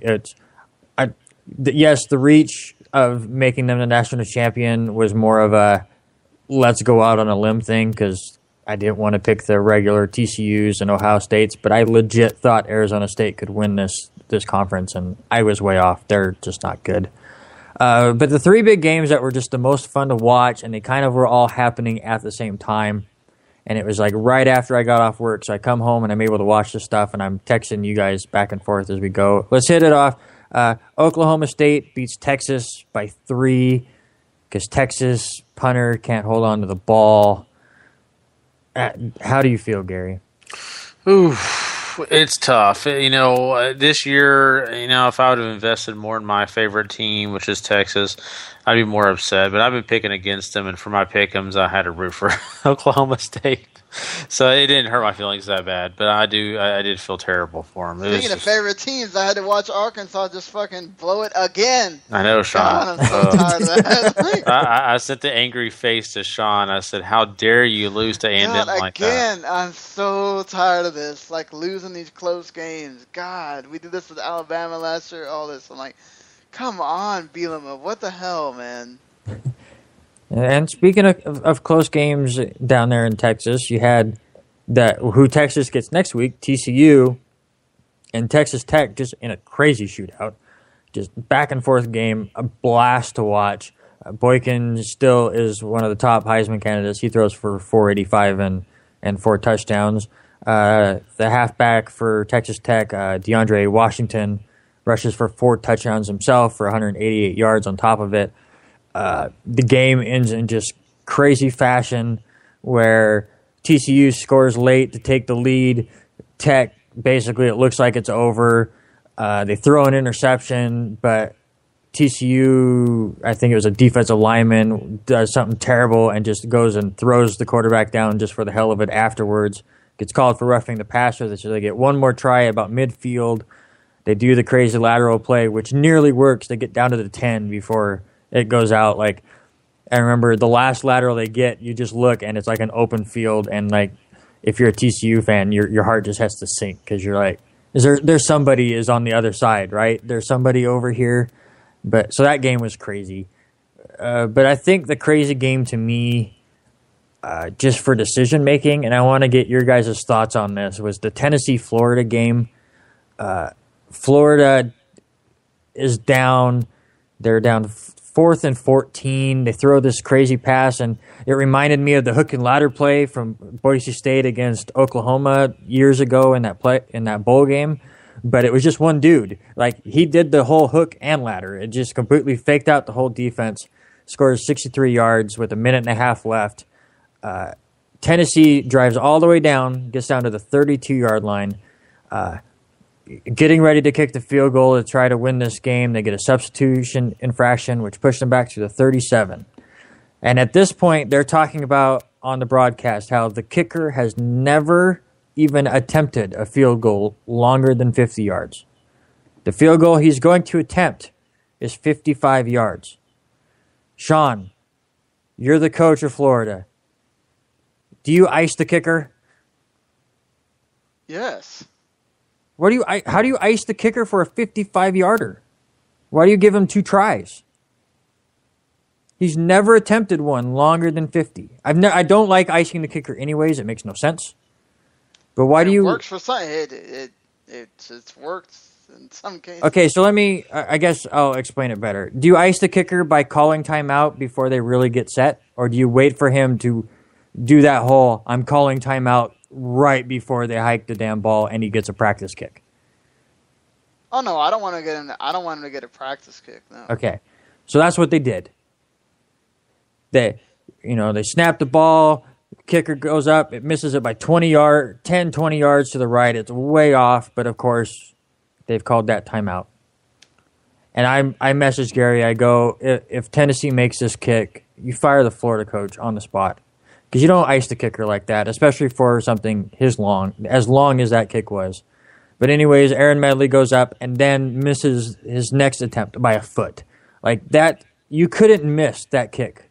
[SPEAKER 7] Yes, the reach of making them the national champion was more of a let's go out on a limb thing because I didn't want to pick the regular TCUs and Ohio States, but I legit thought Arizona State could win this conference, and I was way off. They're just not good. But the 3 big games that were just the most fun to watch, and they kind of were all happening at the same time. And it was like right after I got off work, so I come home and I'm able to watch this stuff, and I'm texting you guys back and forth as we go. Let's hit it off. Oklahoma State beats Texas by 3 because Texas punter can't hold on to the ball. How do you feel, Gary?
[SPEAKER 6] Ooh. It's tough. This year, if I would have invested more in my favorite team, which is Texas, I'd be more upset. But I've been picking against them, and for my pick'ems, I had to root for Oklahoma State. So it didn't hurt my feelings that bad. But I did feel terrible for them.
[SPEAKER 5] Speaking of favorite teams, I had to watch Arkansas just fucking blow it again.
[SPEAKER 6] I know, Sean.
[SPEAKER 5] God, I'm so tired of that.
[SPEAKER 6] I sent the angry face to Sean. I said, "How dare you lose to A&M like that?"
[SPEAKER 5] Again, I'm so tired of this. Like losing these close games. God, we did this with Alabama last year. All this. I'm like, come on, Bielema. What the hell, man?
[SPEAKER 7] And speaking of close games down there in Texas, you had who Texas gets next week, TCU and Texas Tech, just in a crazy shootout. Just back and forth game, a blast to watch. Boykin still is one of the top Heisman candidates. He throws for 485 and 4 touchdowns. The halfback for Texas Tech, DeAndre Washington, rushes for 4 touchdowns himself for 188 yards on top of it. The game ends in just crazy fashion where TCU scores late to take the lead. Tech, basically, it looks like it's over. They throw an interception, but TCU, I think it was a defensive lineman, does something terrible and just goes and throws the quarterback down just for the hell of it afterwards. Gets called for roughing the passer, so they get one more try about midfield. They do the crazy lateral play, which nearly works. They get down to the 10 before it goes out. Like, I remember the last lateral they get, you just look and it's like an open field, and like if you're a TCU fan, your heart just has to sink because you're like, there's somebody is on the other side, right? There's somebody over here. But so that game was crazy. But I think the crazy game to me, just for decision making, and I want to get your guys' thoughts on this, was the Tennessee-Florida game. Florida is down. They're down 4th and 14. They throw this crazy pass, and it reminded me of the hook and ladder play from Boise State against Oklahoma years ago in that bowl game. But it was just one dude. Like, he did the whole hook and ladder. It just completely faked out the whole defense. Scores 63 yards with a minute and a half left. Tennessee drives all the way down, gets down to the 32-yard line. Getting ready to kick the field goal to try to win this game. They get a substitution infraction, which pushed them back to the 37. And at this point, they're talking about on the broadcast how the kicker has never even attempted a field goal longer than 50 yards. The field goal he's going to attempt is 55 yards. Sean, you're the coach of Florida. Do you ice the kicker?
[SPEAKER 5] Yes.
[SPEAKER 7] How do you ice the kicker for a 55-yarder? Why do you give him 2 tries? He's never attempted one longer than 50. I don't like icing the kicker anyways. It makes no sense. But why do you...
[SPEAKER 5] It works for some. It's worked in some cases.
[SPEAKER 7] Okay, so I guess I'll explain it better. Do you ice the kicker by calling timeout before they really get set? Or do you wait for him to do that whole, I'm calling timeout right before they hike the damn ball and he gets a practice kick?
[SPEAKER 5] Oh, no, I don't want him to get a practice kick, no.
[SPEAKER 7] Okay, so that's what they did. They snap the ball, kicker goes up, it misses it by 20 yards to the right. It's way off, but of course, they've called that timeout. And I messaged Gary, I go, if Tennessee makes this kick, you fire the Florida coach on the spot. Because you don't ice the kicker like that, especially for something as long as that kick was. But anyways, Aaron Medley goes up and then misses his next attempt by a foot. Like that, you couldn't miss that kick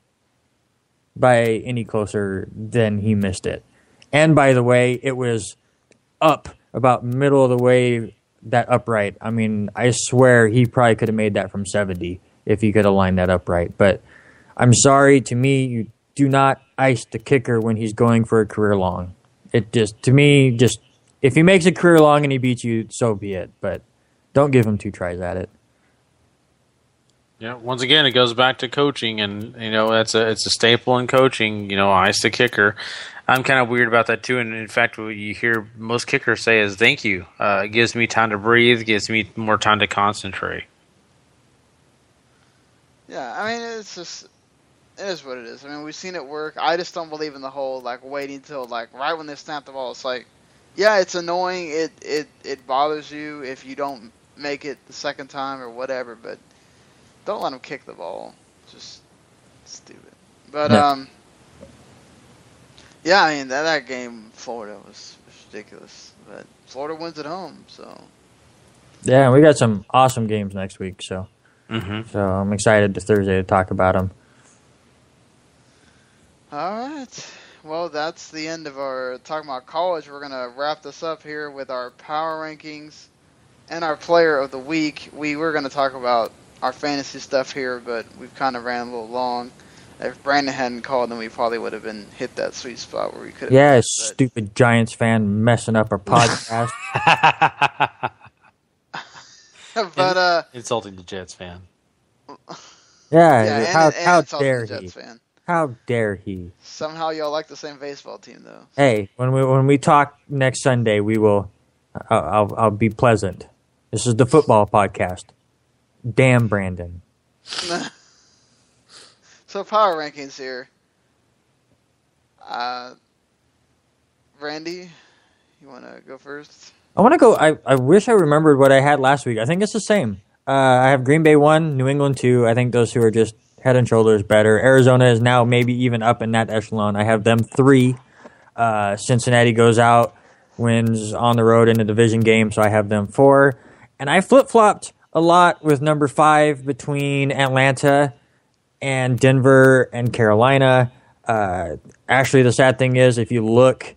[SPEAKER 7] by any closer than he missed it. And by the way, it was up about middle of the way, that upright. I mean, I swear he probably could have made that from 70 if he could have lined that upright. But I'm sorry, to me, you do not ice the kicker when he's going for a career long. It just, to me, if he makes a career long and he beats you, so be it. But don't give him 2 tries at it.
[SPEAKER 6] Yeah, once again, it goes back to coaching, and it's a staple in coaching. Ice the kicker. I'm kind of weird about that too, and in fact, what you hear most kickers say is "thank you." It gives me time to breathe, gives me more time to concentrate.
[SPEAKER 5] Yeah, I mean, it is what it is. I mean, we've seen it work. I just don't believe in the whole waiting till right when they snap the ball. It's yeah, it's annoying. It bothers you if you don't make it the second time or whatever, but don't let them kick the ball. It's just stupid. But yeah, I mean that game, Florida was ridiculous. But Florida wins at home, so.
[SPEAKER 7] Yeah, we got some awesome games next week, so.
[SPEAKER 6] Mm-hmm.
[SPEAKER 7] So I'm excited to Thursday to talk about them.
[SPEAKER 5] All right. Well, that's the end of our talking about college. We're going to wrap this up here with our power rankings and our player of the week. We were going to talk about our fantasy stuff here, but we've kind of ran a little long. If Brandon hadn't called, then we probably would have hit that sweet spot where we could have.
[SPEAKER 7] Yeah, stupid Giants fan messing up our podcast.
[SPEAKER 5] But
[SPEAKER 6] insulting the Jets fan.
[SPEAKER 7] Yeah, how dare
[SPEAKER 5] the
[SPEAKER 7] he?
[SPEAKER 5] Jets fan.
[SPEAKER 7] How dare he?
[SPEAKER 5] Somehow y'all like the same baseball team, though.
[SPEAKER 7] Hey, when we talk next Sunday, we will. I'll be pleasant. This is the football podcast. Damn, Brandon.
[SPEAKER 5] So power rankings here. Randy, you want to go first?
[SPEAKER 7] I want to go. I wish I remembered what I had last week. I think it's the same. I have Green Bay 1, New England 2. I think those two are just head and shoulders better. Arizona is now maybe even up in that echelon. I have them 3. Cincinnati goes out, wins on the road in a division game, so I have them 4. And I flip-flopped a lot with number 5 between Atlanta and Denver and Carolina. Actually, the sad thing is, if you look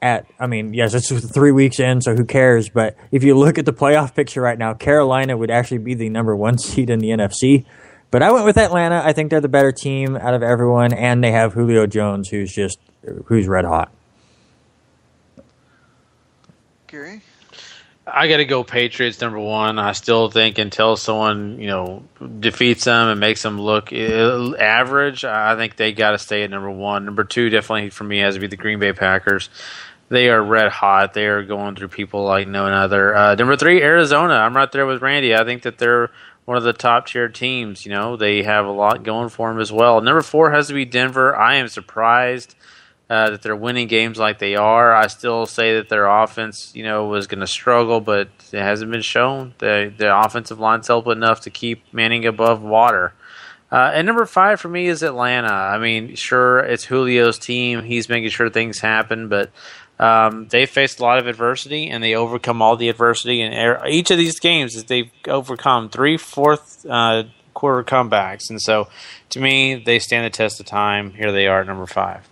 [SPEAKER 7] at, yes, it's 3 weeks in, so who cares? But if you look at the playoff picture right now, Carolina would actually be the number 1 seed in the NFC. But I went with Atlanta. I think they're the better team out of everyone, and they have Julio Jones, who's red hot.
[SPEAKER 5] Gary?
[SPEAKER 6] I got to go Patriots number 1. I still think until someone defeats them and makes them look average, I think they got to stay at number 1. Number 2 definitely for me has to be the Green Bay Packers. They are red hot. They are going through people like no other. Number 3, Arizona. I'm right there with Randy. I think that they're one of the top tier teams. They have a lot going for them as well. Number 4 has to be Denver. I am surprised that they're winning games like they are. I still say that their offense, was going to struggle, but it hasn't been shown. The offensive line's helped enough to keep Manning above water. And number 5 for me is Atlanta. Sure, it's Julio's team. He's making sure things happen, but they faced a lot of adversity, and they overcome all the adversity. And each of these games, they've overcome 3 fourth quarter comebacks. And so, to me, they stand the test of time. Here they are at number 5.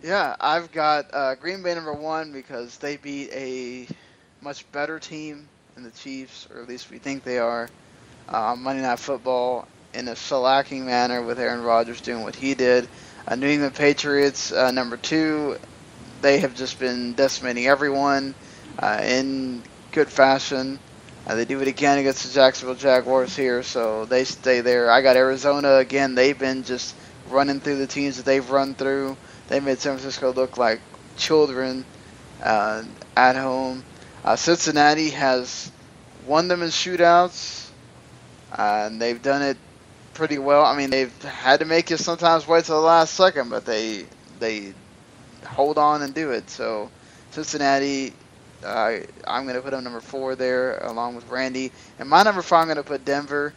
[SPEAKER 5] Yeah, I've got Green Bay number 1 because they beat a much better team than the Chiefs, or at least we think they are, on Monday Night Football in a shellacking manner with Aaron Rodgers doing what he did. New England Patriots number 2, they have just been decimating everyone in good fashion. They do it again against the Jacksonville Jaguars here, so they stay there. I got Arizona again. They've been just running through the teams that they've run through. They made San Francisco look like children at home. Cincinnati has won them in shootouts, and they've done it pretty well. I mean, they've had to make you sometimes wait till the last second, but they hold on and do it. So Cincinnati, I'm going to put them number 4 there along with Randy. And my number 5, I'm going to put Denver.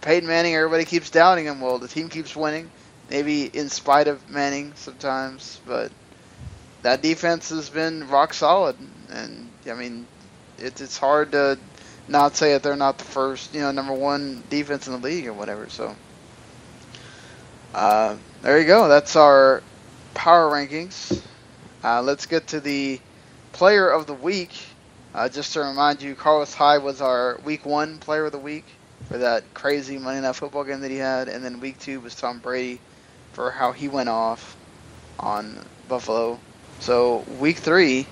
[SPEAKER 5] Peyton Manning, everybody keeps doubting him. Well, the team keeps winning. Maybe in spite of Manning sometimes, but that defense has been rock solid. And, I mean, it's hard to not say that they're not the first, number 1 defense in the league or whatever. So, there you go. That's our power rankings. Let's get to the player of the week. Just to remind you, Carlos Hyde was our week 1 player of the week for that crazy Monday Night Football game that he had. And then week 2 was Tom Brady for how he went off on Buffalo. So week 3,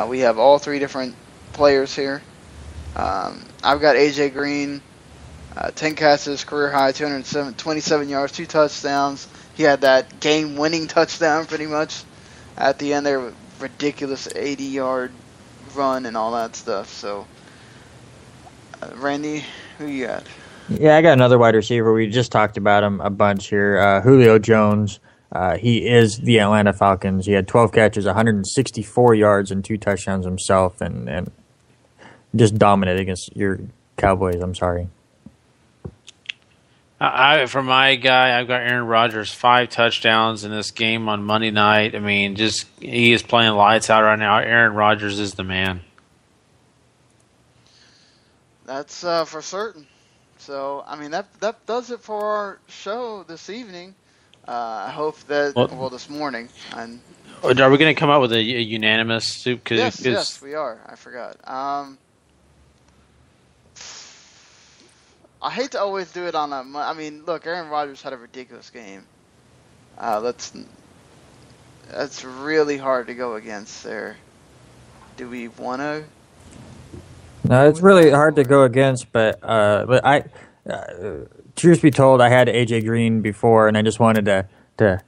[SPEAKER 5] we have all 3 different players here. I've got AJ Green, 10 catches, career high, 227 yards, 2 touchdowns. He had that game-winning touchdown pretty much at the end there, ridiculous 80-yard run and all that stuff. So, Randy, who you got?
[SPEAKER 7] Yeah, I got another wide receiver. We just talked about him a bunch here. Julio Jones. He is the Atlanta Falcons. He had 12 catches, 164 yards, and 2 touchdowns himself, and just dominated against your Cowboys. I'm sorry.
[SPEAKER 6] For my guy, I've got Aaron Rodgers, 5 touchdowns in this game on Monday night. I mean, he is playing lights out right now. Aaron Rodgers is the man.
[SPEAKER 5] That's for certain. So, I mean, that does it for our show this evening. I hope that, this morning.
[SPEAKER 6] Are we going to come up with a unanimous soup?
[SPEAKER 5] Yes, we are. I forgot. I hate to always do it on I mean, look, Aaron Rodgers had a ridiculous game. That's really hard to go against there. Do we want to?
[SPEAKER 7] No, it's really hard to go against, but I, truth be told, I had AJ Green before, and I just wanted to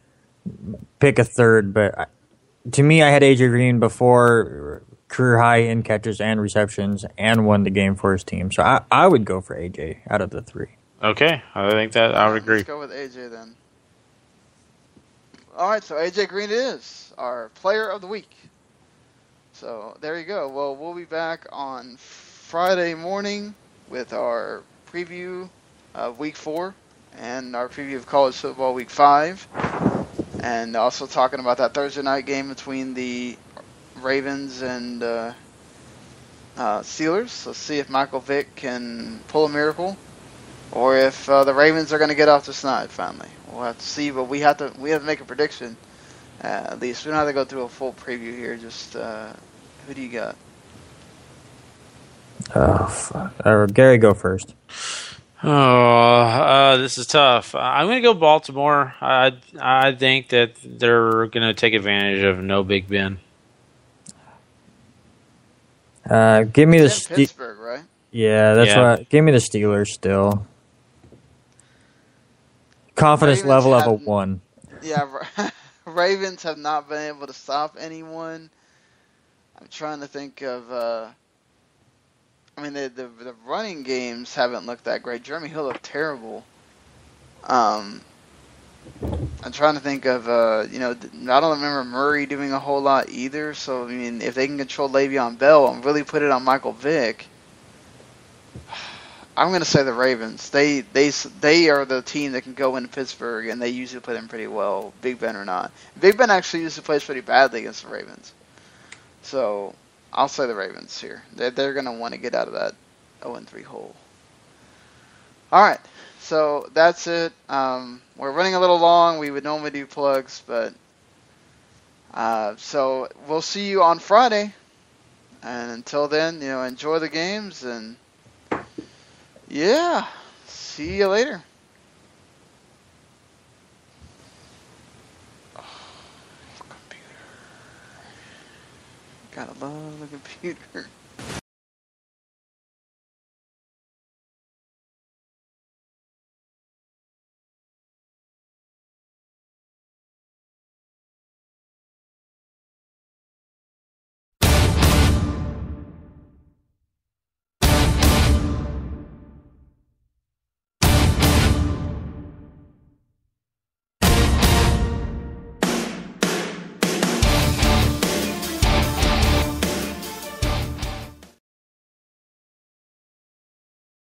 [SPEAKER 7] pick a third. But to me, I had AJ Green before, career high in catches and receptions, and won the game for his team. So I would go for AJ out of the 3.
[SPEAKER 6] Okay, I think that I would agree.
[SPEAKER 5] Let's go with AJ then. All right, so AJ Green is our player of the week. So there you go. Well, we'll be back on Friday morning with our preview of Week 4 and our preview of college football Week 5, and also talking about that Thursday night game between the Ravens and Steelers. Let's see if Michael Vick can pull a miracle, or if the Ravens are going to get off the snide finally. We'll have to see, but we have to make a prediction. At least we don't have to go through a full preview here. Just who do you got?
[SPEAKER 7] Oh, fuck. Gary, go first.
[SPEAKER 6] This is tough. I'm going to go Baltimore. I think that they're going to take advantage of no Big Ben.
[SPEAKER 7] Give me the
[SPEAKER 5] Pittsburgh, right?
[SPEAKER 7] Yeah, that's what. Give me the Steelers still. Confidence
[SPEAKER 5] Ravens
[SPEAKER 7] level of a 1.
[SPEAKER 5] Yeah, Ravens have not been able to stop anyone. I'm trying to think of. I mean, the running games haven't looked that great. Jeremy Hill looked terrible. I'm trying to think of, I don't remember Murray doing a whole lot either. So, I mean, if they can control Le'Veon Bell and really put it on Michael Vick, I'm going to say the Ravens. They are the team that can go into Pittsburgh, and they usually play them pretty well, Big Ben or not. Big Ben actually usually plays pretty badly against the Ravens. So, I'll say the Ravens here. They're going to want to get out of that 0-3 hole. All right. So that's it. We're running a little long. We would normally do plugs, but So we'll see you on Friday. And until then, enjoy the games and yeah, see you later. Computer. Gotta love the computer.